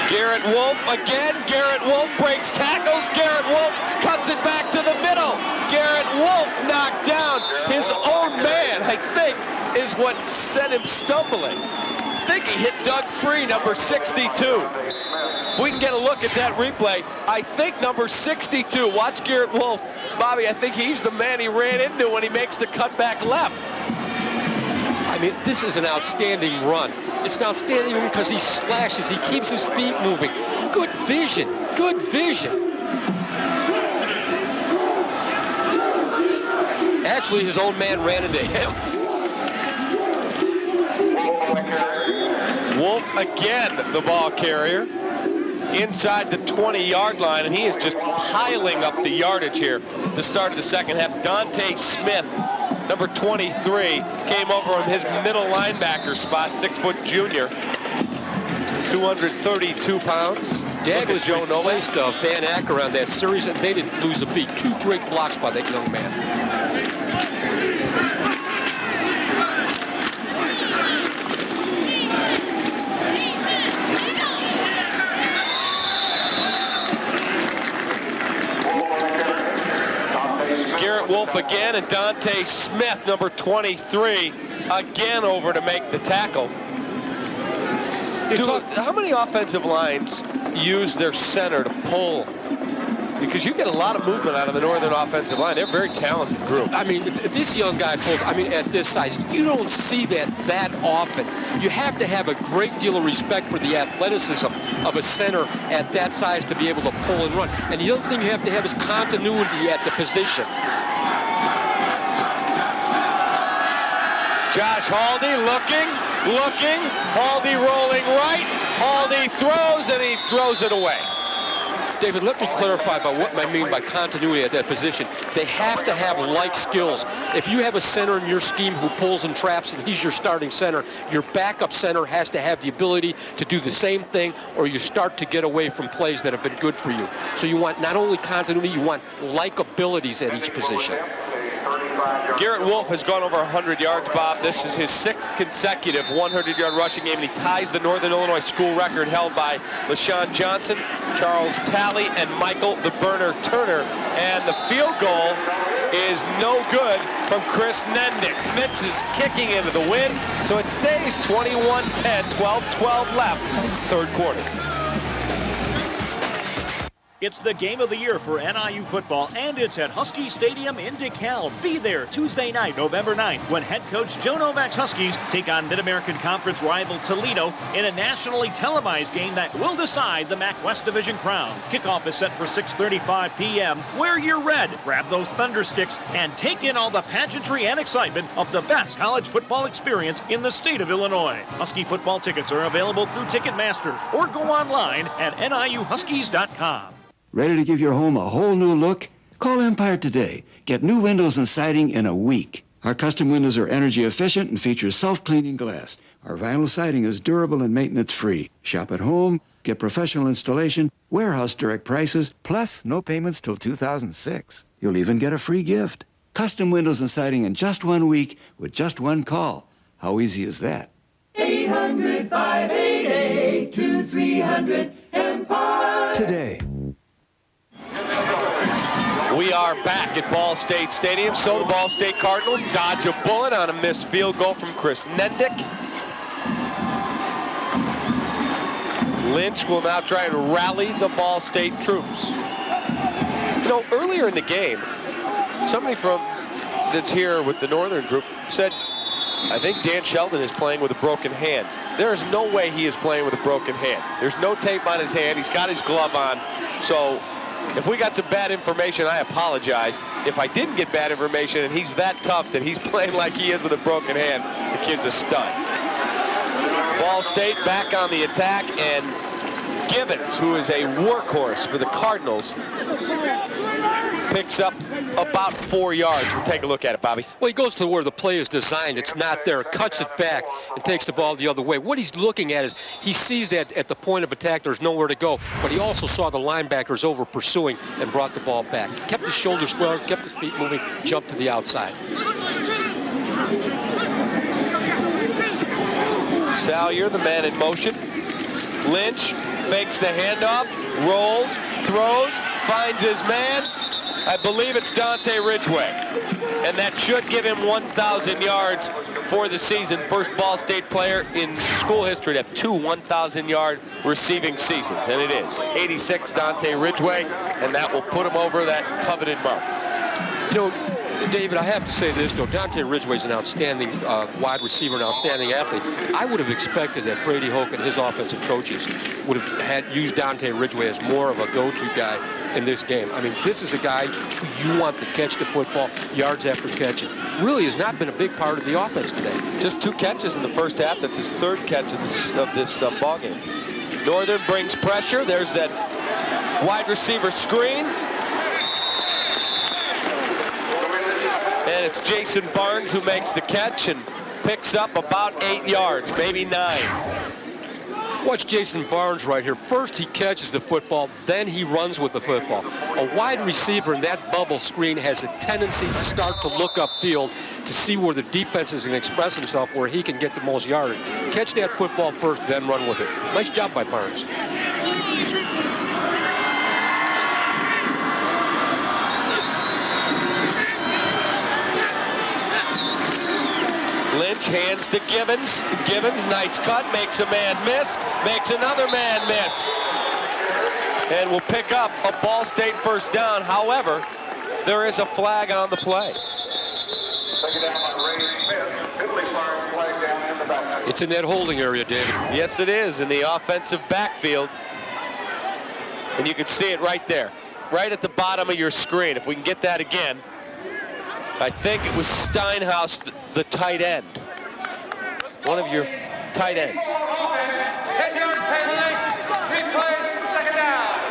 Garrett Wolf again. Garrett Wolf breaks tackles. Garrett Wolf cuts it back to the middle. Garrett Wolf knocked down his own man, I think, is what sent him stumbling. I think he hit Doug Free, number 62. If we can get a look at that replay, I think number 62, watch Garrett Wolf. Bobby, I think he's the man he ran into when he makes the cutback left. I mean, this is an outstanding run. It's an outstanding run because he slashes, he keeps his feet moving. Good vision, good vision. Actually, his own man ran into him. Wolf again, the ball carrier, inside the 20-yard line, and he is just piling up the yardage here. The start of the second half. Dante Smith, number 23, came over on his middle linebacker spot, 6-foot junior, 232 pounds. Douglas replaced Van Acker on that series, and they didn't lose a beat. 2 great blocks by that young man. Wolf again, and Dante Smith, number 23, again over to make the tackle. How many offensive lines use their center to pull because you get a lot of movement out of the Northern offensive line. They're a very talented group. I mean, this young guy pulls, at this size, you don't see that often. You have to have a great deal of respect for the athleticism of a center at that size to be able to pull and run. And the other thing you have to have is continuity at the position. Josh Haldi looking, Haldi rolling right, Haldi throws, and he throws it away. David, let me clarify about what I mean by continuity at that position. They have to have like skills. If you have a center in your scheme who pulls and traps and he's your starting center, your backup center has to have the ability to do the same thing, or you start to get away from plays that have been good for you. So you want not only continuity, you want like abilities at each position. Garrett Wolf has gone over 100 yards, Bob. This is his 6th consecutive 100-yard rushing game, and he ties the Northern Illinois school record held by LaShawn Johnson, Charles Talley, and Michael the Burner Turner. And the field goal is no good from Chris Nendick. Fitz is kicking into the wind, so it stays 21-10, 12-12 left, third quarter. It's the game of the year for NIU football, and it's at Husky Stadium in DeKalb. Be there Tuesday night, November 9th, when head coach Joe Novak's Huskies take on Mid-American Conference rival Toledo in a nationally televised game that will decide the MAC West Division crown. Kickoff is set for 6:35 p.m. Wear your red, grab those thunder sticks, and take in all the pageantry and excitement of the best college football experience in the state of Illinois. Husky football tickets are available through Ticketmaster or go online at niuhuskies.com. Ready to give your home a whole new look? Call Empire today. Get new windows and siding in a week. Our custom windows are energy efficient and feature self-cleaning glass. Our vinyl siding is durable and maintenance-free. Shop at home, get professional installation, warehouse direct prices, plus no payments till 2006. You'll even get a free gift. Custom windows and siding in just 1 week with just one call. How easy is that? 800-588-2300 Empire. We are back at Ball State Stadium. So the Ball State Cardinals dodge a bullet on a missed field goal from Chris Nendick. Lynch will now try and rally the Ball State troops. You know, earlier in the game, somebody that's here with the Northern group said, I think Dan Sheldon is playing with a broken hand. There is no way he is playing with a broken hand. There's no tape on his hand. He's got his glove on. So if we got some bad information, I apologize. If I didn't get bad information and he's that tough that he's playing like he is with a broken hand, the kid's a stud. Ball State back on the attack, and Givens, who is a workhorse for the Cardinals, picks up about 4 yards. We'll take a look at it, Bobby. Well, he goes to where the play is designed. It's not there. Cuts it back and takes the ball the other way. What he's looking at is he sees that at the point of attack there's nowhere to go, but he also saw the linebackers over pursuing and brought the ball back. Kept his shoulders square, kept his feet moving, jumped to the outside. Salyer, the man in motion. Lynch fakes the handoff, rolls, throws, finds his man. I believe it's Dante Ridgway. And that should give him 1,000 yards for the season. First Ball State player in school history to have 2 1,000-yard receiving seasons. And it is. 86 Dante Ridgway, and that will put him over that coveted mark. You know, David, I have to say this, though. Dante Ridgway's an outstanding wide receiver, an outstanding athlete. I would have expected that Brady Hoke and his offensive coaches would have used Dante Ridgway as more of a go-to guy in this game. I mean, this is a guy who you want to catch the football yards after catch. Really has not been a big part of the offense today. Just 2 catches in the first half. That's his 3rd catch of this ball game. Northern brings pressure. There's that wide receiver screen. And it's Jason Barnes who makes the catch and picks up about 8 yards, maybe 9. Watch Jason Barnes right here. First he catches the football, then he runs with the football. A wide receiver in that bubble screen has a tendency to start to look upfield to see where the defense is going to express himself, where he can get the most yardage. Catch that football first, then run with it. Nice job by Barnes. Lynch hands to Givens. Givens, nice cut, makes a man miss, makes another man miss. and will pick up a Ball State first down. However, there is a flag on the play. It's in that holding area, David. Yes, it is, in the offensive backfield. And you can see it right there, right at the bottom of your screen. If we can get that again. I think it was Steinhaus, the tight end. One of your tight ends.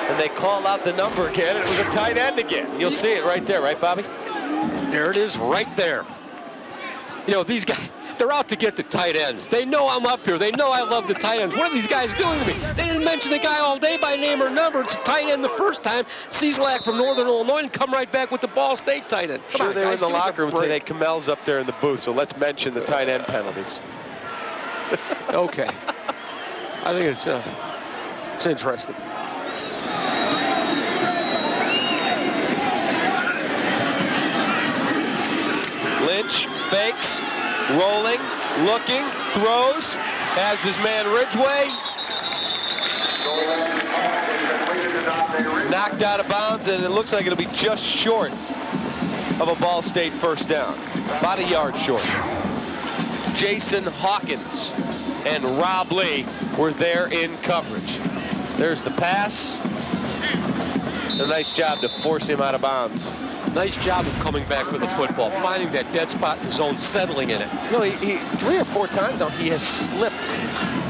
And they call out the number again, and it was a tight end again. You'll see it right there, right, Bobby? There it is, right there. You know, these guys, they're out to get the tight ends. They know I'm up here. They know I love the tight ends. What are these guys doing to me? They didn't mention the guy all day by name or number. It's a tight end the first time. Cieslak from Northern Illinois, and come right back with the Ball State tight end. Sure, they were in the locker room today. Kamel's up there in the booth, so let's mention the tight end penalties. Okay. I think it's interesting. Lynch fakes, rolling, looking, throws, has his man Ridgway. Knocked out of bounds, and it looks like it'll be just short of a Ball State first down. About a yard short. Jason Hawkins and Rob Lee were there in coverage. There's the pass. A nice job to force him out of bounds. Nice job of coming back for the football, finding that dead spot in the zone, settling in it. No, he 3 or 4 times now he has slipped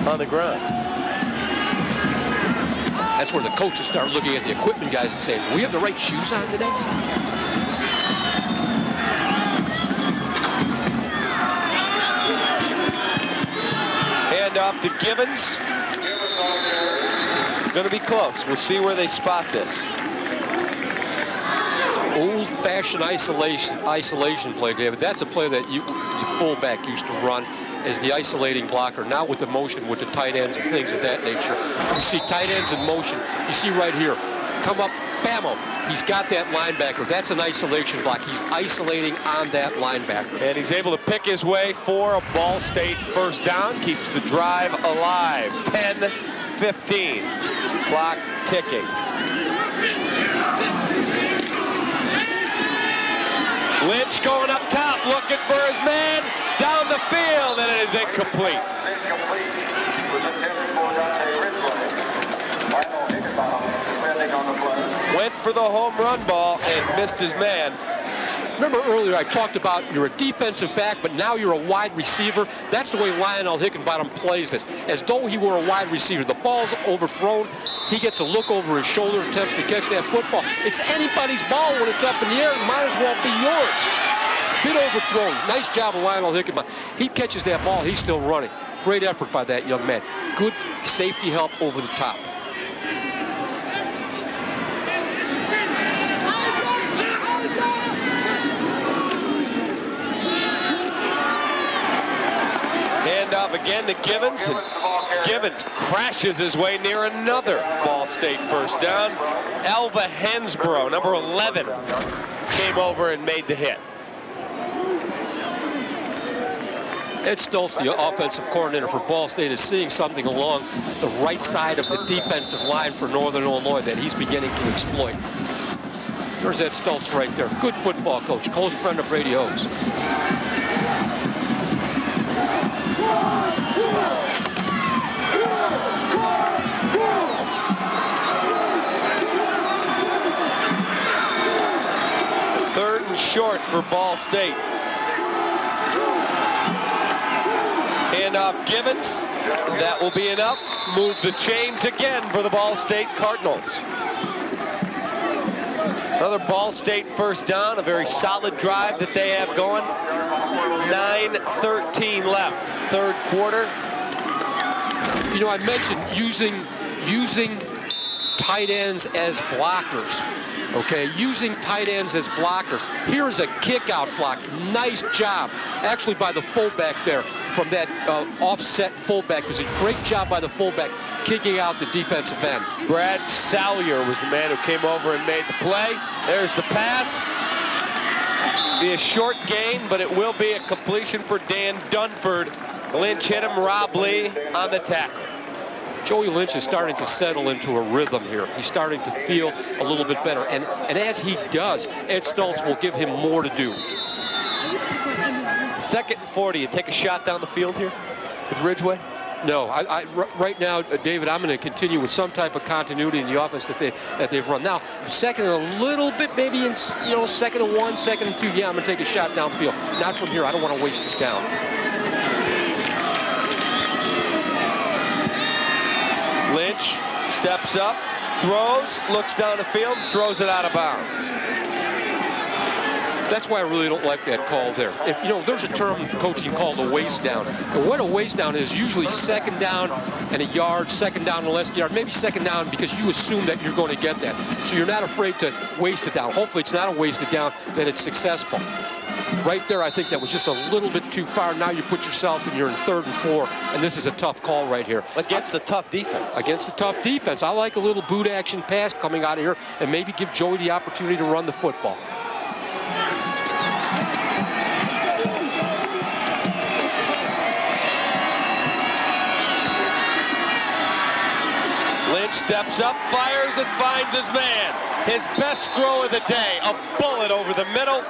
on the ground. That's where the coaches start looking at the equipment guys and saying, do we have the right shoes on today? Hand off to Givens. Going to be close. We'll see where they spot this. Old-fashioned isolation play, David. That's a play that the fullback used to run as the isolating blocker. Now with the motion, with the tight ends and things of that nature. You see tight ends in motion. You see right here, come up, bammo. He's got that linebacker. That's an isolation block. He's isolating on that linebacker. And he's able to pick his way for a Ball State first down. Keeps the drive alive. 10-15. Clock ticking. Lynch going up top, looking for his man down the field, and it is incomplete. Went for the home run ball and missed his man. Remember earlier I talked about you're a defensive back, but now you're a wide receiver. That's the way Lionel Hickenbottom plays this, as though he were a wide receiver. The ball's overthrown. He gets a look over his shoulder, attempts to catch that football. It's anybody's ball when it's up in the air. It might as well be yours. Bit overthrown. Nice job of Lionel Hickenbottom. He catches that ball. He's still running. Great effort by that young man. Good safety help over the top. Handoff again to Givens, and Givens crashes his way near another Ball State first down. Alva Hensborough, number 11, came over and made the hit. Ed Stoltz, the offensive coordinator for Ball State, is seeing something along the right side of the defensive line for Northern Illinois that he's beginning to exploit. There's Ed Stoltz right there. Good football coach, close friend of Brady Ho's. Third and short for Ball State. Handoff Givens. That will be enough. Move the chains again for the Ball State Cardinals. Another Ball State first down. A very solid drive that they have going. 9:13 left. Third quarter. You know, I mentioned using tight ends as blockers. Okay, using tight ends as blockers. Here's a kick-out block. Nice job, actually, by the fullback there from that offset fullback. It was a great job by the fullback kicking out the defensive end. Brad Salyer was the man who came over and made the play. There's the pass. Be a short gain, but it will be a completion for Dan Dunford. Lynch hit him, Rob Lee on the tackle. Joey Lynch is starting to settle into a rhythm here. He's starting to feel a little bit better. And as he does, Ed Stoltz will give him more to do. 2nd and 40. You take a shot down the field here with Ridgeway? No, right now, David, I'm going to continue with some type of continuity in the offense that they've run. Now, 2nd and a little bit, maybe in 2nd and 1, 2nd and 2. Yeah, I'm going to take a shot downfield. Not from here. I don't want to waste this down. Lynch steps up, throws, looks down the field, throws it out of bounds. That's why I really don't like that call there. There's a term for coaching called a waste down. And what a waste down is, usually 2nd down and a yard, 2nd down and less yard, maybe 2nd down because you assume that you're going to get that. So you're not afraid to waste it down. Hopefully it's not a wasted down, that it's successful. Right there, I think that was just a little bit too far. Now you put yourself and you're in 3rd and 4, and this is a tough call right here. Against the tough defense. Against the tough defense. I like a little boot action pass coming out of here and maybe give Joey the opportunity to run the football. Lynch steps up, fires, and finds his man. His best throw of the day, a bullet over the middle,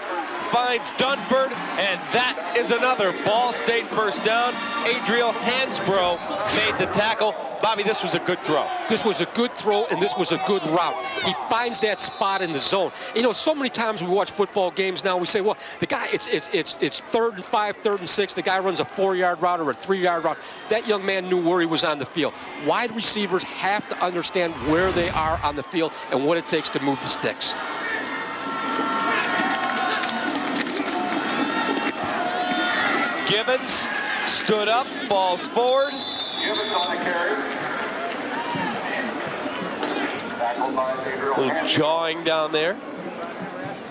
finds Dunford, and that is another Ball State first down. Adriel Hansbrough made the tackle. Bobby, this was a good throw. This was a good throw, and this was a good route. He finds that spot in the zone. So many times we watch football games now, we say, well, the guy, it's 3rd and 5, 3rd and 6. The guy runs a 4-yard route or a 3-yard route. That young man knew where he was on the field. Wide receivers have to understand where they are on the field and what it takes to move the sticks. Gibbons stood up, falls forward. Gibbons on the carry. A little jawing down there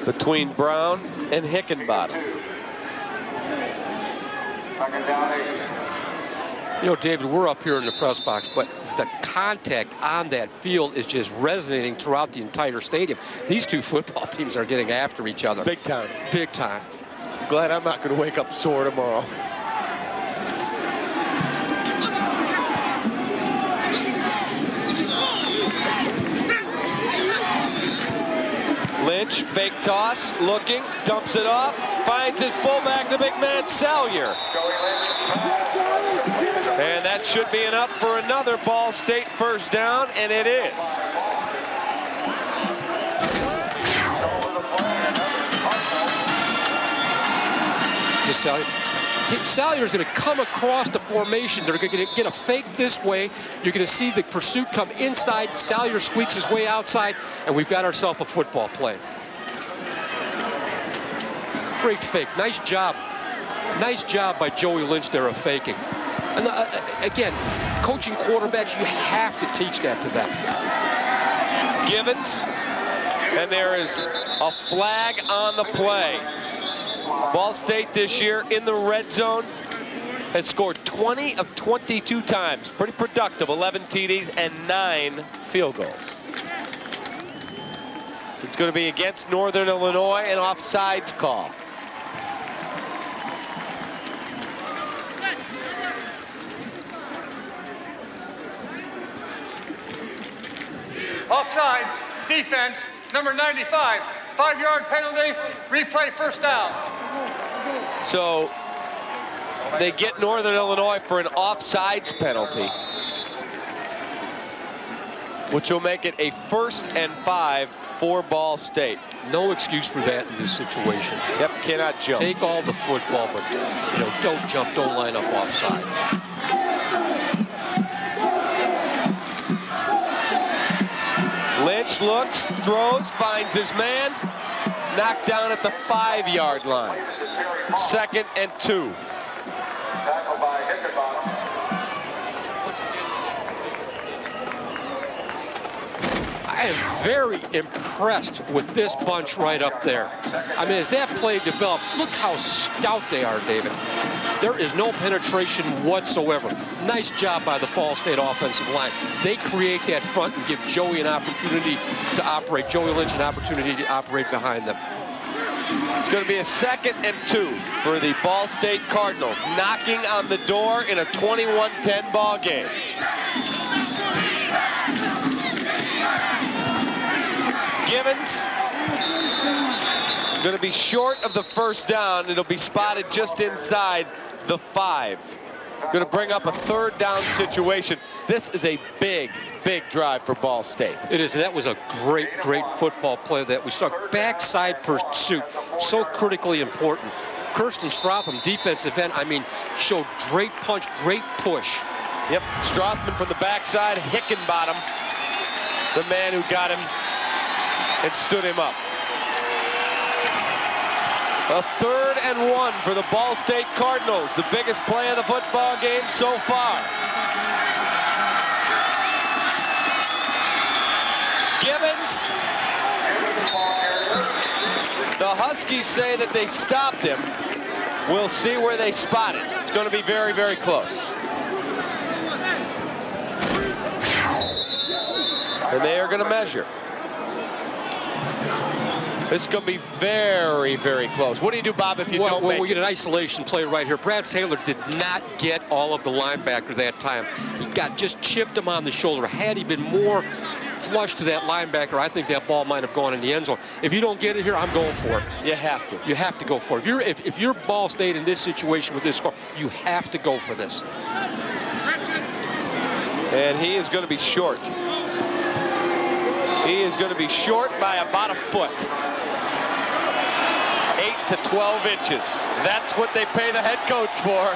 between Brown and Hickenbottom. 2nd down 8. David, we're up here in the press box, but the contact on that field is just resonating throughout the entire stadium. These two football teams are getting after each other. Big time. Big time. Glad I'm not going to wake up sore tomorrow. Lynch, fake toss, looking, dumps it off, finds his fullback, the big man Salyer. And that should be enough for another Ball State first down, and it is. Salyer's going to come across the formation. They're going to get a fake this way. You're going to see the pursuit come inside. Salyer squeaks his way outside, and we've got ourselves a football play. Great fake. Nice job. Nice job by Joey Lynch there of faking. And again, coaching quarterbacks, you have to teach that to them. Givens, and there is a flag on the play. Ball State this year in the red zone has scored 20 of 22 times. Pretty productive, 11 TDs and 9 field goals. It's going to be against Northern Illinois, an offsides call. Offsides, defense, number 95. 5-yard penalty, replay first down. So they get Northern Illinois for an offsides penalty, which will make it a 1st and 5 for Ball State. No excuse for that in this situation. Yep, cannot jump. Take all the football, but don't jump, don't line up offside. Lynch looks, throws, finds his man, knocked down at the 5-yard line. 2nd and 2. Tackled by Hickenbottom. I am very impressed with this bunch right up there. I mean, as that play develops, look how stout they are, David. There is no penetration whatsoever. Nice job by the Ball State offensive line. They create that front and give Joey an opportunity to operate, Joey Lynch an opportunity to operate behind them. It's going to be a 2nd and 2 for the Ball State Cardinals, knocking on the door in a 21-10 ball game. Givens going to be short of the first down. It'll be spotted just inside the 5. Going to bring up a 3rd down situation. This is a big drive for Ball State. It is, and that was a great football play that we saw. Backside pursuit, so critically important. Kirsten Strotham, defensive end, showed great punch, great push. Yep, Strothman from the backside, Hickenbottom, the man who got him and stood him up. A 3rd and 1 for the Ball State Cardinals, the biggest play of the football game so far. Givens. The Huskies say that they stopped him. We'll see where they spot it. It's going to be very, very close. And they are going to measure. This is going to be very, very close. What do you do, Bob, if you don't make it? We get an isolation play right here. Brad Saylor did not get all of the linebacker that time. He just chipped him on the shoulder. Had he been more flush to that linebacker, I think that ball might have gone in the end zone. If you don't get it here, I'm going for it. You have to. You have to go for it. If you're Ball State in this situation with this score, you have to go for this. And he is going to be short. He is going to be short by about a foot. 8 to 12 inches. That's what they pay the head coach for.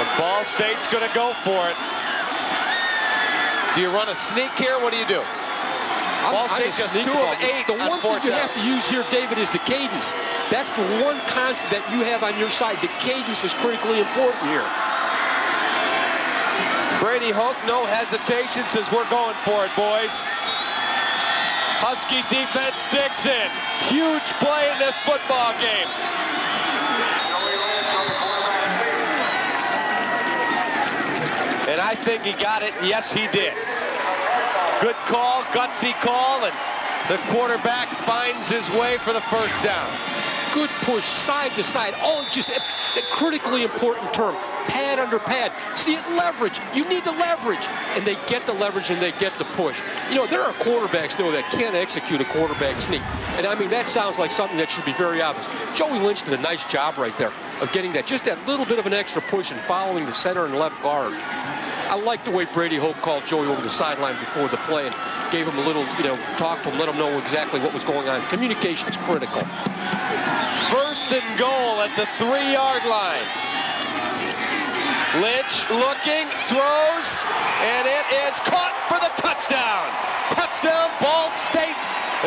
The Ball State's going to go for it. Do you run a sneak here? What do you do? Ball State just 2 of 8. The one thing you have to use here, David, is the cadence. That's the one constant that you have on your side. The cadence is critically important here. Brady Hoke, no hesitation, says we're going for it, boys. Husky defense digs in. Huge play in this football game. And I think he got it. Yes, he did. Good call, gutsy call, and the quarterback finds his way for the first down. Good push, side to side. Oh, just a critically important term. Pad under pad. See it, leverage. You need the leverage. And they get the leverage and they get the push. You know, there are quarterbacks, though, that can't execute a quarterback sneak. And, that sounds like something that should be very obvious. Joey Lynch did a nice job right there of getting just that little bit of an extra push and following the center and left guard. I like the way Brady Hoke called Joey over the sideline before the play and gave him a little, talk to him, let him know exactly what was going on. Communication is critical. First and goal at the 3-yard line. Lynch looking, throws, and it is caught for the touchdown. Touchdown, Ball State.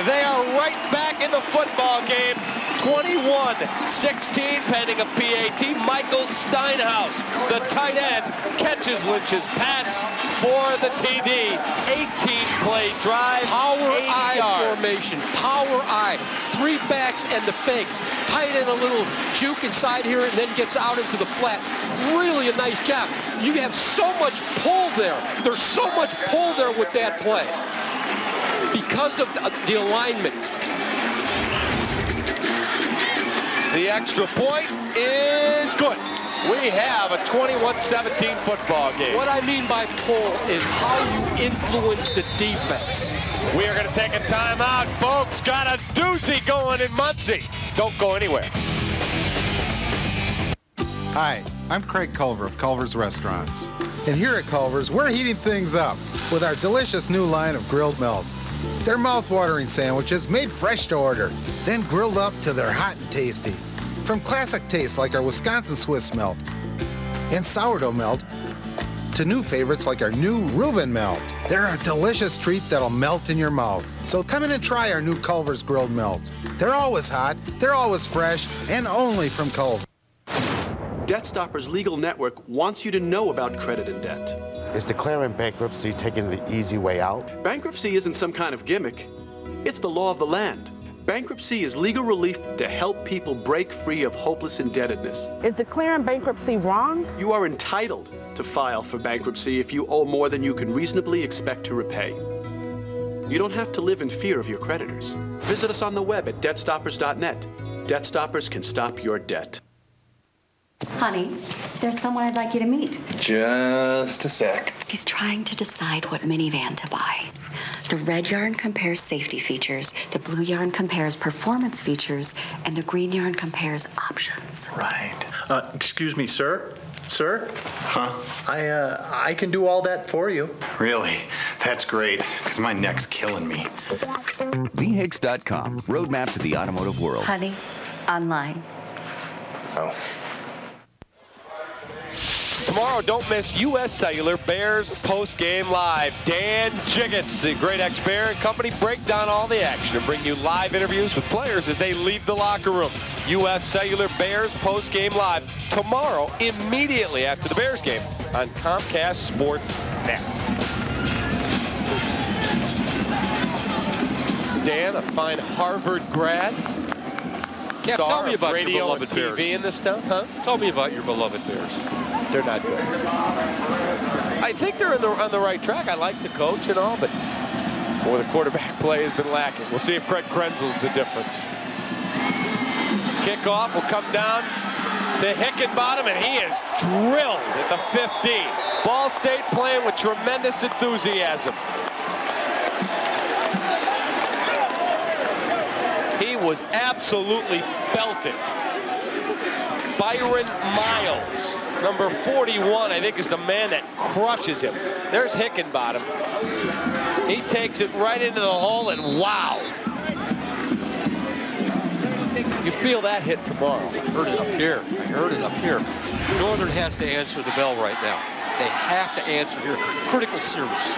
They are right back in the football game. 21-16, pending a PAT. Michael Steinhaus, the tight end, catches Lynch's pass for the TD. 18-play drive, Power I yards. Formation, power I. 3 backs and the fake. Tight end a little juke inside here and then gets out into the flat. Really a nice job. You have so much pull there. There's so much pull there with that play because of the alignment. The extra point is good. We have a 21-17 football game. What I mean by pull is how you influence the defense. We are going to take a timeout, folks. Got a doozy going in Muncie. Don't go anywhere. Hi, I'm Craig Culver of Culver's Restaurants. And here at Culver's, we're heating things up with our delicious new line of grilled melts. They're mouth-watering sandwiches made fresh to order, then grilled up till they're hot and tasty. From classic tastes like our Wisconsin Swiss melt and sourdough melt to new favorites like our new Reuben melt. They're a delicious treat that'll melt in your mouth. So come in and try our new Culver's grilled melts. They're always hot, they're always fresh, and only from Culver. Debt Stoppers Legal Network wants you to know about credit and debt. Is declaring bankruptcy taking the easy way out? Bankruptcy isn't some kind of gimmick. It's the law of the land. Bankruptcy is legal relief to help people break free of hopeless indebtedness. Is declaring bankruptcy wrong? You are entitled to file for bankruptcy if you owe more than you can reasonably expect to repay. You don't have to live in fear of your creditors. Visit us on the web at debtstoppers.net. Debt Stoppers can stop your debt. Honey, there's someone I'd like you to meet. Just a sec. He's trying to decide what minivan to buy. The red yarn compares safety features, the blue yarn compares performance features, and the green yarn compares options. Right. Excuse me, sir? Sir? Huh? I can do all that for you. Really? That's great, because my neck's killing me. VHIGS.com, roadmap to the automotive world. Honey, online. Oh. Tomorrow, don't miss U.S. Cellular Bears post-game live. Dan Jiggets, the great ex-Bear and company, break down all the action and bring you live interviews with players as they leave the locker room. U.S. Cellular Bears post-game live tomorrow, immediately after the Bears game on Comcast Sports Net. Dan, a fine Harvard grad. Yeah, Star tell me of about radio your beloved and TV Bears. in this town, huh? Tell me about your beloved Bears. They're not good. I think they're on the right track. I like the coach and all, but the quarterback play has been lacking. We'll see if Craig Krenzel's the difference. Kickoff will come down to Hickenbottom, and he is drilled at the 15. Ball State playing with tremendous enthusiasm. He was absolutely belted. Byron Miles, number 41, I think is the man that crushes him. There's Hickenbottom. He takes it right into the hole, and wow. You feel that hit tomorrow. I heard it up here. I heard it up here. Northern has to answer the bell right now. They have to answer here. Critical series.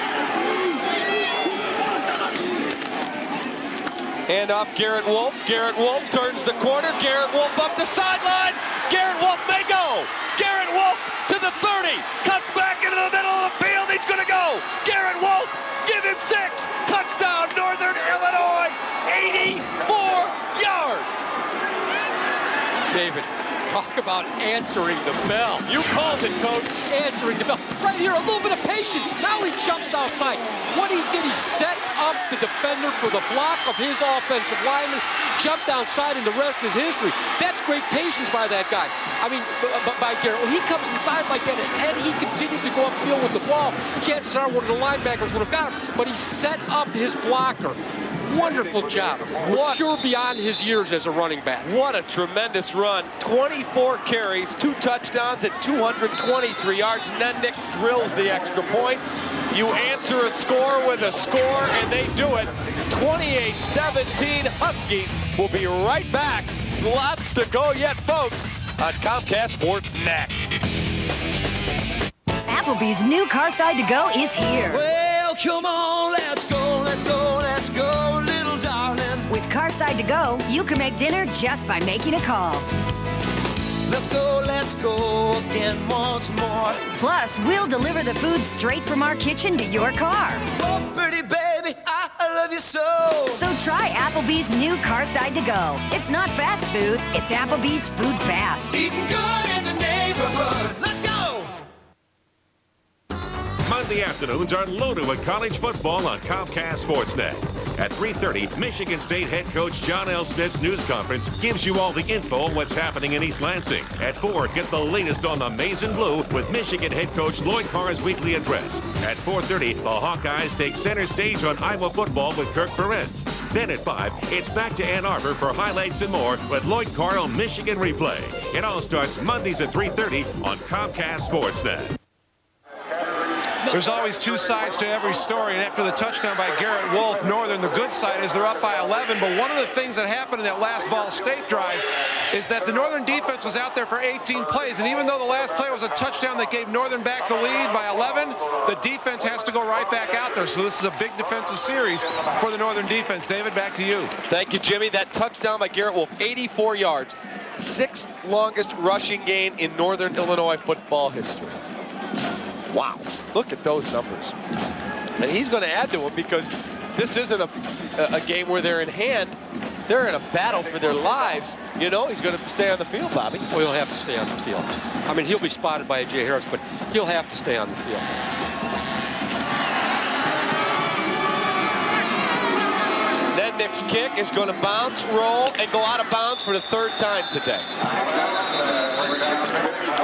Hand off Garrett Wolf. Garrett Wolf turns the corner. Garrett Wolf up the sideline. Garrett Wolf may go. Garrett Wolf to the 30. Cuts back into the middle of the field. He's going to go. Garrett Wolf, give him 6. Touchdown, Northern Illinois. 84 yards. David, talk about answering the bell. You called it, Coach. Answering the bell. Right here, a little bit of patience. Now he jumps outside. What he did, he set up the defender for the block of his offensive lineman, jumped outside, and the rest is history. That's great patience by that guy. I mean, by Garrett. When he comes inside like that, and had he continued to go upfield with the ball, chances are one of the linebackers would have got him. But he set up his blocker. Wonderful job. Sure beyond his years as a running back. What a tremendous run. 24 carries, 2 touchdowns at 223 yards. And then Nick drills the extra point. You answer a score with a score, and they do it. 28-17 Huskies. We'll be right back. Lots to go yet, folks, on Comcast Sports Net. Applebee's new Car Side to Go is here. Well, come on, let's go, let's go, let's go, little darling. With Car Side to Go, you can make dinner just by making a call. Let's go again once more. Plus, we'll deliver the food straight from our kitchen to your car. Oh, pretty baby, I love you so. So try Applebee's new Car Side to Go. It's not fast food, it's Applebee's Food Fast. Eating good in the neighborhood. Let's go. Monday afternoons are loaded with college football on Comcast Sportsnet. At 3:30, Michigan State head coach John L. Smith's news conference gives you all the info on what's happening in East Lansing. At 4, get the latest on the Maize and Blue with Michigan head coach Lloyd Carr's weekly address. At 4:30, the Hawkeyes take center stage on Iowa football with Kirk Ferenc. Then at 5, it's back to Ann Arbor for highlights and more with Lloyd Carr on Michigan Replay. It all starts Mondays at 3:30 on Comcast Sportsnet. There's always 2 sides to every story, and after the touchdown by Garrett Wolf, Northern, the good side is they're up by 11, but one of the things that happened in that last Ball State drive is that the Northern defense was out there for 18 plays, and even though the last play was a touchdown that gave Northern back the lead by 11, the defense has to go right back out there, so this is a big defensive series for the Northern defense. David, back to you. Thank you, Jimmy. That touchdown by Garrett Wolf, 84 yards, 6th longest rushing gain in Northern Illinois football history. Wow, look at those numbers. And he's going to add to them because this isn't a game where they're in hand. They're in a battle for their lives. You know, he's going to stay on the field, Bobby. Well, he'll have to stay on the field. I mean, he'll be spotted by A.J. Harris, but he'll have to stay on the field. Then Nick's kick is going to bounce, roll, and go out of bounds for the 3rd time today.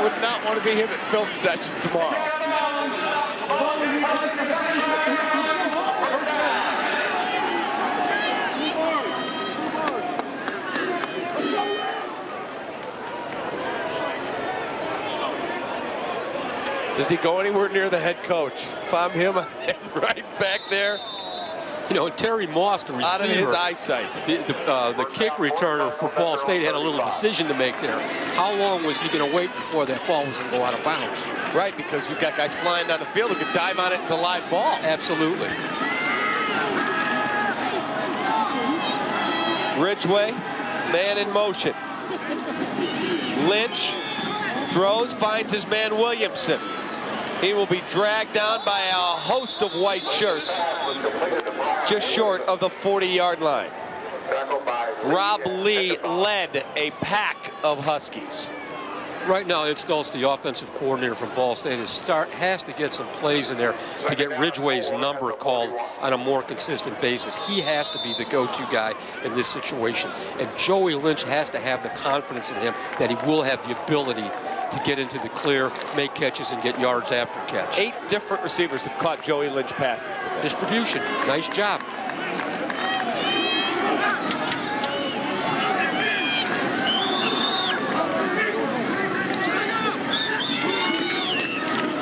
I would not want to be him at film session tomorrow. Does he go anywhere near the head coach? If I'm him, I'm right back there. You know, Terry Moss, the receiver, out of his eyesight. The kick returner for Ball State had a little decision to make there. How long was he going to wait before that ball was going to go out of bounds? Right, because you've got guys flying down the field who could dive on it to live ball. Absolutely. Ridgway, man in motion. Lynch throws, finds his man Williamson. He will be dragged down by a host of white shirts, just short of the 40-yard line. Rob Lee led a pack of Huskies. Right now, it's Stoltz, the offensive coordinator from Ball State, has to get some plays in there to get Ridgway's number called on a more consistent basis. He has to be the go-to guy in this situation. And Joey Lynch has to have the confidence in him that he will have the ability to get into the clear, make catches, and get yards after catch. 8 different receivers have caught Joey Lynch passes today. Distribution, nice job.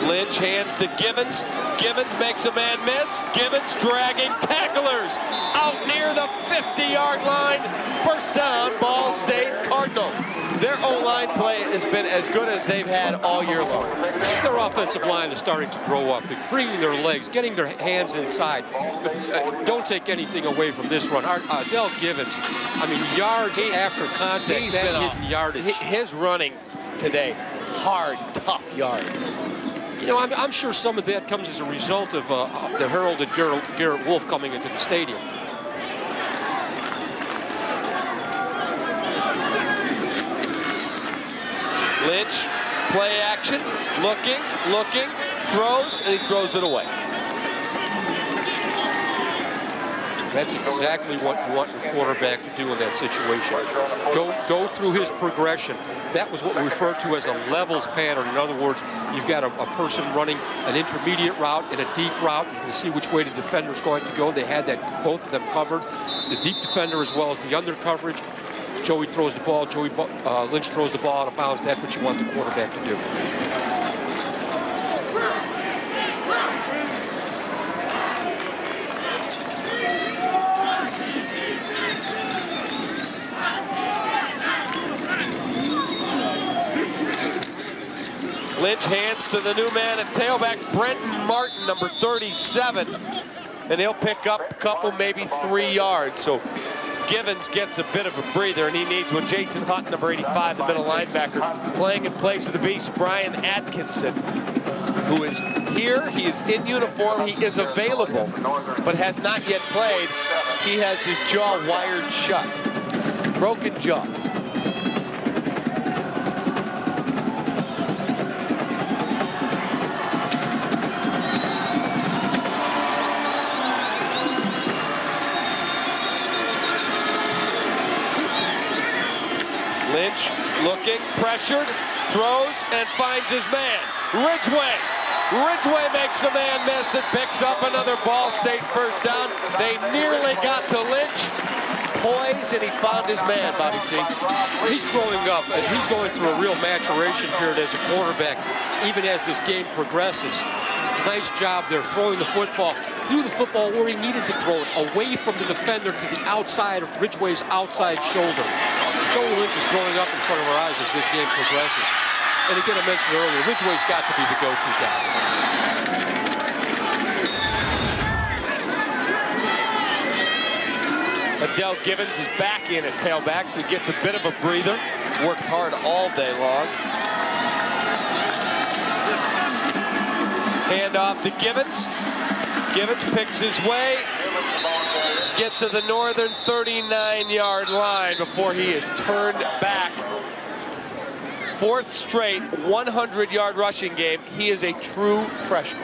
Lynch hands to Givens. Givens makes a man miss. Givens dragging tacklers out near the 50-yard line. First down, Ball State Cardinals. Their O-line play has been as good as they've had all year long. Their offensive line is starting to grow up. They're bringing their legs, getting their hands inside. Don't take anything away from this run. Dell Givens, I mean, yards after contact, he's that been hidden yardage. His running today, hard, tough yards. You know, I'm sure some of that comes as a result of the heralded Garrett Wolf coming into the stadium. Lynch, play action, looking, throws, and he throws it away. That's exactly what you want your quarterback to do in that situation. Go through his progression. That was what we refer to as a levels pattern. In other words, you've got a person running an intermediate route and a deep route. You can see which way the defender's going to go. They had that, both of them covered. The deep defender as well as the under coverage. Joey throws the ball. Lynch throws the ball out of bounds. That's what you want the quarterback to do. Lynch hands to the new man at tailback, Brenton Martin, number 37. And he'll pick up a couple, maybe 3 yards. So Givens gets a bit of a breather, and he needs one. Jason Hunt, number 85, the middle linebacker, playing in place of the beast, Brian Atkinson, who is here. He is in uniform. He is available, but has not yet played. He has his jaw wired shut. Broken jaw. Lynch looking, pressured, throws, and finds his man. Ridgway makes a man miss and picks up another Ball State first down. They nearly got to Lynch. Poise, and he found his man, Bobby C. He's growing up, and he's going through a real maturation period as a quarterback, even as this game progresses. Nice job there, throwing the football, threw the football where he needed to throw it, away from the defender to the outside of Ridgway's outside shoulder. Joey Lynch is growing up in front of our eyes as this game progresses. And again, I mentioned earlier, Ridgway's got to be the go-to guy. Adele Givens is back in at tailback, so he gets a bit of a breather. Worked hard all day long. Hand off to Givens. Givens picks his way. Get to the northern 39-yard line before he is turned back. 4th straight 100-yard rushing game. He is a true freshman.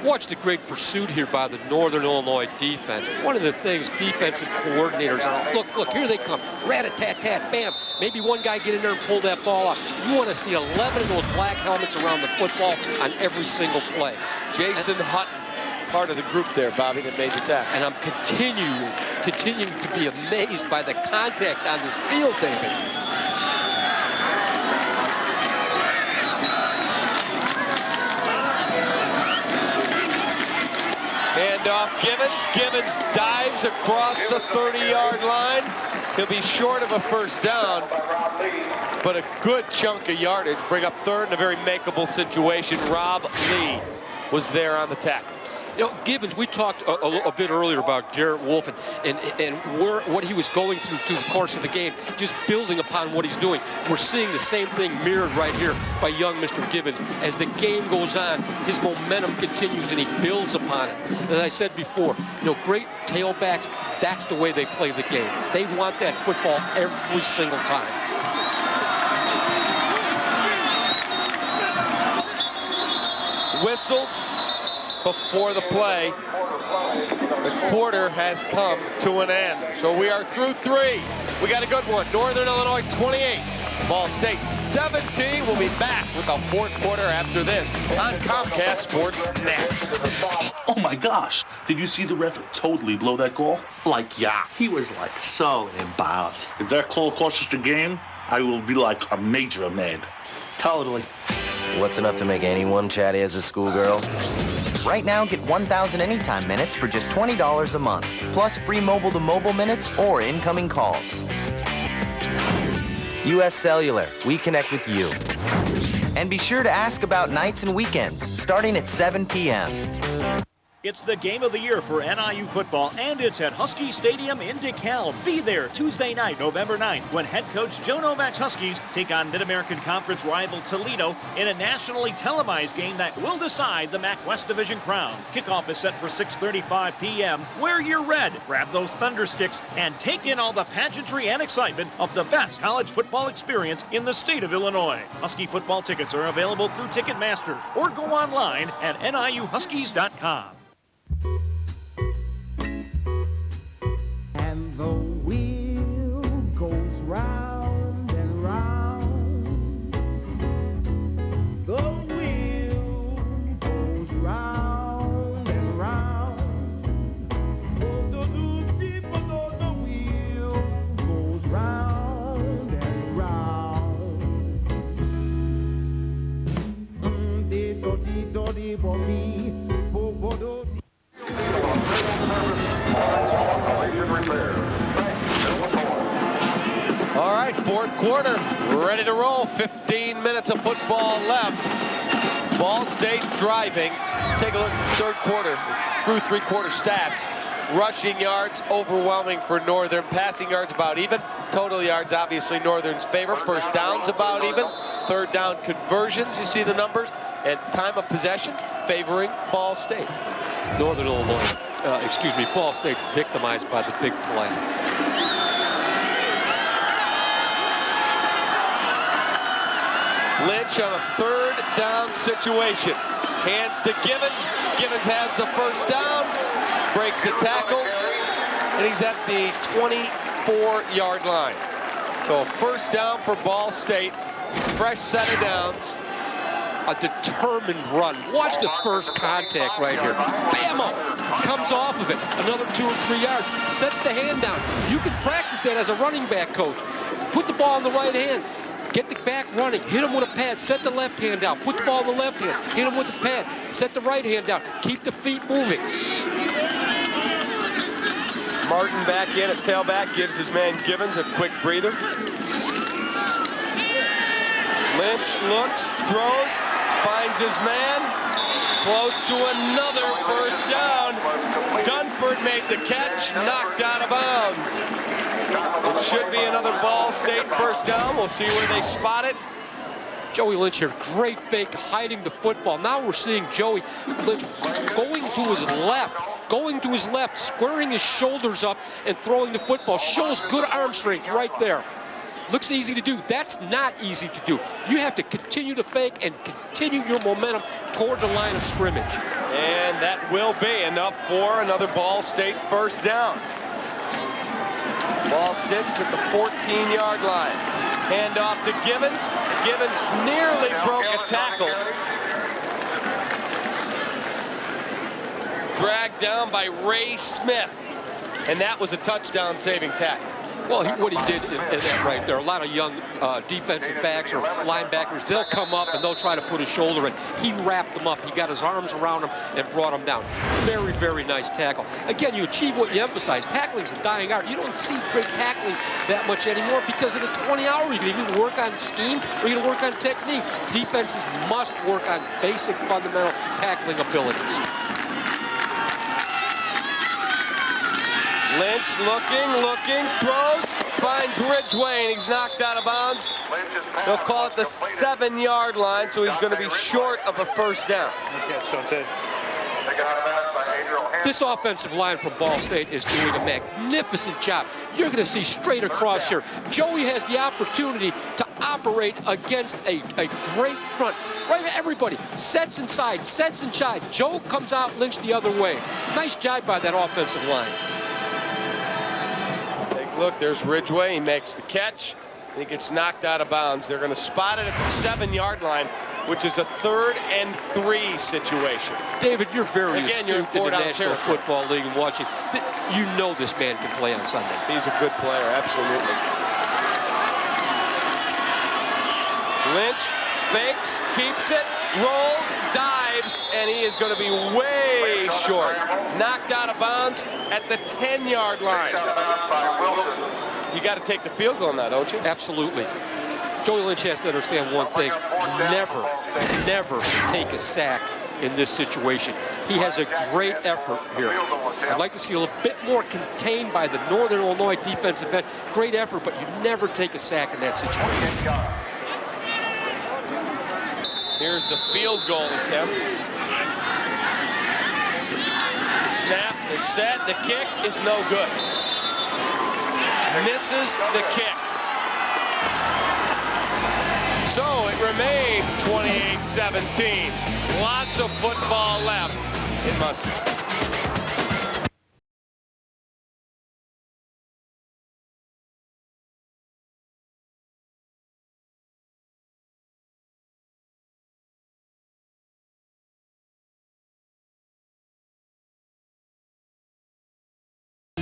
Watch the great pursuit here by the Northern Illinois defense. One of the things defensive coordinators are, look, here they come. Rat-a-tat-tat, bam. Maybe one guy get in there and pull that ball out. You want to see 11 of those black helmets around the football on every single play. Jason Hutton, part of the group there, Bobby, that made the tackle. And I'm continuing to be amazed by the contact on this field, David. Handoff Givens. Givens dives across the 30-yard line. He'll be short of a first down, but a good chunk of yardage. Bring up third in a very makeable situation. Rob Lee was there on the tackle. You know, Givens, we talked a bit earlier about Garrett Wolf and what he was going through the course of the game, just building upon what he's doing. We're seeing the same thing mirrored right here by young Mr. Givens. As the game goes on, his momentum continues and he builds upon it. As I said before, you know, great tailbacks, that's the way they play the game. They want that football every single time. Whistles before the play. The quarter has come to an end. So we are through 3. We got a good one. Northern Illinois 28, Ball State 17. We'll be back with the fourth quarter after this on Comcast Sports Net. Oh my gosh, did you see the ref totally blow that call? Yeah, he was so embarrassed. If that call costs us the game, I will be like a major mad. Totally. What's enough to make anyone chatty as a schoolgirl? Right now, get 1,000 anytime minutes for just $20 a month, plus free mobile-to-mobile minutes or incoming calls. U.S. Cellular, we connect with you. And be sure to ask about nights and weekends, starting at 7 p.m. It's the game of the year for NIU football, and it's at Husky Stadium in DeKalb. Be there Tuesday night, November 9th, when head coach Joe Novak's Huskies take on Mid-American Conference rival Toledo in a nationally televised game that will decide the MAC West Division crown. Kickoff is set for 6:35 p.m. Wear your red, grab those thunder sticks, and take in all the pageantry and excitement of the best college football experience in the state of Illinois. Husky football tickets are available through Ticketmaster or go online at niuhuskies.com. And the wheel goes round and round. The wheel goes round and round. The wheel goes round and round. All right, fourth quarter, ready to roll. 15 minutes of football left. Ball State driving. Take a look at the third quarter, through three-quarter stats. Rushing yards, overwhelming for Northern. Passing yards, about even. Total yards, obviously, Northern's favor. First downs, about even. Third down conversions, you see the numbers. And time of possession, favoring Ball State. Northern Illinois, Ball State victimized by the big play. Lynch on a third down situation. Hands to Givens. Givens has the first down. Breaks a tackle. And he's at the 24-yard line. So a first down for Ball State. Fresh set of downs. A determined run. Watch the first contact right here. Bammo! Comes off of it. Another 2 or 3 yards. Sets the hand down. You can practice that as a running back coach. Put the ball in the right hand. Get the back running. Hit him with a pad. Set the left hand down. Put the ball in the left hand. Hit him with the pad. Set the right hand down. Keep the feet moving. Martin back in at tailback. Gives his man Givens a quick breather. Lynch looks, throws, finds his man. Close to another first down. Dunford made the catch, knocked out of bounds. It should be another Ball State first down. We'll see where they spot it. Joey Lynch here, great fake, hiding the football. Now we're seeing Joey Lynch going to his left, squaring his shoulders up and throwing the football. Shows good arm strength right there. Looks easy to do. That's not easy to do. You have to continue to fake and continue your momentum toward the line of scrimmage. And that will be enough for another Ball State first down. Ball sits at the 14-yard line. Hand off to Gibbons. Gibbons nearly broke a tackle. Dragged down by Ray Smith. And that was a touchdown-saving tackle. Well, what he did in that right there, a lot of young defensive backs or linebackers, they'll come up and they'll try to put a shoulder in. He wrapped them up. He got his arms around them and brought them down. Very, very nice tackle. Again, you achieve what you emphasize. Tackling's a dying art. You don't see great tackling that much anymore because in a 20-hour, you can even work on scheme or you can work on technique. Defenses must work on basic fundamental tackling abilities. Lynch looking, throws, finds Ridgway, and he's knocked out of bounds. They'll call it the 7-yard line, so he's going to be short of a first down. This offensive line from Ball State is doing a magnificent job. You're going to see straight across here. Joey has the opportunity to operate against a great front. Right, everybody sets inside. Joe comes out, Lynch the other way. Nice job by that offensive line. Look, there's Ridgway. He makes the catch. He gets knocked out of bounds. They're going to spot it at the 7-yard line, which is a 3rd and 3 situation. David, you're very astute in the National territory. Football League and watching. You know this man can play on Sunday. He's a good player, absolutely. Lynch fakes, keeps it, rolls, dives, and he is going to be way short. Knocked out of bounds at the 10-yard line. You got to take the field goal now, don't you? Absolutely. Joey Lynch has to understand one thing. Never take a sack in this situation. He has a great effort here. I'd like to see a little bit more contained by the Northern Illinois defensive end. Great effort, but you never take a sack in that situation. Here's the field goal attempt. The snap is set. The kick is no good. Misses the kick. So it remains 28-17. Lots of football left in Muncie.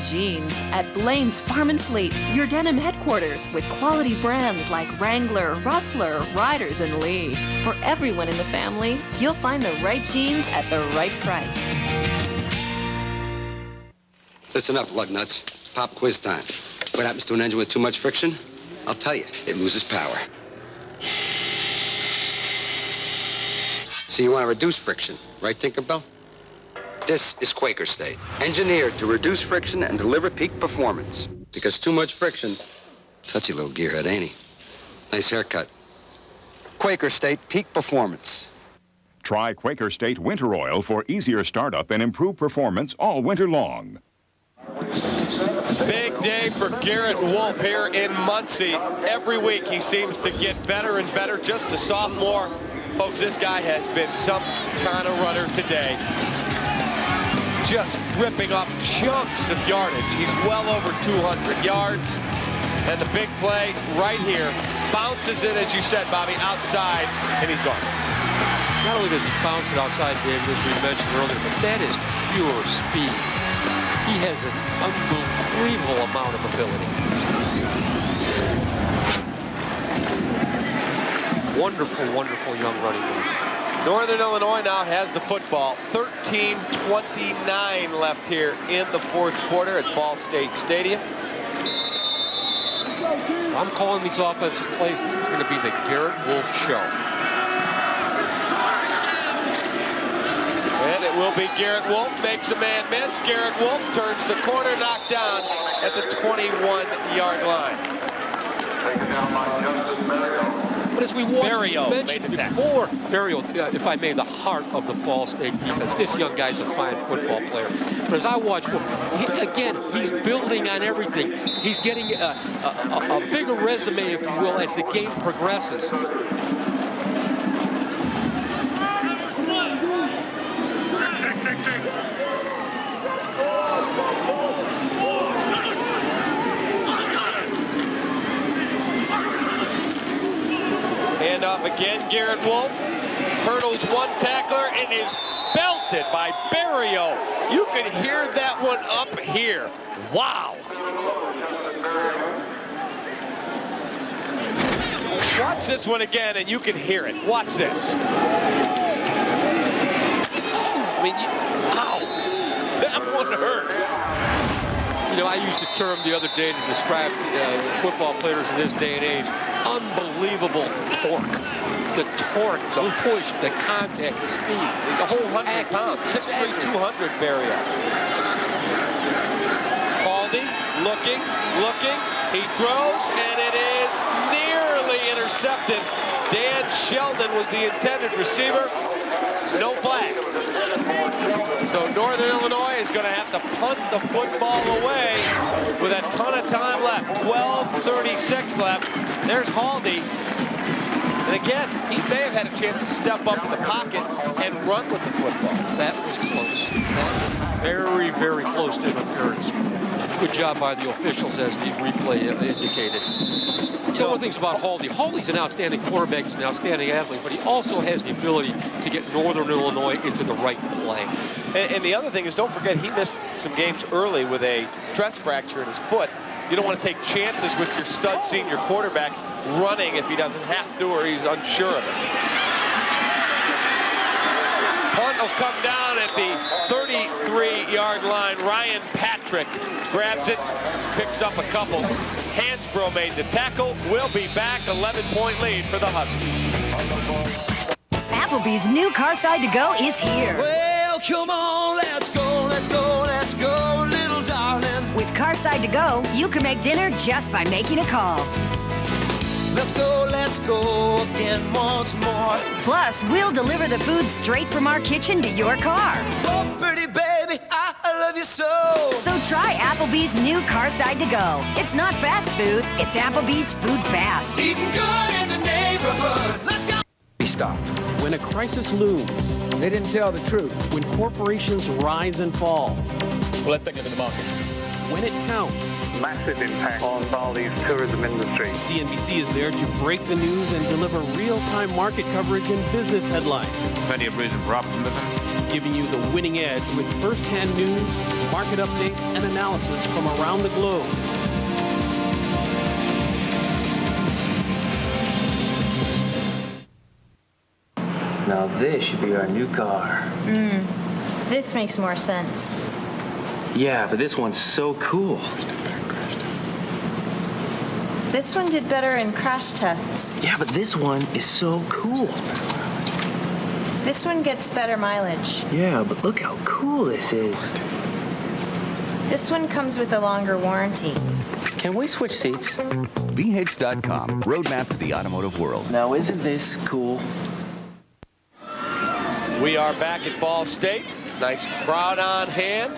Jeans at Blaine's Farm and Fleet, your denim headquarters with quality brands like Wrangler, Rustler, Riders, and Lee. For everyone in the family, you'll find the right jeans at the right price. Listen up, lug nuts. Pop quiz time. What happens to an engine with too much friction? I'll tell you, it loses power. So you want to reduce friction, right, Tinkerbell? This is Quaker State, engineered to reduce friction and deliver peak performance. Because too much friction, touchy little gearhead, ain't he? Nice haircut. Quaker State Peak Performance. Try Quaker State Winter Oil for easier startup and improved performance all winter long. Big day for Garrett Wolf here in Muncie. Every week he seems to get better and better. Just a sophomore. Folks, this guy has been some kind of runner today. Just ripping off chunks of yardage. He's well over 200 yards. And the big play right here. Bounces it, as you said, Bobby, outside, and he's gone. Not only does he bounce it outside, David, as we mentioned earlier, but that is pure speed. He has an unbelievable amount of ability. Wonderful, wonderful young running back. Northern Illinois now has the football. 13:29 left here in the 4th quarter at Ball State Stadium. I'm calling these offensive plays. This is going to be the Garrett Wolf show. And it will be Garrett Wolf. Makes a man miss. Garrett Wolf turns the corner, knocked down at the 21-yard line. Taken down by Justice Mario. But as we watched, you mentioned before, Barrio, if I may, the heart of the Ball State defense. This young guy's a fine football player. But as I watch, again, he's building on everything. He's getting a bigger resume, if you will, as the game progresses. Handoff again, Garrett Wolf. Hurdles one tackler and is belted by Barrio. You can hear that one up here. Wow. Watch this one again and you can hear it. Watch this. I mean, ow. That one hurts. You know, I used a term the other day to describe football players in this day and age. Unbelievable torque. The torque, the push, the contact, the speed. He's a whole 100 pounds. 6'3", 200 Barrio. Haldi looking. He throws, and it is nearly intercepted. Dan Sheldon was the intended receiver. No flag. So Northern Illinois is going to have to punt the football away with a ton of time left. 12:36 left. There's Haldi. And again, he may have had a chance to step up in the pocket and run with the football. That was close. That was very, very close to interference. Good job by the officials, as the replay indicated. You know, one thing about Haldi. Haldi's an outstanding quarterback, he's an outstanding athlete, but he also has the ability to get Northern Illinois into the right play. And the other thing is, don't forget, he missed some games early with a stress fracture in his foot. You don't want to take chances with your stud senior quarterback running if he doesn't have to or he's unsure of it. Punt will come down at the 33-yard line. Ryan Patrick grabs it, picks up a couple. Hansbrough made the tackle. We'll be back. 11-point lead for the Huskies. Applebee's new car side to go is here. Well, come on, let's go, little darling. With car side to go, you can make dinner just by making a call. Let's go again once more. Plus, we'll deliver the food straight from our kitchen to your car. Oh, pretty baby, I love you so. So try Applebee's new car side to go. It's not fast food, it's Applebee's Food Fast. Eating good in the neighborhood. Let's go. Stop. When a crisis looms, they didn't tell the truth. When corporations rise and fall. Well, let's think of the market. When it counts. Massive impact on Baldi's tourism industry. CNBC is there to break the news and deliver real-time market coverage and business headlines. Plenty of reason for optimism. Giving you the winning edge with first-hand news, market updates, and analysis from around the globe. Now this should be our new car. This makes more sense. Yeah, but this one's so cool. This one did better in crash tests. Yeah, but this one is so cool. This one gets better mileage. Yeah, but look how cool this is. This one comes with a longer warranty. Can we switch seats? VHICS.com, roadmap to the automotive world. Now, isn't this cool? We are back at Ball State. Nice crowd on hand.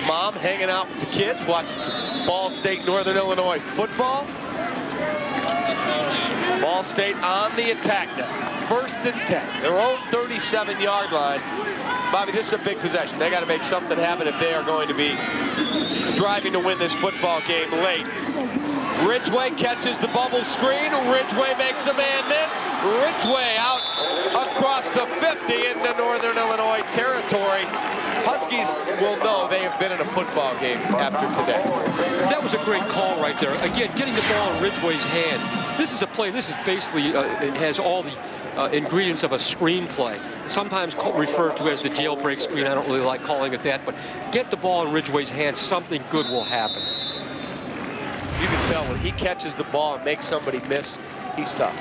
Mom hanging out with the kids, watching some Ball State Northern Illinois football. Ball State on the attack now. 1st and 10. Their own 37-yard line. Bobby, this is a big possession. They got to make something happen if they are going to be driving to win this football game late. Ridgway catches the bubble screen. Ridgway makes a man miss. Ridgway out across the 50 into Northern Illinois territory. Huskies will know they have been in a football game after today. That was a great call right there. Again, getting the ball in Ridgway's hands. This is a play. This is basically, it has all the ingredients of a screenplay. Sometimes referred to as the jailbreak screen. I don't really like calling it that, but get the ball in Ridgway's hands, something good will happen. You can tell when he catches the ball and makes somebody miss, he's tough.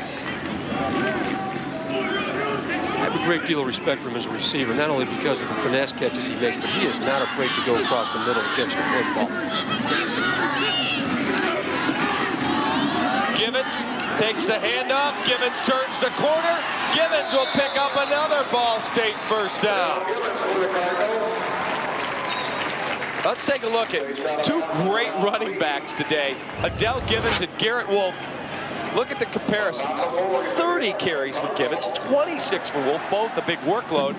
I have a great deal of respect for him as a receiver, not only because of the finesse catches he makes, but he is not afraid to go across the middle and catch the football. Gibbons takes the handoff. Gibbons turns the corner. Gibbons will pick up another Ball State first down. Let's take a look at two great running backs today, Adele Gibbons and Garrett Wolf. Look at the comparisons. 30 carries for Gibbons, 26 for Wolf, both a big workload.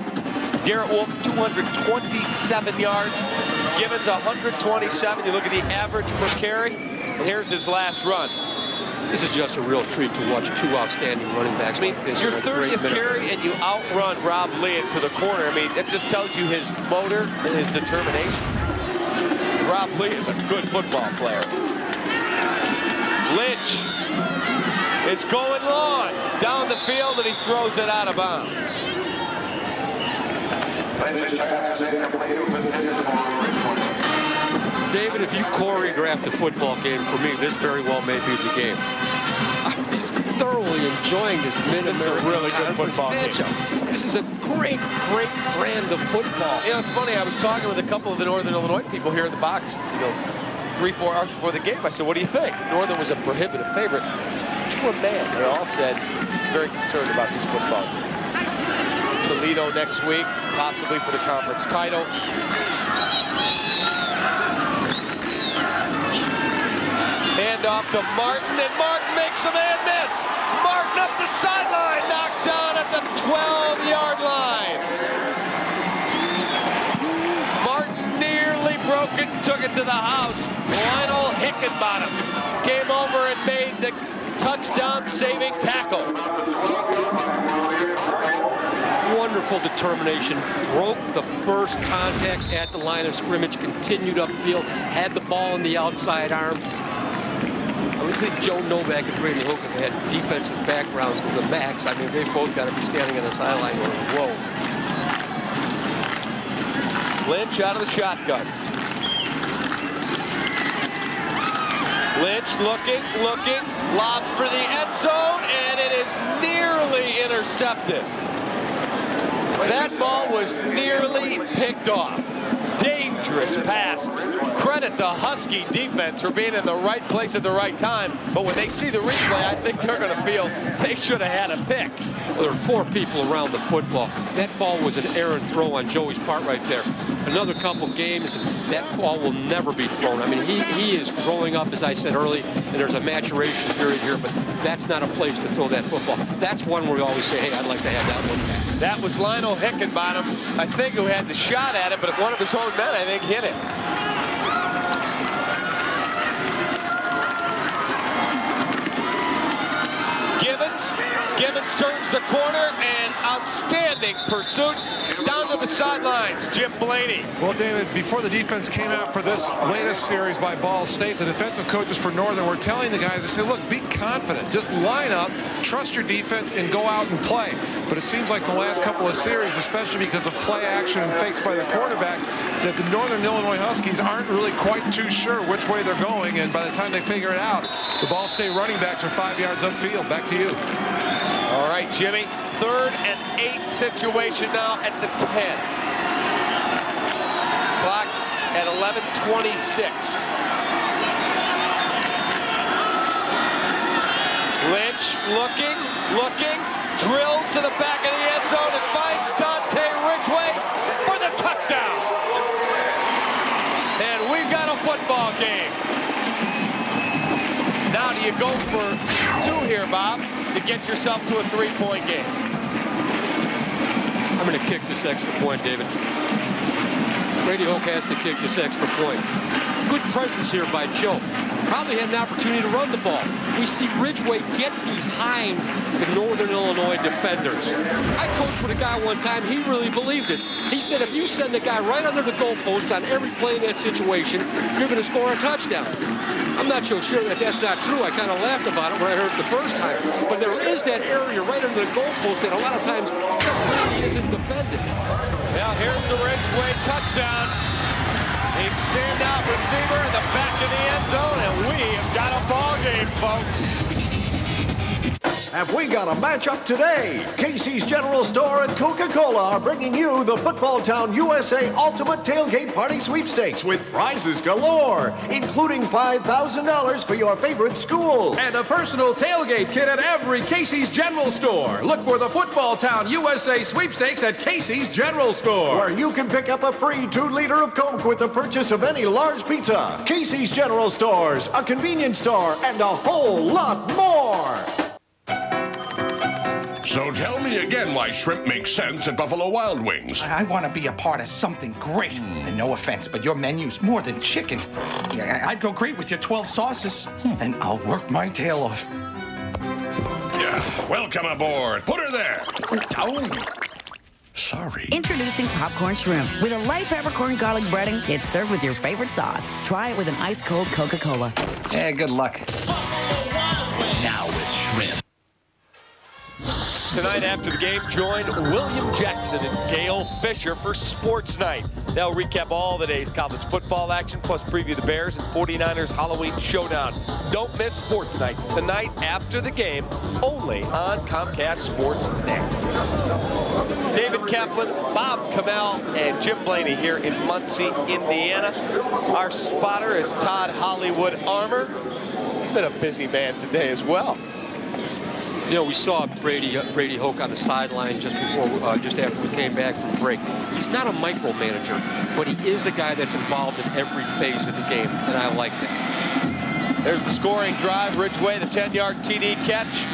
Garrett Wolf, 227 yards. Gibbons, 127. You look at the average per carry, and here's his last run. This is just a real treat to watch two outstanding running backs like this. Your 30th carry and you outrun Rob Lee into the corner. I mean, it just tells you his motor and his determination. Rob Lee is a good football player. Lynch is going long down the field, and he throws it out of bounds. David, if you choreographed a football game for me, this very well may be the game. I'm just thoroughly enjoying this Mid-American This is a really good football matchup. This is a great, great brand of football. You know, it's funny. I was talking with a couple of the Northern Illinois people here in the box, 3-4 hours before the game. I said, what do you think? Northern was a prohibitive favorite. To a man, they all said, very concerned about this football. Toledo next week, possibly for the conference title. Hand off to Martin, and Martin makes a man miss. Martin up the sideline, knocked down at the 12-yard line. Martin nearly broke it, took it to the house. Lionel Hickenbottom came over and made the touchdown-saving tackle. Wonderful determination, broke the first contact at the line of scrimmage, continued upfield, had the ball in the outside arm. I would think Joe Novak and Brady Hook have had defensive backgrounds to the max. I mean, they've both got to be standing on the sideline going, whoa. Lynch out of the shotgun. Lynch looking, lobs for the end zone, and it is nearly intercepted. That ball was nearly picked off. Dangerous pass. Credit the Husky defense for being in the right place at the right time. But when they see the replay, I think they're going to feel they should have had a pick. Well, there are four people around the football. That ball was an errant throw on Joey's part right there. Another couple games, and that ball will never be thrown. I mean, he is growing up, as I said early, and there's a maturation period here, but that's not a place to throw that football. That's one where we always say, hey, I'd like to have that one back. That was Lionel Hickenbottom, I think, who had the shot at it, but one of his own men, I think, hit it. Gibbons turns the corner, and outstanding pursuit down to the sidelines. Jim Blaney. Well, David, before the defense came out for this latest series by Ball State, the defensive coaches for Northern were telling the guys, they say, look, be confident. Just line up, trust your defense, and go out and play. But it seems like the last couple of series, especially because of play action and fakes by the quarterback, that the Northern Illinois Huskies aren't really quite too sure which way they're going, and by the time they figure it out, the Ball State running backs are 5 yards upfield. Back to you. All right, Jimmy, 3rd and 8 situation now at the 10. Clock at 11:26. Lynch looking, drills to the back of the end zone and finds Dante Ridgway for the touchdown. And we've got a football game. Now do you go for 2 here, Bob, to get yourself to a 3-point game? I'm going to kick this extra point, David. Brady Hoke has to kick this extra point. Good presence here by Joe. Probably had an opportunity to run the ball. We see Ridgway get behind the Northern Illinois defenders. I coached with a guy one time, he really believed this. He said if you send a guy right under the goalpost on every play in that situation, you're going to score a touchdown. I'm not so sure that that's not true. I kind of laughed about it when I heard it the first time. But there is that area right under the goalpost that a lot of times just really isn't defended. Well, here's the Ridgway touchdown. A standout receiver in the back of the end zone, and we have got a ball game, folks. Have we got a matchup today? Casey's General Store and Coca-Cola are bringing you the Football Town USA Ultimate Tailgate Party Sweepstakes with prizes galore, including $5,000 for your favorite school. And a personal tailgate kit at every Casey's General Store. Look for the Football Town USA Sweepstakes at Casey's General Store, where you can pick up a free 2-liter of Coke with the purchase of any large pizza. Casey's General Stores, a convenience store, and a whole lot more. So tell me again why shrimp makes sense at Buffalo Wild Wings. I want to be a part of something great. And no offense, but your menu's more than chicken. Yeah, I'd go great with your 12 sauces. And I'll work my tail off. Yeah, welcome aboard. Put her there. Oh. Sorry. Introducing popcorn shrimp. With a light peppercorn garlic breading, it's served with your favorite sauce. Try it with an ice-cold Coca-Cola. Yeah, good luck. Now with shrimp. Tonight after the game, join William Jackson and Gail Fisher for Sports Night. They'll recap all the day's college football action, plus preview the Bears and 49ers Halloween Showdown. Don't miss Sports Night tonight after the game, only on Comcast Sports Net. David Kaplan, Bob Kamel, and Jim Blaney here in Muncie, Indiana. Our spotter is Todd Hollywood Armour. He's been a busy man today as well. You know, we saw Brady Hoke on the sideline just after we came back from break. He's not a micromanager, but he is a guy that's involved in every phase of the game, and I like that. There's the scoring drive. Ridgeway, the 10-yard TD catch.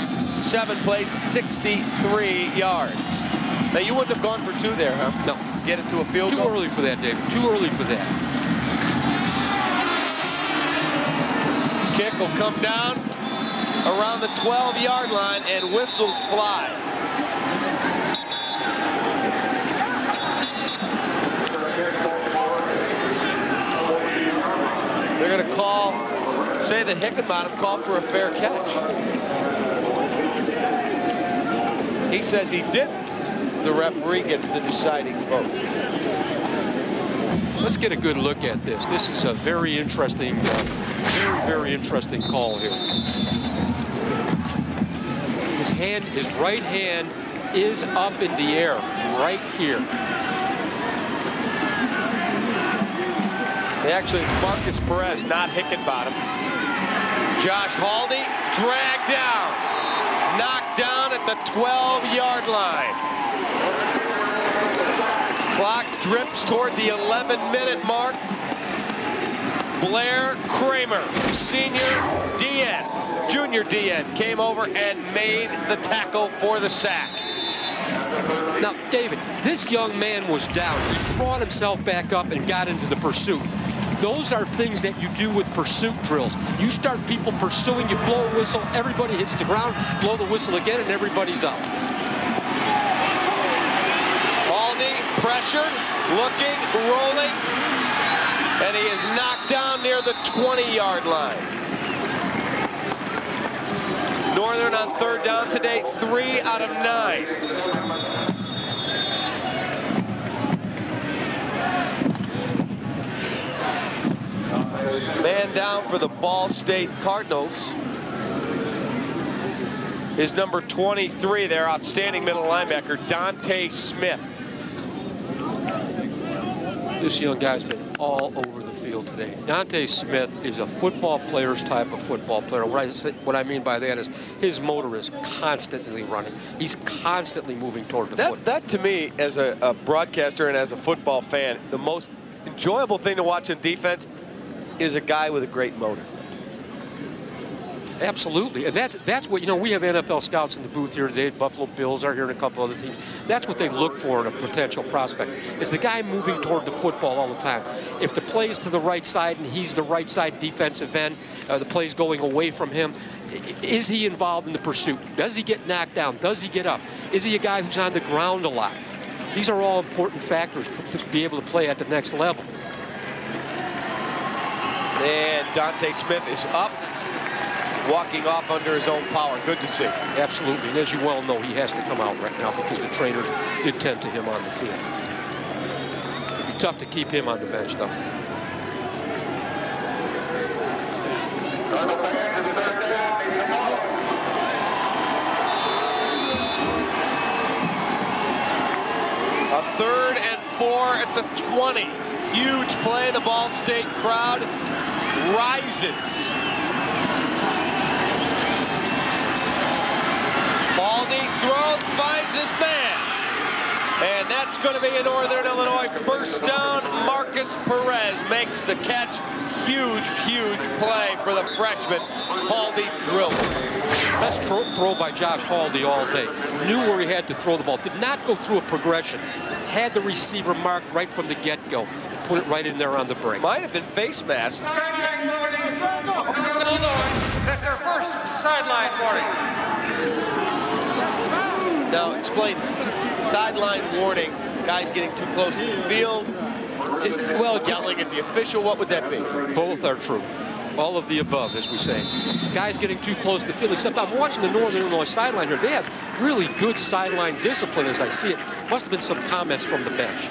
7 plays, 63 yards. Now, you wouldn't have gone for 2 there, huh? No. Get it to a field goal? Too early for that, David. Too early for that. Kick will come down around the 12-yard line, and whistles fly. They're going to say that Hickenbottom called for a fair catch. He says he didn't. The referee gets the deciding vote. Let's get a good look at this. This is a very interesting, very interesting call here. His right hand is up in the air right here. Actually, Marcus Perez, not Hickenbottom. Josh Haldi dragged down, knocked down at the 12-yard line. Clock drips toward the 11-minute mark. Blair Kramer, senior DN. Junior DN came over and made the tackle for the sack. Now, David, this young man was down. He brought himself back up and got into the pursuit. Those are things that you do with pursuit drills. You start people pursuing, you blow a whistle, everybody hits the ground, blow the whistle again, and everybody's out. Haldi pressured, looking, rolling, and he is knocked down near the 20-yard line. Northern on 3rd down today, 3 out of 9. Man down for the Ball State Cardinals is number 23, their outstanding middle linebacker, Dante Smith. This young guy's been all over the field today. Dante Smith is a football player's type of football player. What I mean by that is his motor is constantly running. He's constantly moving toward the foot. That to me, as a broadcaster and as a football fan, the most enjoyable thing to watch in defense is a guy with a great motor. Absolutely, and that's what, you know, we have NFL scouts in the booth here today. Buffalo Bills are here and a couple other teams. That's what they look for in a potential prospect, is the guy moving toward the football all the time. If the play is to the right side and he's the right side defensive end, the play's going away from him, is he involved in the pursuit? Does he get knocked down? Does he get up? Is he a guy who's on the ground a lot? These are all important factors to be able to play at the next level. And Dante Smith is up, walking off under his own power. Good to see. Absolutely. And as you well know, he has to come out right now because the trainers did tend to him on the field. It'd be tough to keep him on the bench, though. A 3rd and 4 at the 20. Huge play. The Ball State crowd rises. Haldi throws, finds his man. And that's It's going to be a Northern Illinois first down. Marcus Perez makes the catch. Huge, huge play for the freshman. Haldi drilled it. Best throw by Josh Haldi all day. Knew where he had to throw the ball. Did not go through a progression. Had the receiver marked right from the get-go. Put it right in there on the break. Might have been face masked. That's our first sideline warning. Now explain. Sideline warning. Guys getting too close to the field. Yelling at the official. What would that be? Both are true. All of the above, as we say. Guys getting too close to the field, except I'm watching the Northern Illinois sideline here. They have really good sideline discipline as I see it. Must have been some comments from the bench.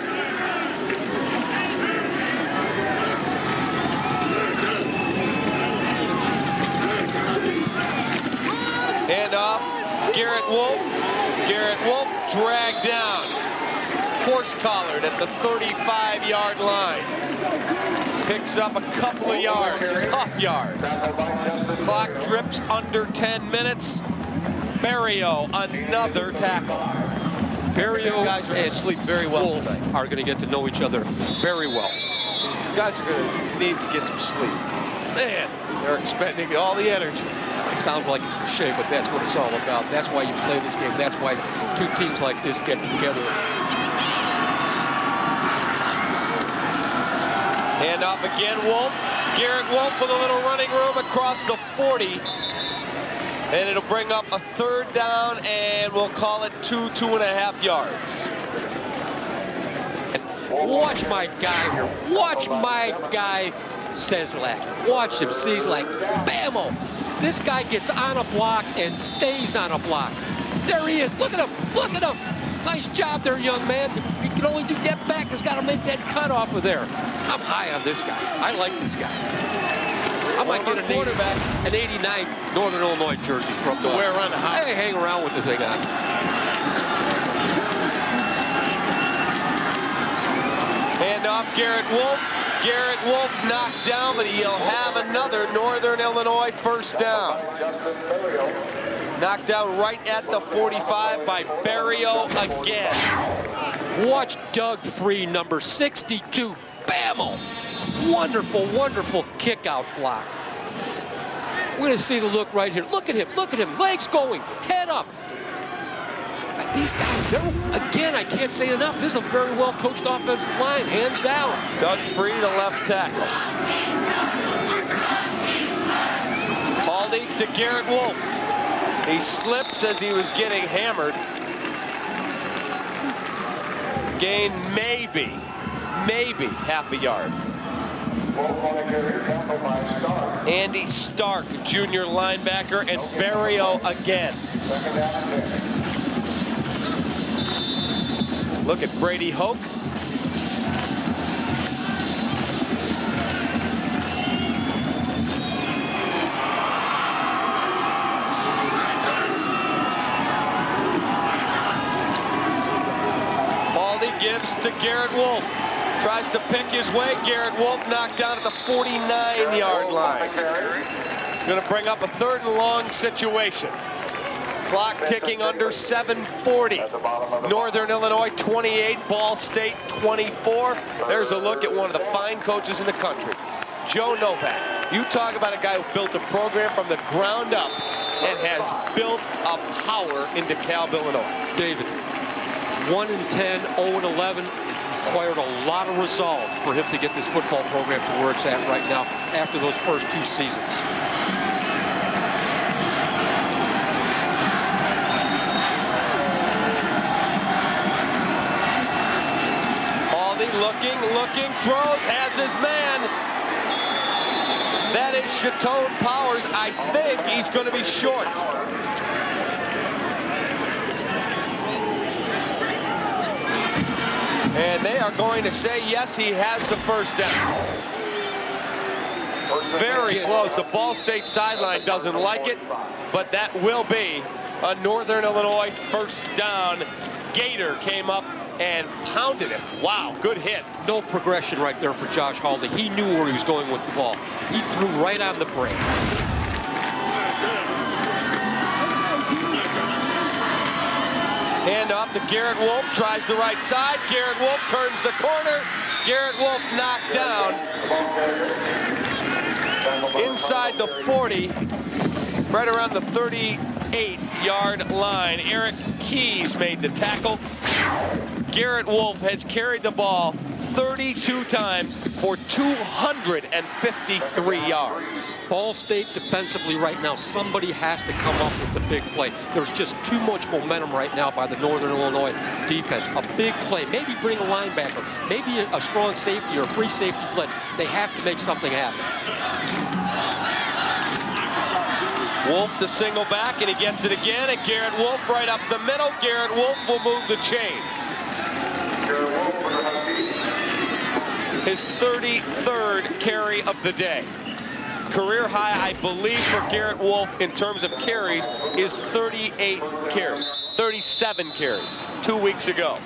Hand off. Garrett Wolf. Garrett Wolf dragged down. Horse collared at the 35-yard line. Picks up a couple of yards, tough yards. Clock drips under 10 minutes. Barrio, another tackle. Barrio guys are going to sleep very well Wolf tonight. are going to get to know each other very well. Some guys are going to need to get some sleep. Man, they're expending all the energy. It sounds like a cliche, but that's what it's all about. That's why you play this game. That's why two teams like this get together. Hand off again, Wolf. Garrett Wolf with a little running room across the 40. And it'll bring up a third down, and we'll call it 2.5 yards. Watch my guy here. Watch my guy, Seslak. Watch him, Seslak. Bammo. This guy gets on a block and stays on a block. There he is. Look at him. Look at him. Nice job there, young man. You can only do that back. Has got to make that cut off of there. I'm high on this guy. I like this guy. I might get an 89 Northern Illinois jersey from to wear around the house. Hey, hang around with the thing on. Hand off Garrett Wolf. Garrett Wolf knocked down, but he'll have another Northern Illinois first down. Knocked down right at the 45 by Barrio again. Watch Doug Free, number 62. Bammo. Wonderful, wonderful kick out block. We're going to see the look right here. Look at him. Look at him. Legs going. Head up. These guys, again, I can't say enough. This is a very well-coached offensive line, hands down. Doug Free, the left tackle. Haldi to Garrett Wolf. He slips as he was getting hammered. Gain maybe half a yard. Andy Stark, junior linebacker, and Barrio again. Look at Brady Hoke. Haldi gives to Garrett Wolf. Tries to pick his way. Garrett Wolf knocked down at the 49-yard line. Going to bring up a 3rd and long situation. Clock ticking under 7:40. Northern Illinois 28, Ball State 24. There's a look at one of the fine coaches in the country. Joe Novak. You talk about a guy who built a program from the ground up and has built a power in DeKalb, Illinois. David, 1-10, 0-11. Required a lot of resolve for him to get this football program to where it's at right now after those first 2 seasons. Haldi looking, throws, has his man. That is Chateau Powers. I think he's going to be short. And they are going to say, yes, he has the first down. Very close. The Ball State sideline doesn't like it, but that will be a Northern Illinois first down. Gator came up and pounded him. Wow, good hit. No progression right there for Josh Haldi. He knew where he was going with the ball. He threw right on the break. Hand off to Garrett Wolf, tries the right side. Garrett Wolf turns the corner. Garrett Wolf knocked down inside the 40, right around the 38-yard line. Eric Keys made the tackle. Garrett Wolf has carried the ball 32 times for 253 yards. Ball State defensively right now, somebody has to come up with the big play. There's just too much momentum right now by the Northern Illinois defense. A big play, maybe bring a linebacker, maybe a strong safety or a free safety blitz. They have to make something happen. Wolf the single back, and he gets it again, and Garrett Wolf right up the middle. Garrett Wolf will move the chains. His 33rd carry of the day. Career high, I believe, for Garrett Wolf in terms of carries is 38 carries, 37 carries 2 weeks ago.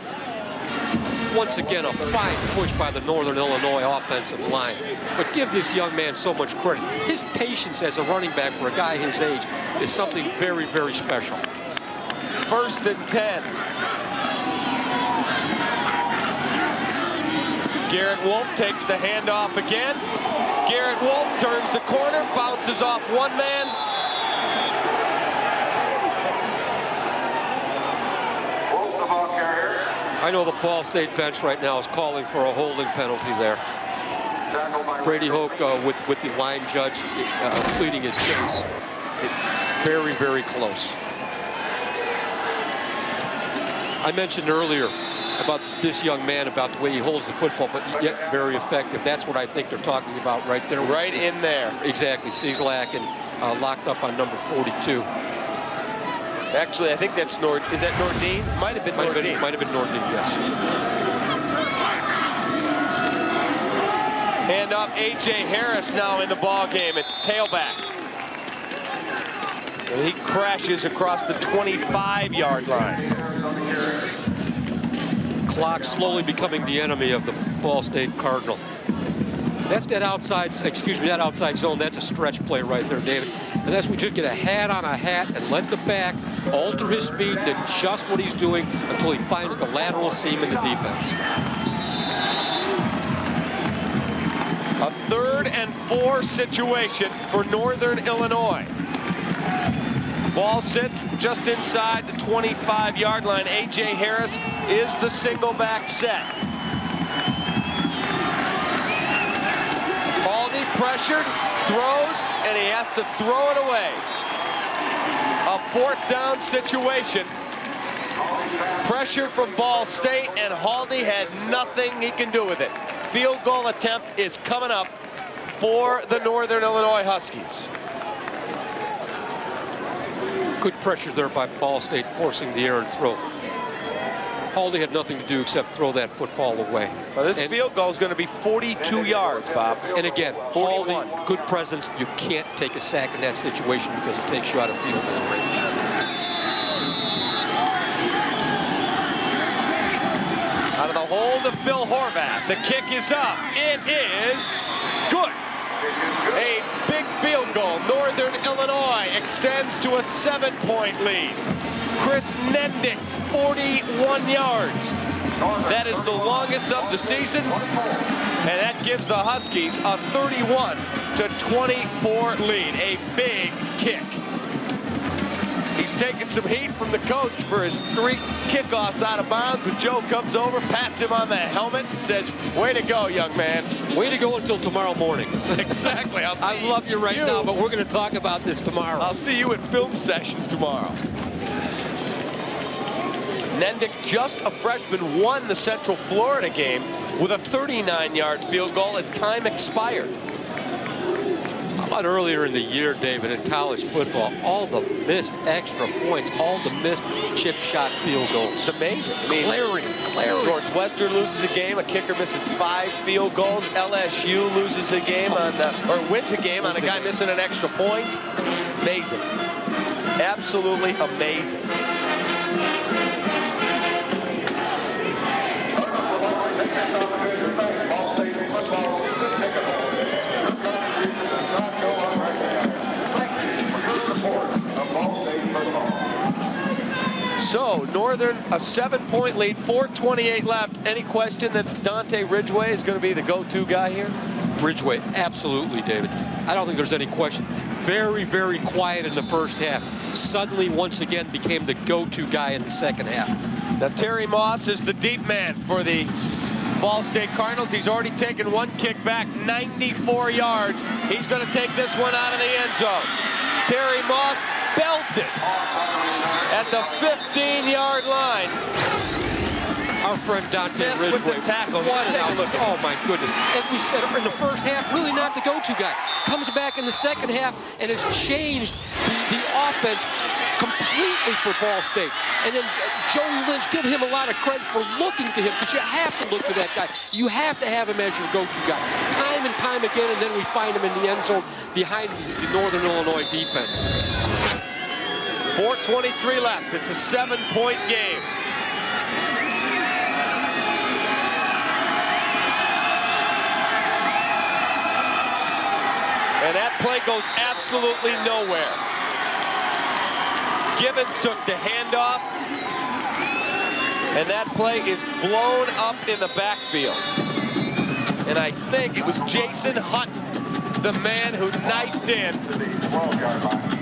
Once again, a fine push by the Northern Illinois offensive line. But give this young man so much credit. His patience as a running back for a guy his age is something very, very special. 1st and 10. Garrett Wolf takes the handoff again. Garrett Wolf turns the corner, bounces off one man. I know the Ball State bench right now is calling for a holding penalty there. Brady Hoke with the line judge pleading his case. Very, very close. I mentioned earlier about this young man, about the way he holds the football, but yet very effective. That's what I think they're talking about right there. Right in there. Exactly. Cieslak and locked up on number 42. Actually, I think that's is that Nordine? Might have been Nordine. Might have been Nordine, yes. Hand off A.J. Harris now in the ball game at tailback. And he crashes across the 25-yard line. Clock slowly becoming the enemy of the Ball State Cardinal. That's that outside zone. That's a stretch play right there, David. And that's we just get a hat on a hat and let the back alter his speed and adjust what he's doing until he finds the lateral seam in the defense. A 3rd and 4 situation for Northern Illinois. Ball sits just inside the 25-yard line. A.J. Harris is the single back set. Haldi pressured, throws, and he has to throw it away. A 4th down situation. Pressured from Ball State, and Haldi had nothing he can do with it. Field goal attempt is coming up for the Northern Illinois Huskies. Good pressure there by Ball State, forcing the errant throw. Haldi had nothing to do except throw that football away. Well, this field goal is going to be 42 yards, Bob. And again, Haldi, good presence. You can't take a sack in that situation because it takes you out of field goal range. Out of the hold of Phil Horvath. The kick is up. It is good. A big field goal. Northern Illinois extends to a 7-point lead. Chris Nendick, 41 yards. That is the longest of the season, and that gives the Huskies a 31-24 lead. A big kick. He's taking some heat from the coach for his 3 kickoffs out of bounds, but Joe comes over, pats him on the helmet, and says, way to go, young man. Way to go until tomorrow morning. Exactly. I love you right now, but we're going to talk about this tomorrow. I'll see you at film session tomorrow. Nendick, just a freshman, won the Central Florida game with a 39-yard field goal as time expired. How about earlier in the year, David, in college football, all the missed extra points, all the missed chip shot field goals. It's amazing. I mean, Glaring. Northwestern loses a game, a kicker misses 5 field goals. LSU loses a game or wins a game on a guy missing an extra point. Amazing. Absolutely amazing. So Northern, a 7-point lead, 4:28 left. Any question that Dante Ridgway is going to be the go-to guy here? Ridgway, absolutely, David. I don't think there's any question. Very, very quiet in the first half. Suddenly, once again, became the go-to guy in the second half. Now, Terry Moss is the deep man for the Ball State Cardinals. He's already taken one kick back, 94 yards. He's going to take this one out of the end zone. Terry Moss belted at the 15-yard line. Our friend Dante Ridgway, with the tackle. What an outstanding, oh my goodness. As we said in the first half, really not the go-to guy. Comes back in the second half and has changed the offense completely for Ball State. And then Joey Lynch, give him a lot of credit for looking to him, because you have to look to that guy. You have to have him as your go-to guy. Time and time again, and then we find him in the end zone behind the Northern Illinois defense. 4:23 left. It's a 7-point game. And that play goes absolutely nowhere. Gibbons took the handoff, and that play is blown up in the backfield. And I think it was Jason Hutton, the man who knifed in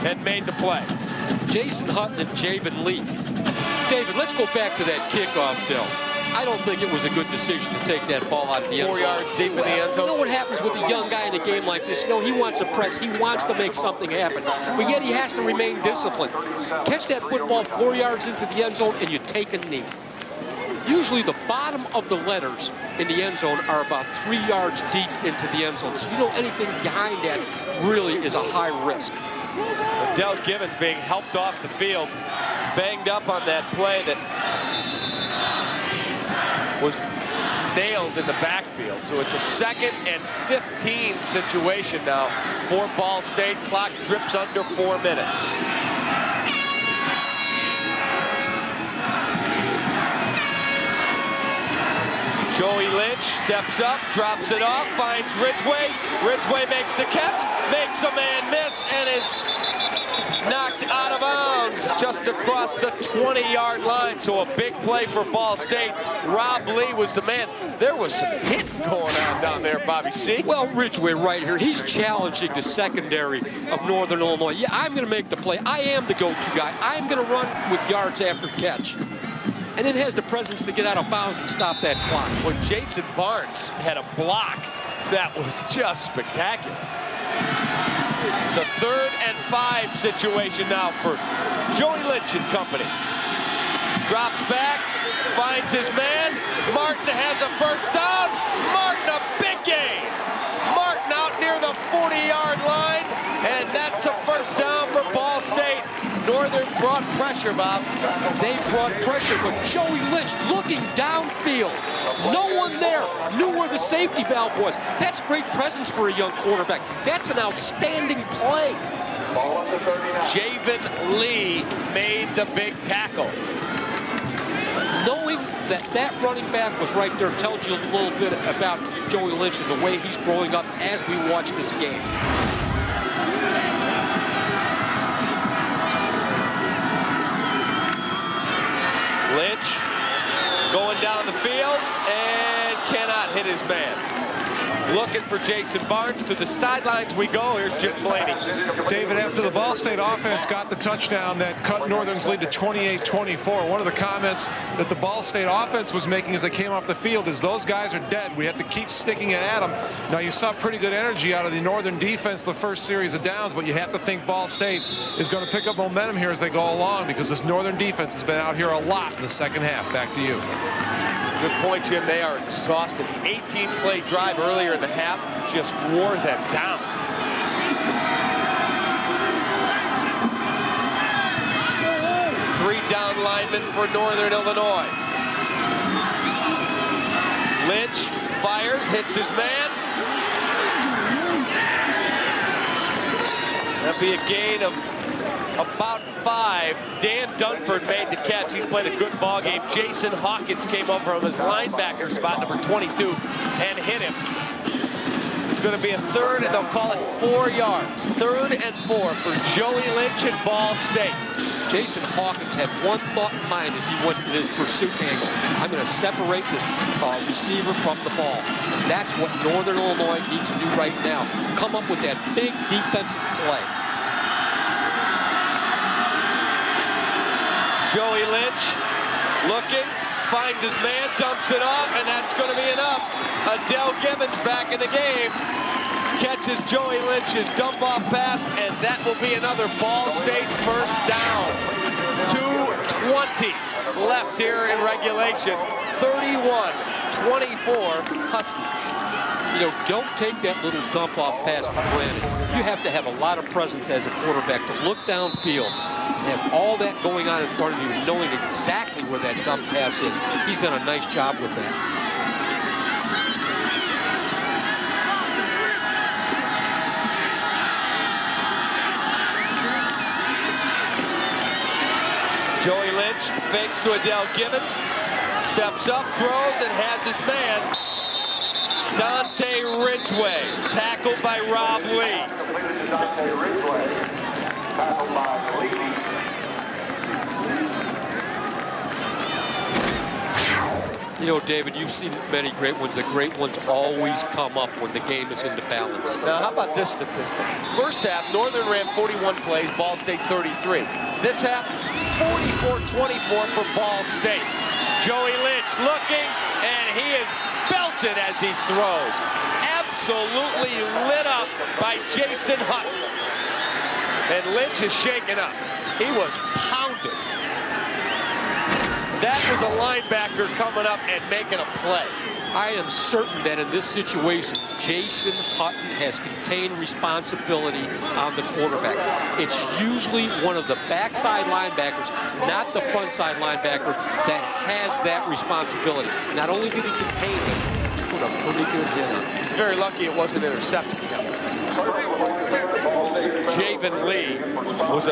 and made the play. Jason Hutton and Javen Lee. David, let's go back to that kickoff, Bill. I don't think it was a good decision to take that ball out of the end zone. 4 yards deep in the end zone. You know what happens with a young guy in a game like this? You know, he wants to press. He wants to make something happen. But yet he has to remain disciplined. Catch that football 4 yards into the end zone and you take a knee. Usually the bottom of the letters in the end zone are about 3 yards deep into the end zone. So you know anything behind that really is a high risk. Odell Gibbons being helped off the field, banged up on that play that was nailed in the backfield. So it's a 2nd and 15 situation now for Ball State. Clock drips under 4 minutes. Joey Lynch steps up, drops it off, finds Ridgway. Ridgway makes the catch, makes a man miss, and is knocked out of bounds just across the 20-yard line. So a big play for Ball State. Rob Lee was the man. There was some hitting going on down there, Bobby C. Well, Ridgway right here, he's challenging the secondary of Northern Illinois. Yeah, I'm going to make the play. I am the go-to guy. I'm going to run with yards after catch. And then has the presence to get out of bounds and stop that clock. Well, Jason Barnes had a block that was just spectacular. It's a 3rd and 5 situation now for Joey Lynch and company. Drops back, finds his man. Martin has a first down. Martin, a big game. Martin out near the 40-yard line, and that's a first down for Ball State. Northern brought pressure, Bob. They brought pressure, but Joey Lynch looking downfield. No one there knew where the safety valve was. That's great presence for a young quarterback. That's an outstanding play. Javen Lee made the big tackle. Knowing that that running back was right there tells you a little bit about Joey Lynch and the way he's growing up as we watch this game. Lynch going down the field and cannot hit his man. Looking for Jason Barnes. To the sidelines we go. Here's Jim Blaney. David, after the Ball State offense got the touchdown that cut Northern's lead to 28-24, one of the comments that the Ball State offense was making as they came off the field is those guys are dead. We have to keep sticking it at them. Now, you saw pretty good energy out of the Northern defense the first series of downs, but you have to think Ball State is going to pick up momentum here as they go along, because this Northern defense has been out here a lot in the second half. Back to you. Good point, Jim. They are exhausted. 18-play drive earlier in the half just wore them down. Three down linemen for Northern Illinois. Lynch fires, hits his man. That'll be a gain of about 5. Dan Dunford made the catch. He's played a good ball game. Jason Hawkins came over from his linebacker spot, number 22, and hit him. It's going to be a 3rd, and they'll call it 4 yards. 3rd and 4 for Joey Lynch and Ball State. Jason Hawkins had one thought in mind as he went in his pursuit angle. I'm going to separate this receiver from the ball. That's what Northern Illinois needs to do right now. Come up with that big defensive play. Joey Lynch looking, finds his man, dumps it off, and that's going to be enough. Adele Gibbons back in the game. Catches Joey Lynch's dump-off pass, and that will be another Ball State first down. 2:20 left here in regulation. 31-24 Huskies. You know, don't take that little dump-off pass for granted. You have to have a lot of presence as a quarterback to look downfield and have all that going on in front of you, knowing exactly where that dump pass is. He's done a nice job with that. Joey Lynch fakes to Adele Gibbons, steps up, throws, and has his man. Dante Ridgway, tackled by Rob Lee. Dante Ridgway, tackled by Lee. You know, David, you've seen many great ones. The great ones always come up when the game is into balance. Now, how about this statistic? First half, Northern ran 41 plays, Ball State 33. This half, 44-24 for Ball State. Joey Lynch looking, and he is belted as he throws. Absolutely lit up by Jason Hutton. And Lynch is shaken up. He was pounded. That was a linebacker coming up and making a play. I am certain that in this situation, Jason Hutton has contained responsibility on the quarterback. It's usually one of the backside linebackers, not the front side linebacker, that has that responsibility. Not only did he contain him, he put a pretty good hit on him. He's very lucky it wasn't intercepted. Javen Lee was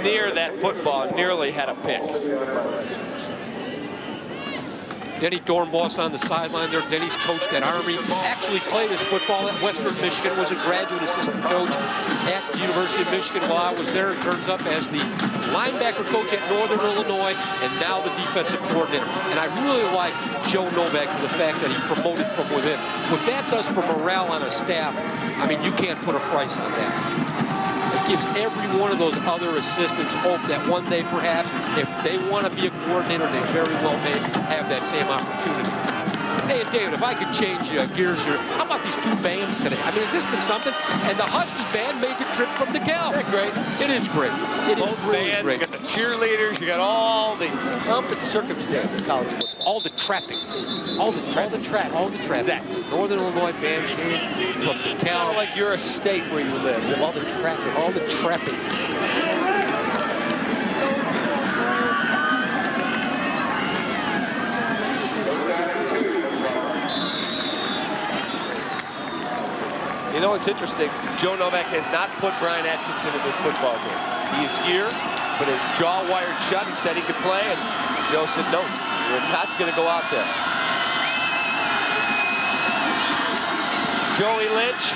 near that football, nearly had a pick. Denny Dornbos on the sideline there. Denny's coached at Army, actually played his football at Western Michigan, was a graduate assistant coach at the University of Michigan while I was there. Turns up as the linebacker coach at Northern Illinois, and now the defensive coordinator. And I really like Joe Novak for the fact that he promoted from within. What that does for morale on a staff, I mean, you can't put a price on that. It gives every one of those other assistants hope that one day, perhaps, if they want to be a coordinator, they very well may have that same opportunity. Hey, David, if I could change gears here, how about these two bands today? I mean, has this been something? And the Husky band made the trip from DeKalb. Isn't that great? It is great. It Both is really bands, great. You got the cheerleaders, you got all the pomp and circumstance of college football. All the trappings. All the trappings. Exactly. Northern Illinois band came from DeKalb. Kind of like your estate where you live. You have all the trappings. All the trappings. You know, it's interesting. Joe Novak has not put Brian Atkinson in this football game. He's here, but his jaw wired shut. He said he could play, and Joe said, no, you're not going to go out there. Joey Lynch,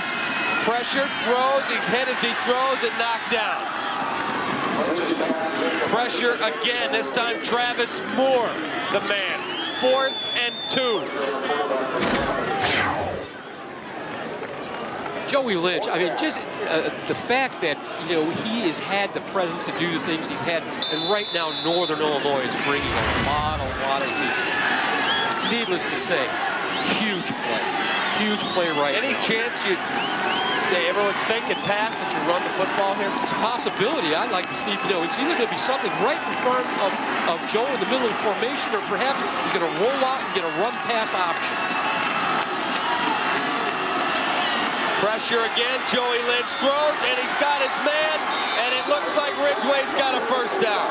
pressure, throws. He's hit as he throws and knocked down. Pressure again, this time Travis Moore, the man. 4th and 2. Joey Lynch, I mean, just the fact that, you know, he has had the presence to do the things he's had, and right now Northern Illinois is bringing a lot of heat. Needless to say, huge play right Any now. chance everyone's thinking pass that you run the football here? It's a possibility. I'd like to see, you know, it's either going to be something right in front of Joe in the middle of the formation, or perhaps he's going to roll out and get a run-pass option. Pressure again, Joey Lynch throws, and he's got his man, and it looks like Ridgway's got a first down.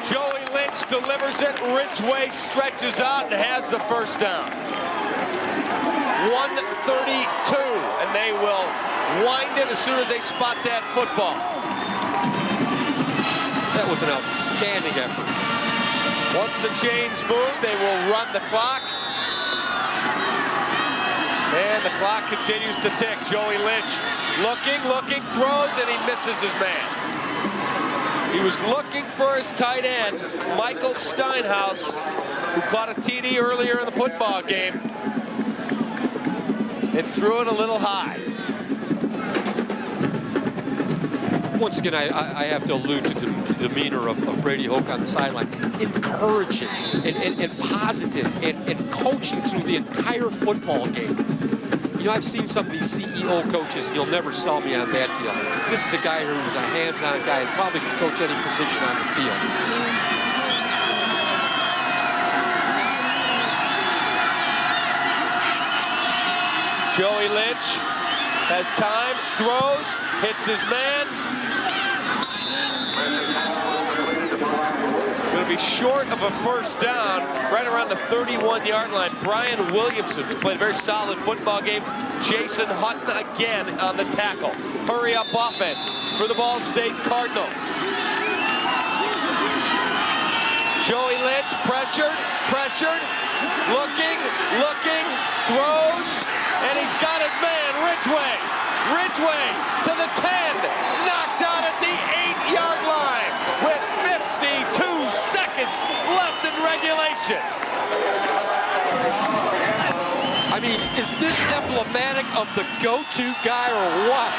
Joey Lynch delivers it, Ridgway stretches out and has the first down. 1:32, and they will wind it as soon as they spot that football. That was an outstanding effort. Once the chains move, they will run the clock. And the clock continues to tick. Joey Lynch looking, throws, and he misses his man. He was looking for his tight end, Michael Steinhaus, who caught a TD earlier in the football game and threw it a little high. Once again, I have to allude to the demeanor of Brady Hoke on the sideline. Encouraging and positive and coaching through the entire football game. You know, I've seen some of these CEO coaches, and you'll never sell me on that deal. This is a guy who's a hands-on guy and probably can coach any position on the field. Joey Lynch has time, throws, hits his man. Going to be short of a first down, right around the 31-yard line. Brian Williamson, who's played a very solid football game. Jason Hutton again on the tackle. Hurry up offense for the Ball State Cardinals. Joey Lynch pressured, looking, throws, and he's got his man, Ridgway to the 10, knocked out at the 8-yard line with 52 seconds left in regulation. I mean, is this emblematic of the go-to guy or what?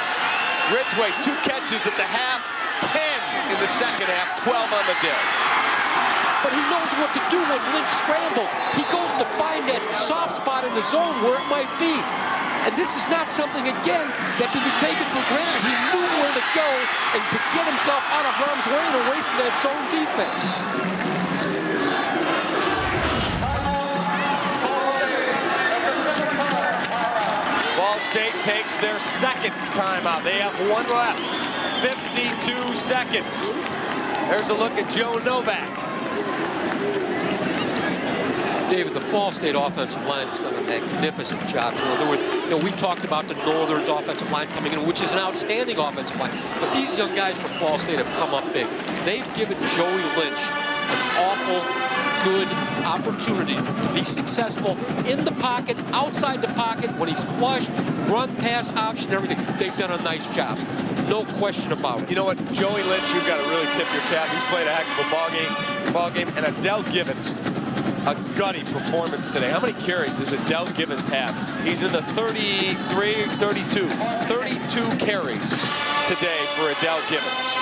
Ridgway, 2 catches at the half, 10 in the second half, 12 on the day. But he knows what to do when Lynch scrambles. He goes to find that soft spot in the zone where it might be. And this is not something, again, that can be taken for granted. He knew where to go and to get himself out of harm's way and away from that zone defense. Ball State takes their second timeout. They have 1 left. 52 seconds. There's a look at Joe Novak. David, the Ball State offensive line has done a magnificent job. We talked about the Northern's offensive line coming in, which is an outstanding offensive line. But these young guys from Ball State have come up big. They've given Joey Lynch an awful good opportunity to be successful in the pocket, outside the pocket, when he's flushed, run, pass, option, everything. They've done a nice job. No question about it. You know what, Joey Lynch, you've got to really tip your cap. He's played a heck of a ball game. And Adele Gibbons, a gutty performance today. How many carries does Adele Gibbons have? He's in the 32 carries today for Adele Gibbons.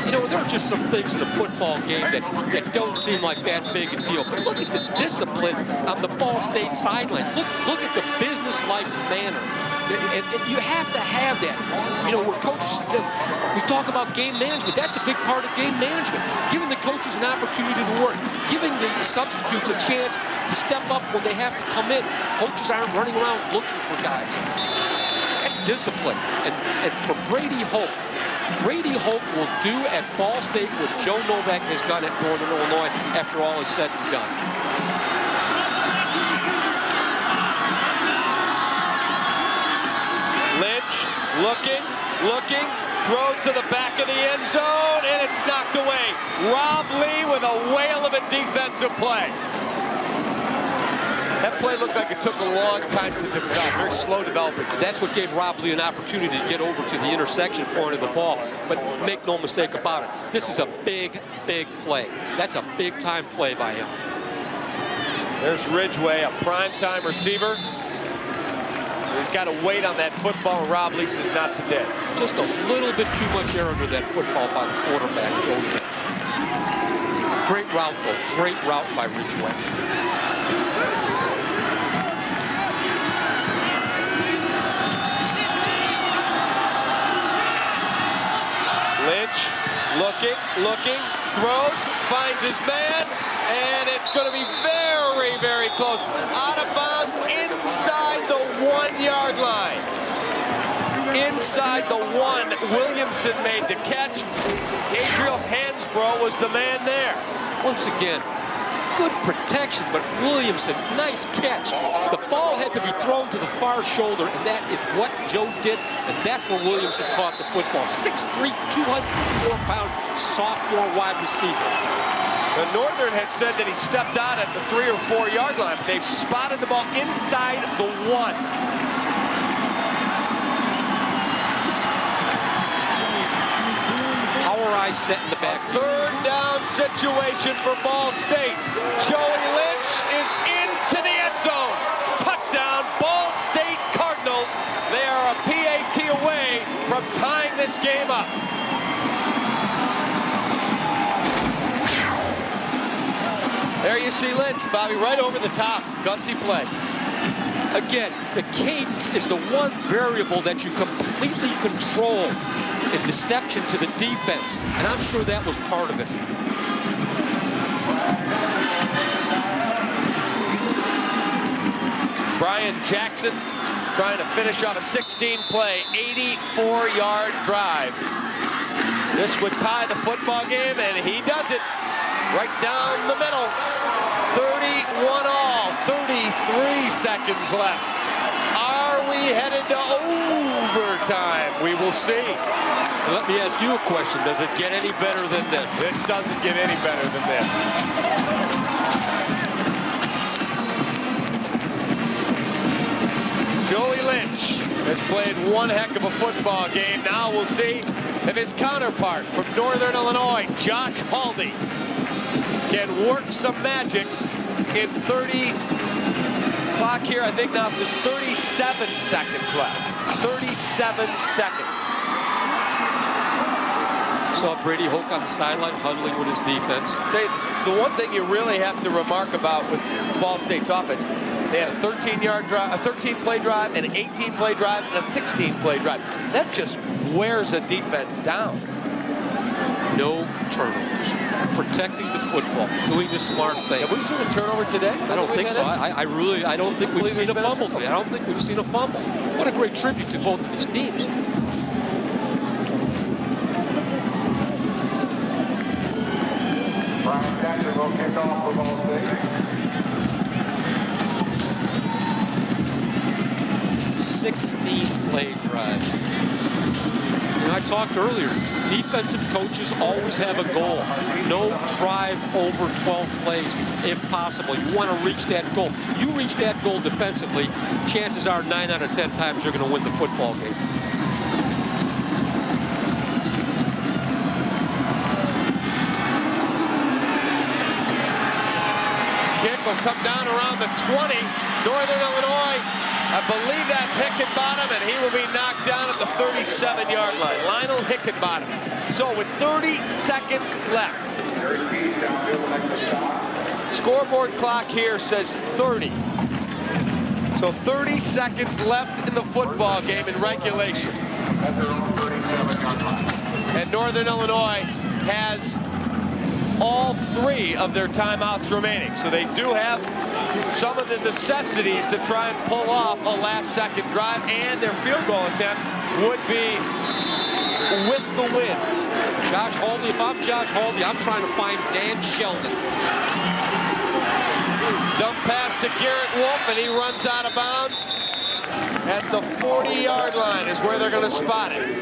You know, there are just some things in the football game that don't seem like that big a deal. But look at the discipline on the Ball State sideline. Look at the business-like manner. And you have to have that. You know, we're coaches, we talk about game management. That's a big part of game management. Giving the coaches an opportunity to work. Giving the substitutes a chance to step up when they have to come in. Coaches aren't running around looking for guys. That's discipline. And for Brady Hoke will do at Ball State what Joe Novak has done at Northern Illinois after all is said and done. Looking, throws to the back of the end zone, and it's knocked away. Rob Lee with a whale of a defensive play. That play looked like it took a long time to develop, very slow developing. That's what gave Rob Lee an opportunity to get over to the intersection point of the ball. But make no mistake about it, this is a big, big play. That's a big-time play by him. There's Ridgway, a prime-time receiver. He's got to wait on that football, and Rob Lee says not today. Just a little bit too much error to that football by the quarterback, Joe Lynch. Great route, though. Great route by Ridgway. Lynch, looking, throws, finds his man, and it's going to be very, very close. Out of bounds inside the 1-yard line. Inside the 1, Williamson made the catch. Adriel Hansbrough was the man there. Once again, good protection, but Williamson, nice catch. The ball had to be thrown to the far shoulder, and that is what Joe did, and that's where Williamson caught the football. 6'3", 204-pound sophomore wide receiver. The Northern had said that he stepped out at the 3 or 4 yard line, but they've spotted the ball inside the 1. guys set in the back. Third down situation for Ball State. Joey Lynch is into the end zone. Touchdown, Ball State Cardinals. They are a PAT away from tying this game up. There you see Lynch, Bobby, right over the top. Gutsy play. Again, the cadence is the one variable that you completely control in deception to the defense, and I'm sure that was part of it. Brian Jackson trying to finish off a 16-play, 84-yard drive. This would tie the football game, and he does it right down the middle. 31 all, 33 seconds left. Are we headed to overtime? We will see. Let me ask you a question. Does it get any better than this? It doesn't get any better than this. Joey Lynch has played one heck of a football game. Now we'll see if his counterpart from Northern Illinois, Josh Haldi, can work some magic in 30 clock here. I think now it's just 37 seconds left. 37 seconds. Saw Brady Hoke on the sideline huddling with his defense. The one thing you really have to remark about with Ball State's offense, they had a 13-yard drive, a 13-play drive, an 18-play drive, and a 16-play drive. That just wears a defense down. No turnovers. Protecting the football, doing the smart thing. Have we seen a turnover today? I don't think so. I don't think we've seen a fumble today. I don't think we've seen a fumble. What a great tribute to both of these teams. Brian Jackson will kick off for Ball State. 16-play drive. I talked earlier, defensive coaches always have a goal. No drive over 12 plays if possible. You want to reach that goal. You reach that goal defensively, chances are 9 out of 10 times you're going to win the football game. Kick will come down around the 20. Northern Illinois, I believe that's Hickenbottom, and he will be knocked down at the 37-yard line. Lionel Hickenbottom. So with 30 seconds left, scoreboard clock here says 30. So 30 seconds left in the football game in regulation. And Northern Illinois has all 3 of their timeouts remaining. So they do have some of the necessities to try and pull off a last-second drive, and their field goal attempt would be with the win. Josh Haldi, if I'm Josh Haldi, I'm trying to find Dan Sheldon. Dump pass to Garrett Wolf, and he runs out of bounds at the 40-yard line is where they're going to spot it.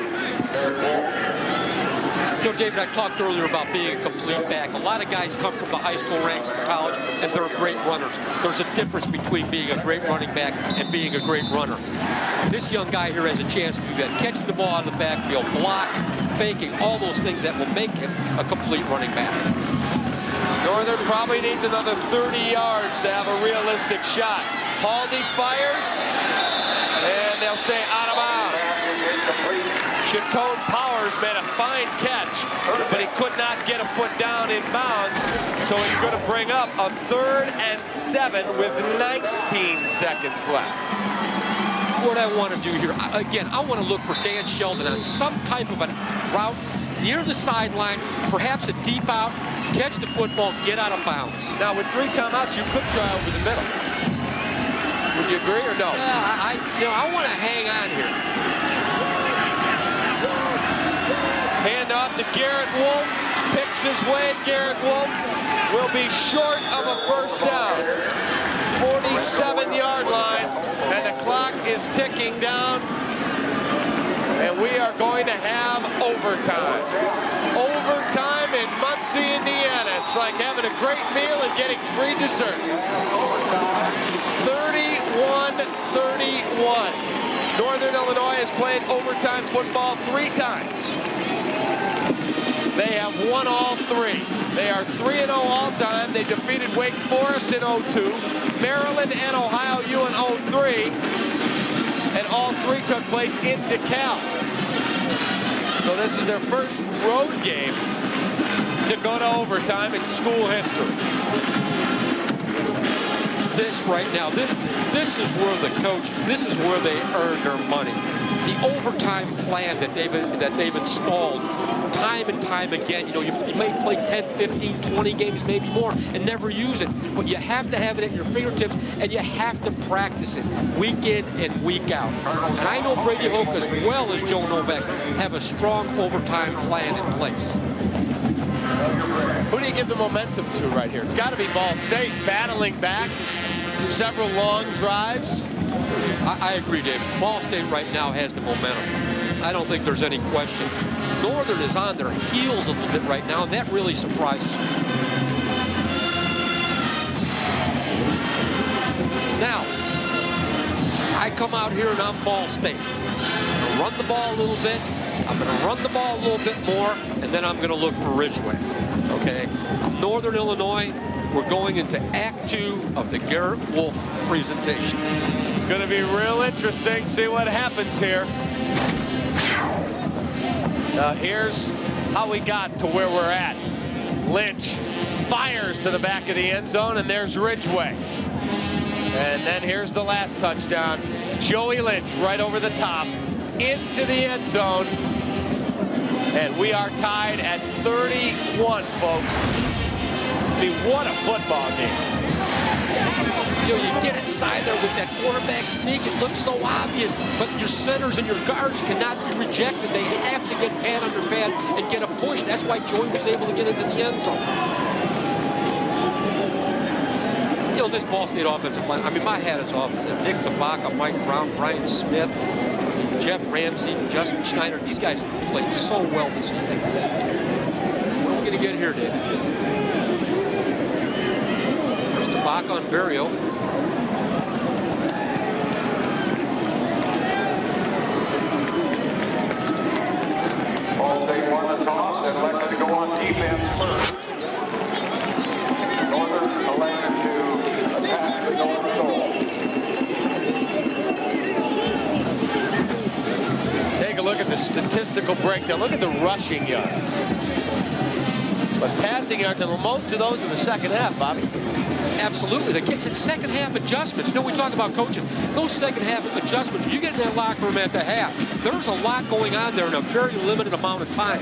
You know, David, I talked earlier about being a complete back. A lot of guys come from the high school ranks to college, and they're great runners. There's a difference between being a great running back and being a great runner. This young guy here has a chance to do that. Catching the ball out of the backfield, blocking, faking, all those things that will make him a complete running back. Northern probably needs another 30 yards to have a realistic shot. Haldi fires, and they'll say out of bounds. Chatone Powers made a fine catch, but he could not get a foot down in bounds, so it's going to bring up a 3rd and 7 with 19 seconds left. What I want to do here, again, I want to look for Dan Sheldon on some type of a route near the sideline, perhaps a deep out, catch the football, get out of bounds. Now, with 3 timeouts, you could try over the middle. Would you agree or no? Yeah, I want to hang on here. Hand off to Garrett Wolf. Picks his way. Garrett Wolf will be short of a first down. 47-yard line, and the clock is ticking down. And we are going to have overtime. Overtime in Muncie, Indiana. It's like having a great meal and getting free dessert. 31-31. Northern Illinois has played overtime football 3 times. They have won all three. They are 3-0 all-time. They defeated Wake Forest in 02, Maryland and Ohio U in 03, and all three took place in DeKalb. So this is their first road game to go to overtime in school history. This right now, this is where the coaches, this is where they earn their money. The overtime plan that they've installed time and time again. You know, you may play 10, 15, 20 games, maybe more, and never use it. But you have to have it at your fingertips, and you have to practice it week in and week out. And I know Brady Hoke, as well as Joe Novak, have a strong overtime plan in place. Who do you give the momentum to right here? It's got to be Ball State battling back. Several long drives. I agree, David. Ball State right now has the momentum. I don't think there's any question. Northern is on their heels a little bit right now, and that really surprises me. Now, I come out here and I'm Ball State. I'm going to run the ball a little bit. I'm going to run the ball a little bit more, and then I'm going to look for Ridgeway. Okay? Northern Illinois, we're going into Act 2 of the Garrett Wolf presentation. It's going to be real interesting. See what happens here. Here's how we got to where we're at. Lynch fires to the back of the end zone, and there's Ridgeway. And then here's the last touchdown. Joey Lynch right over the top into the end zone. And we are tied at 31, folks. I mean, what a football game. You know, you get inside there with that quarterback sneak. It looks so obvious, but your centers and your guards cannot be rejected. They have to get pad under pad and get a push. That's why Joey was able to get into the end zone. You know, this Ball State offensive line, I mean, my hat is off to them. Nick Tabaka, Mike Brown, Brian Smith, Jeff Ramsey, Justin Schneider. These guys played so well this evening. What are we going to get here, David? There's Tabaka on Berrio. Ball State won the toss and elected to go on defense first. Northern elected to attack the North goal. Take a look at the statistical breakdown. Look at the rushing yards. But passing yards, and most of those in the second half, Bobby. Absolutely. The second half adjustments. You know, we talk about coaching. Those second half adjustments, you get in that locker room at the half, there's a lot going on there in a very limited amount of time.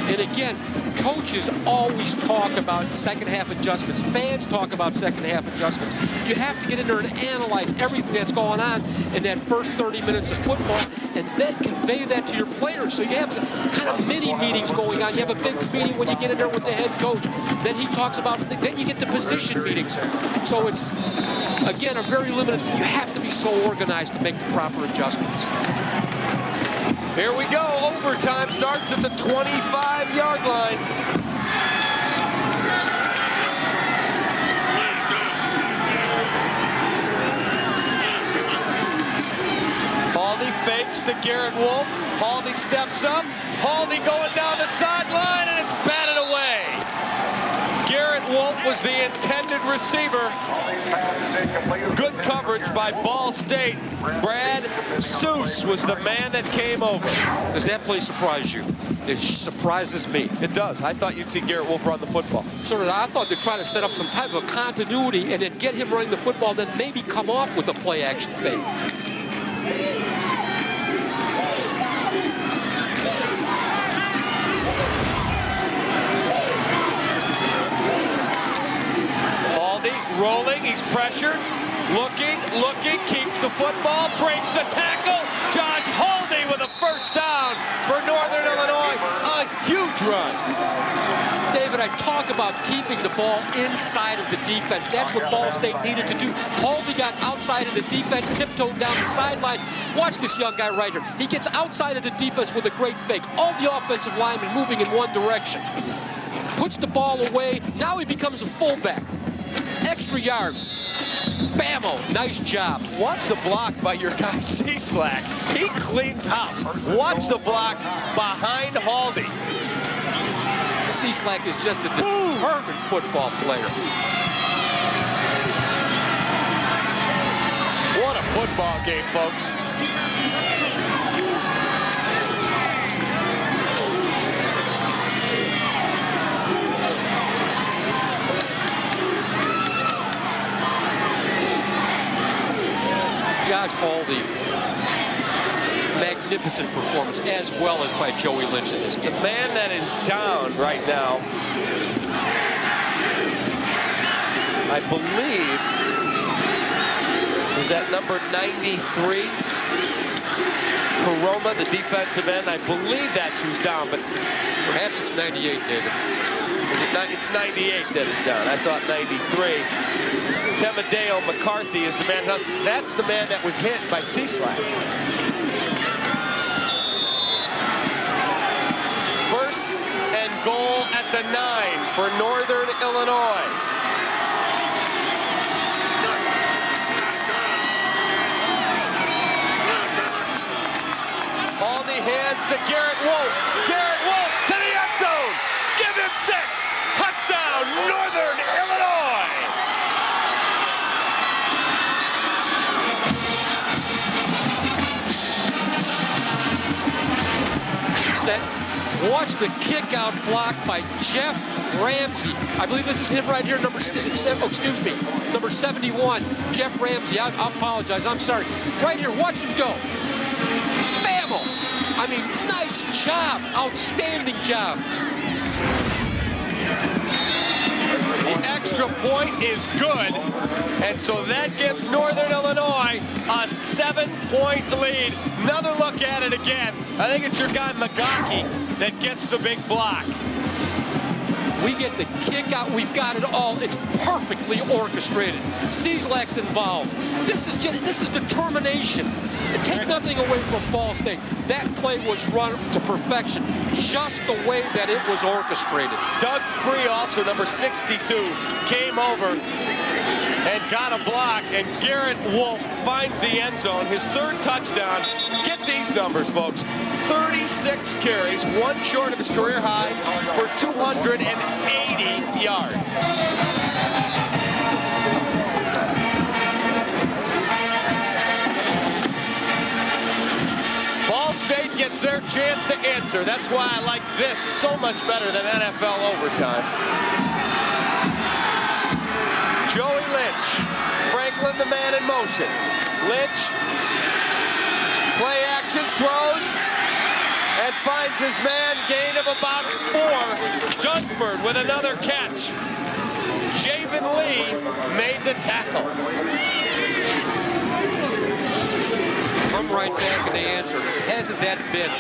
And again, coaches always talk about second half adjustments. Fans talk about second half adjustments. You have to get in there and analyze everything that's going on in that first 30 minutes of football and then convey that to your players. So you have kind of mini meetings going on. You have a big meeting when you get in there with the head coach. Then he talks about, then you get the position meetings. So it's, again, a very limited, you have to be so organized to make the proper adjustments. Here we go. Overtime starts at the 25-yard line. Haldi fakes to Garrett Wolf. Haldi steps up. Haldi going down the sideline, and it's batted away. Garrett Wolf was the intended receiver. Good coverage by Ball State. Brad Seuss was the man that came over. Does that play surprise you? It surprises me. It does. I thought you'd see Garrett Wolf run the football. So did I. Thought they'd try to set up some type of continuity and then get him running the football, then maybe come off with a play-action fake. Rolling, he's pressured, looking, keeps the football, breaks a tackle. Josh Haldi with a first down for Northern Illinois. A huge run. David, I talk about keeping the ball inside of the defense. That's what Ball State needed to do. Haldi got outside of the defense, tiptoed down the sideline. Watch this young guy right here. He gets outside of the defense with a great fake. All the offensive linemen moving in one direction. Puts the ball away. Now he becomes a fullback. Extra yards. Bammo, nice job. Watch the block by your guy, C-Slack. He cleans house. Watch the block behind Haldi. Cieslak is just a determined football player. What a football game, folks. Josh Haldi, magnificent performance, as well as by Joey Lynch in this game. The man that is down right now, I believe, is that number 93. Karoma, the defensive end. I believe that's who's down, but perhaps it's 98, David. Is it not? It's 98 that is down. I thought 93. Temadeo McCarthy is the man. That's the man that was hit by Cieslak. First and goal at the 9 for Northern Illinois. Haldi hands to Garrett Wolf. Garrett Wolf to the end zone. Give him 6. Touchdown, Northern Illinois. Set. Watch the kick-out block by Jeff Ramsey. I believe this is him right here. Number 71. Jeff Ramsey. I apologize. I'm sorry. Right here. Watch him go. Bammo. I mean, nice job. Outstanding job. The extra point is good, and so that gives Northern Illinois a 7-point lead. Another look at it again. I think it's your guy McGockey that gets the big block. We get the kick out. We've got it all. It's perfectly orchestrated. Cieslak's involved. This is determination. And take nothing away from Ball State. That play was run to perfection, just the way that it was orchestrated. Doug Free, also number 62, came over and got a block, and Garrett Wolf finds the end zone, his 3rd touchdown. Get these numbers, folks. 36 carries, 1 short of his career high for 280 yards. Ball State gets their chance to answer. That's why I like this so much better than NFL overtime. Joey Lynch, Franklin the man in motion. Lynch, play action, throws, and finds his man, gain of about 4. Dunford with another catch. Javen Lee made the tackle. Come right back and the answer. Hasn't that been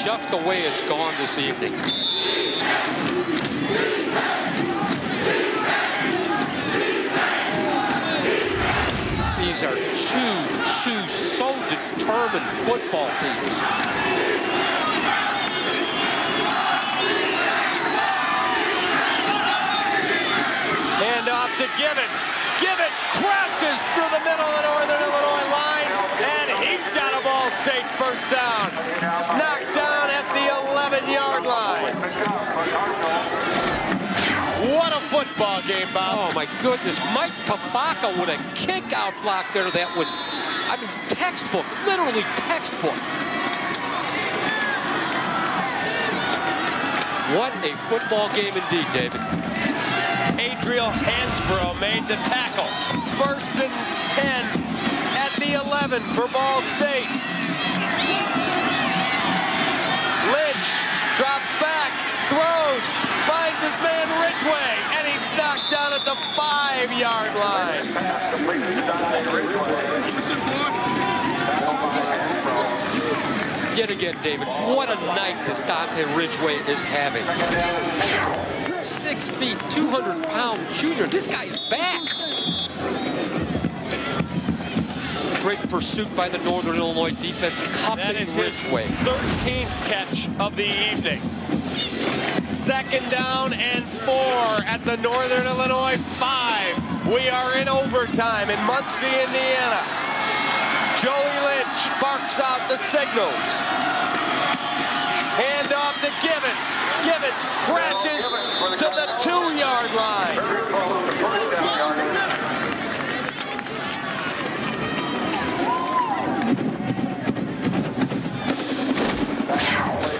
just the way it's gone this evening? These are two so determined football teams. Hand off to Gibbons. Gibbons crashes through the middle of the Northern Illinois line, and he's got a Ball State first down. Knocked down at the 11-yard line. What a football game, Bob. Oh, my goodness. Mike Kabaka with a kick-out block there that was, I mean, textbook, literally textbook. What a football game indeed, David. Adriel Hansbrough made the tackle. 1st and 10 at the 11 for Ball State. Lynch drops back, throws, finds his man Ridgway, and he's knocked down at the 5-yard line. Yet again, David, what a night this Dante Ridgway is having. 6 feet, 200-pound junior. This guy's back. Great pursuit by the Northern Illinois defense, cupping Ridgway. 13th catch of the evening. 2nd down and 4 at the Northern Illinois 5. We are in overtime in Muncie, Indiana. Joey Lynch barks out the signals. Hand off to Gibbons. Gibbons Gibbons crashes to the 2-yard line.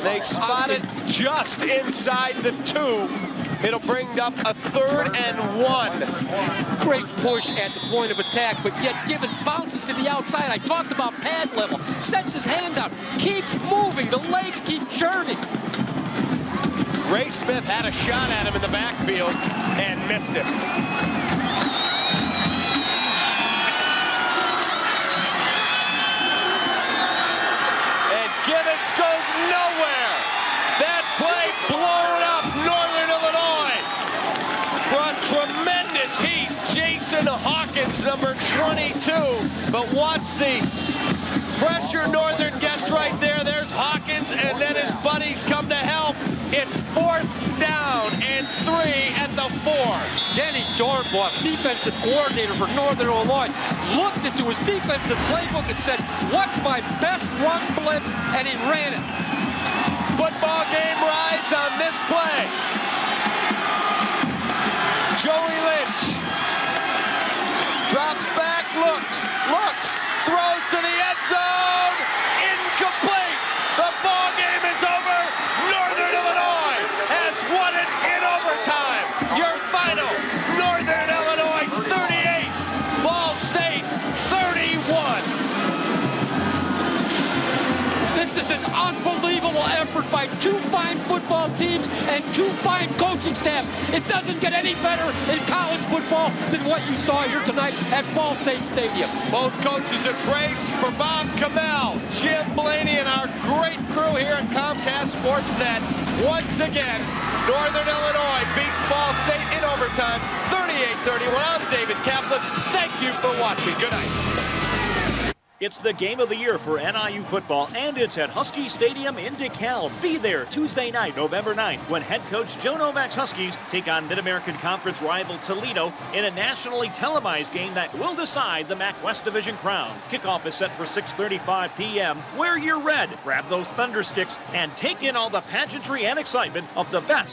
They spot it just inside the 2. It'll bring up a 3rd and 1. Great push at the point of attack, but yet Gibbons bounces to the outside. I talked about pad level. Sets his hand out. Keeps moving. The legs keep churning. Ray Smith had a shot at him in the backfield and missed him. And Gibbons goes nowhere. That play blown up Northern Illinois. Brought tremendous heat. Jason Hawkins, number 22. But watch the pressure Northern gets right there. There's Hawkins, and then his buddies come to help. It's 4th down and 3 at the 4. Denny Dornbos, defensive coordinator for Northern Illinois, looked into his defensive playbook and said, what's my best run blitz? And he ran it. Football game rides on this play. Joey Lynch drops back, looks, throws to the end zone, incomplete. The ball game is over. Northern Illinois has won it in overtime. Your final, Northern Illinois 38, Ball State 31. This is an unbelievable effort by 2 fine football teams and 2 fine coaching staff. It doesn't get any better in college football than what you saw here tonight at Ball State Stadium. Both coaches embrace for Bob Kamel, Jim Blaney, and our great crew here at Comcast Sportsnet. Once again, Northern Illinois beats Ball State in overtime, 38-31. I'm David Kaplan. Thank you for watching. Good night. It's the game of the year for NIU football, and it's at Husky Stadium in DeKalb. Be there Tuesday night, November 9th, when head coach Joe Novak's Huskies take on Mid-American Conference rival Toledo in a nationally televised game that will decide the MAC West Division crown. Kickoff is set for 6:35 p.m. Wear your red, grab those thunder sticks, and take in all the pageantry and excitement of the best